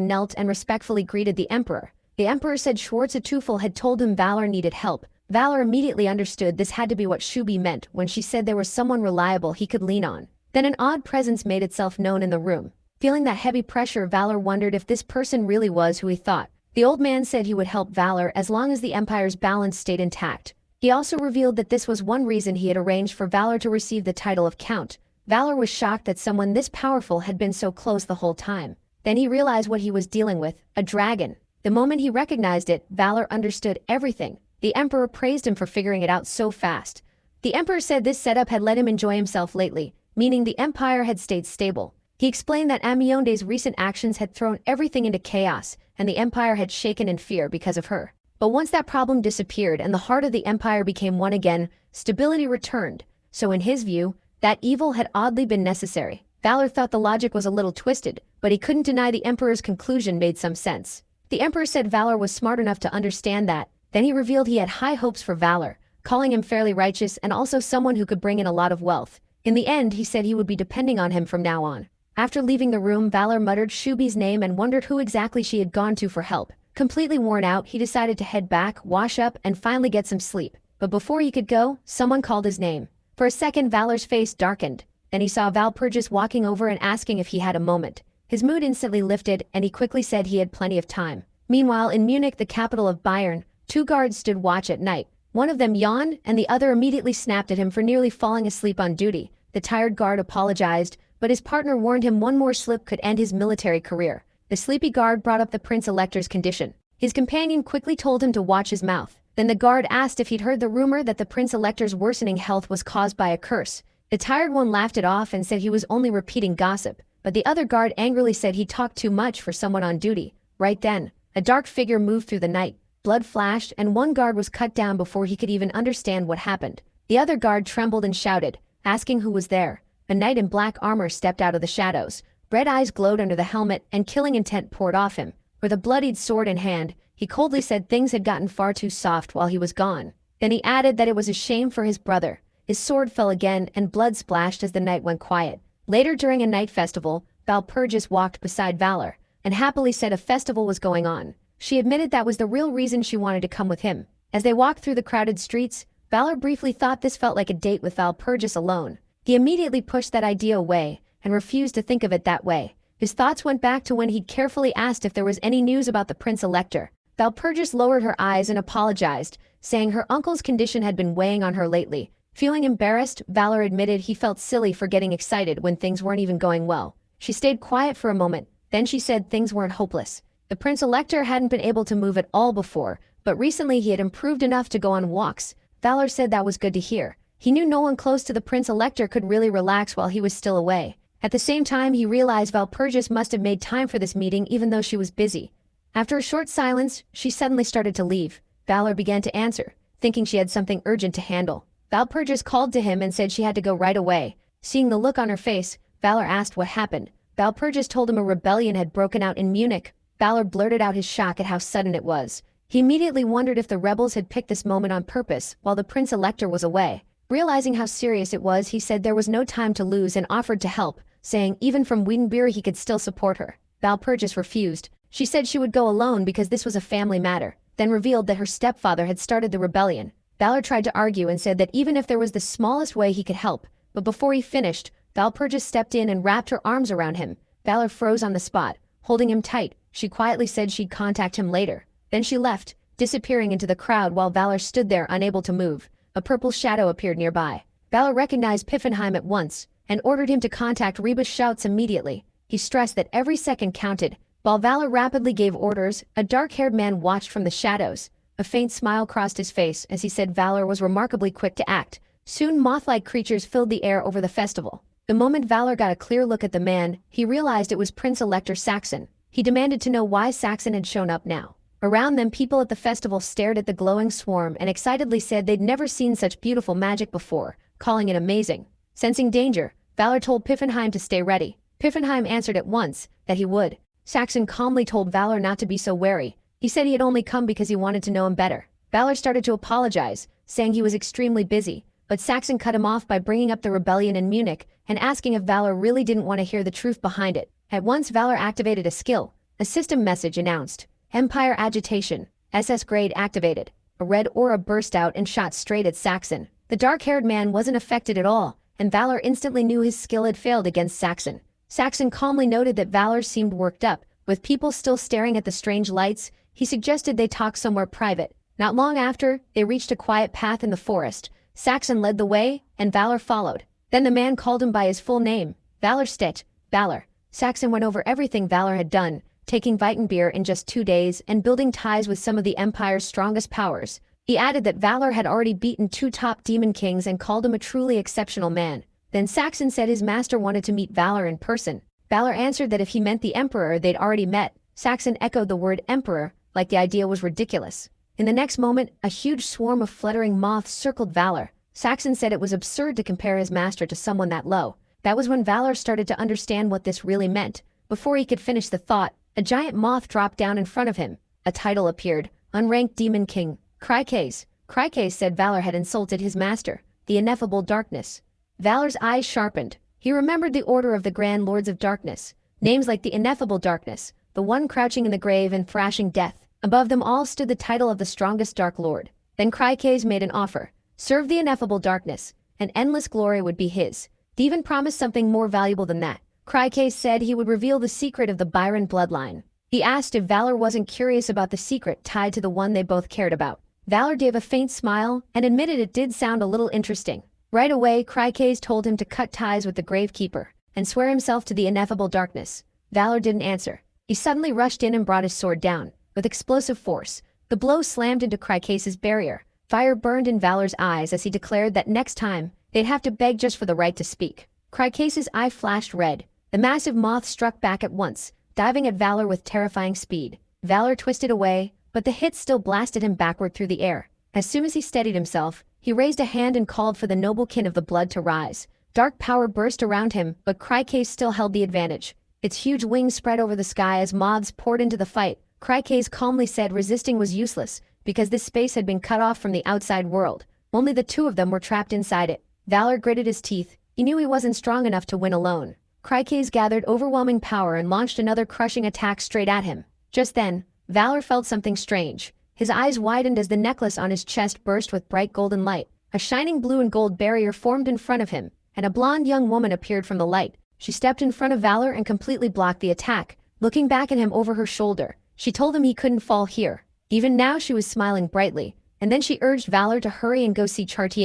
knelt and respectfully greeted the Emperor. The Emperor said Schwarzteufel had told him Valor needed help. Valor immediately understood this had to be what Shubi meant when she said there was someone reliable he could lean on. Then an odd presence made itself known in the room. Feeling that heavy pressure, Valor wondered if this person really was who he thought. The old man said he would help Valor as long as the Empire's balance stayed intact. He also revealed that this was one reason he had arranged for Valor to receive the title of Count. Valor was shocked that someone this powerful had been so close the whole time. Then he realized what he was dealing with, a dragon. The moment he recognized it, Valor understood everything. The Emperor praised him for figuring it out so fast. The Emperor said this setup had let him enjoy himself lately, meaning the Empire had stayed stable. He explained that Amionde's recent actions had thrown everything into chaos, and the Empire had shaken in fear because of her. But once that problem disappeared and the heart of the Empire became one again, stability returned. So in his view, that evil had oddly been necessary. Valor thought the logic was a little twisted, but he couldn't deny the Emperor's conclusion made some sense. The Emperor said Valor was smart enough to understand that. Then he revealed he had high hopes for Valor, calling him fairly righteous and also someone who could bring in a lot of wealth. In the end, he said he would be depending on him from now on. After leaving the room, Valor muttered Shubi's name and wondered who exactly she had gone to for help. Completely worn out, he decided to head back, wash up, and finally get some sleep. But before he could go, someone called his name. For a second, Valor's face darkened. Then he saw Valpurgis walking over and asking if he had a moment. His mood instantly lifted, and he quickly said he had plenty of time. Meanwhile, in Munich, the capital of Bayern, two guards stood watch at night. One of them yawned, and the other immediately snapped at him for nearly falling asleep on duty. The tired guard apologized, but his partner warned him one more slip could end his military career. The sleepy guard brought up the Prince Elector's condition. His companion quickly told him to watch his mouth. Then the guard asked if he'd heard the rumor that the Prince Elector's worsening health was caused by a curse. The tired one laughed it off and said he was only repeating gossip, but the other guard angrily said he talked too much for someone on duty. Right then, a dark figure moved through the night. Blood flashed, and one guard was cut down before he could even understand what happened. The other guard trembled and shouted, asking who was there. A knight in black armor stepped out of the shadows. Red eyes glowed under the helmet, and killing intent poured off him. With a bloodied sword in hand, he coldly said things had gotten far too soft while he was gone. Then he added that it was a shame for his brother. His sword fell again, and blood splashed as the night went quiet. Later, during a night festival, Valpurgis walked beside Valor, and happily said a festival was going on. She admitted that was the real reason she wanted to come with him. As they walked through the crowded streets, Valor briefly thought this felt like a date with Valpurgis alone. He immediately pushed that idea away, and refused to think of it that way. His thoughts went back to when he'd carefully asked if there was any news about the Prince-Elector. Valpurgis lowered her eyes and apologized, saying her uncle's condition had been weighing on her lately. Feeling embarrassed, Valor admitted he felt silly for getting excited when things weren't even going well. She stayed quiet for a moment, then she said things weren't hopeless. The Prince-Elector hadn't been able to move at all before, but recently he had improved enough to go on walks. Valor said that was good to hear. He knew no one close to the Prince-Elector could really relax while he was still away. At the same time, he realized Valpurgis must have made time for this meeting even though she was busy. After a short silence, she suddenly started to leave. Valor began to answer, thinking she had something urgent to handle. Valpurgis called to him and said she had to go right away. Seeing the look on her face, Valor asked what happened. Valpurgis told him a rebellion had broken out in Munich. Valor blurted out his shock at how sudden it was. He immediately wondered if the rebels had picked this moment on purpose while the Prince-Elector was away. Realizing how serious it was, he said there was no time to lose and offered to help, saying even from Wiedenbury he could still support her. Valpurgis refused. She said she would go alone because this was a family matter, then revealed that her stepfather had started the rebellion. Valor tried to argue and said that even if there was the smallest way he could help, but before he finished, Valpurgis stepped in and wrapped her arms around him. Valor froze on the spot, holding him tight. She quietly said she'd contact him later. Then she left, disappearing into the crowd while Valor stood there unable to move. A purple shadow appeared nearby. Valor recognized Piffenheim at once, and ordered him to contact Reba Schutz immediately. He stressed that every second counted. While Valor rapidly gave orders, a dark-haired man watched from the shadows. A faint smile crossed his face as he said Valor was remarkably quick to act. Soon moth-like creatures filled the air over the festival. The moment Valor got a clear look at the man, he realized it was Prince-Elector Saxon. He demanded to know why Saxon had shown up now. Around them, people at the festival stared at the glowing swarm and excitedly said they'd never seen such beautiful magic before, calling it amazing. Sensing danger, Valor told Piffenheim to stay ready. Piffenheim answered at once that he would. Saxon calmly told Valor not to be so wary. He said he had only come because he wanted to know him better. Valor started to apologize, saying he was extremely busy, but Saxon cut him off by bringing up the rebellion in Munich and asking if Valor really didn't want to hear the truth behind it. At once, Valor activated a skill. A system message announced, Empire Agitation, SS grade activated. A red aura burst out and shot straight at Saxon. The dark-haired man wasn't affected at all, and Valor instantly knew his skill had failed against Saxon. Saxon calmly noted that Valor seemed worked up. With people still staring at the strange lights, he suggested they talk somewhere private. Not long after, they reached a quiet path in the forest. Saxon led the way, and Valor followed. Then the man called him by his full name, Valorstedt. Valor. Saxon went over everything Valor had done, taking Wittenbeer in just 2 days and building ties with some of the Empire's strongest powers. He added that Valor had already beaten 2 top demon kings and called him a truly exceptional man. Then Saxon said his master wanted to meet Valor in person. Valor answered that if he meant the Emperor they'd already met. Saxon echoed the word Emperor, like the idea was ridiculous. In the next moment, a huge swarm of fluttering moths circled Valor. Saxon said it was absurd to compare his master to someone that low. That was when Valor started to understand what this really meant. Before he could finish the thought, a giant moth dropped down in front of him. A title appeared, Unranked Demon King. Crikes. Crikes said Valor had insulted his master, the Ineffable Darkness. Valor's eyes sharpened. He remembered the order of the Grand Lords of Darkness. Names like the Ineffable Darkness, the one crouching in the grave and thrashing death. Above them all stood the title of the strongest Dark Lord. Then Crikes made an offer. Serve the Ineffable Darkness, and endless glory would be his. Devon promised something more valuable than that. Crikes said he would reveal the secret of the Byron bloodline. He asked if Valor wasn't curious about the secret tied to the one they both cared about. Valor gave a faint smile and admitted it did sound a little interesting. Right away, Crikes told him to cut ties with the Gravekeeper and swear himself to the Ineffable Darkness. Valor didn't answer. He suddenly rushed in and brought his sword down. With explosive force, the blow slammed into Crikes' barrier. Fire burned in Valor's eyes as he declared that next time, They'd have to beg just for the right to speak. Crycase's eye flashed red. The massive moth struck back at once, diving at Valor with terrifying speed. Valor twisted away, but the hit still blasted him backward through the air. As soon as he steadied himself, he raised a hand and called for the noble kin of the blood to rise. Dark power burst around him, but Crycase still held the advantage. Its huge wings spread over the sky as moths poured into the fight. Crycase calmly said resisting was useless, because this space had been cut off from the outside world. Only the two of them were trapped inside it. Valor gritted his teeth. He knew he wasn't strong enough to win alone. Crycase gathered overwhelming power and launched another crushing attack straight at him. Just then, Valor felt something strange. His eyes widened as the necklace on his chest burst with bright golden light. A shining blue and gold barrier formed in front of him, and a blonde young woman appeared from the light. She stepped in front of Valor and completely blocked the attack, looking back at him over her shoulder. She told him he couldn't fall here. Even now she was smiling brightly, and then she urged Valor to hurry and go see Chartier.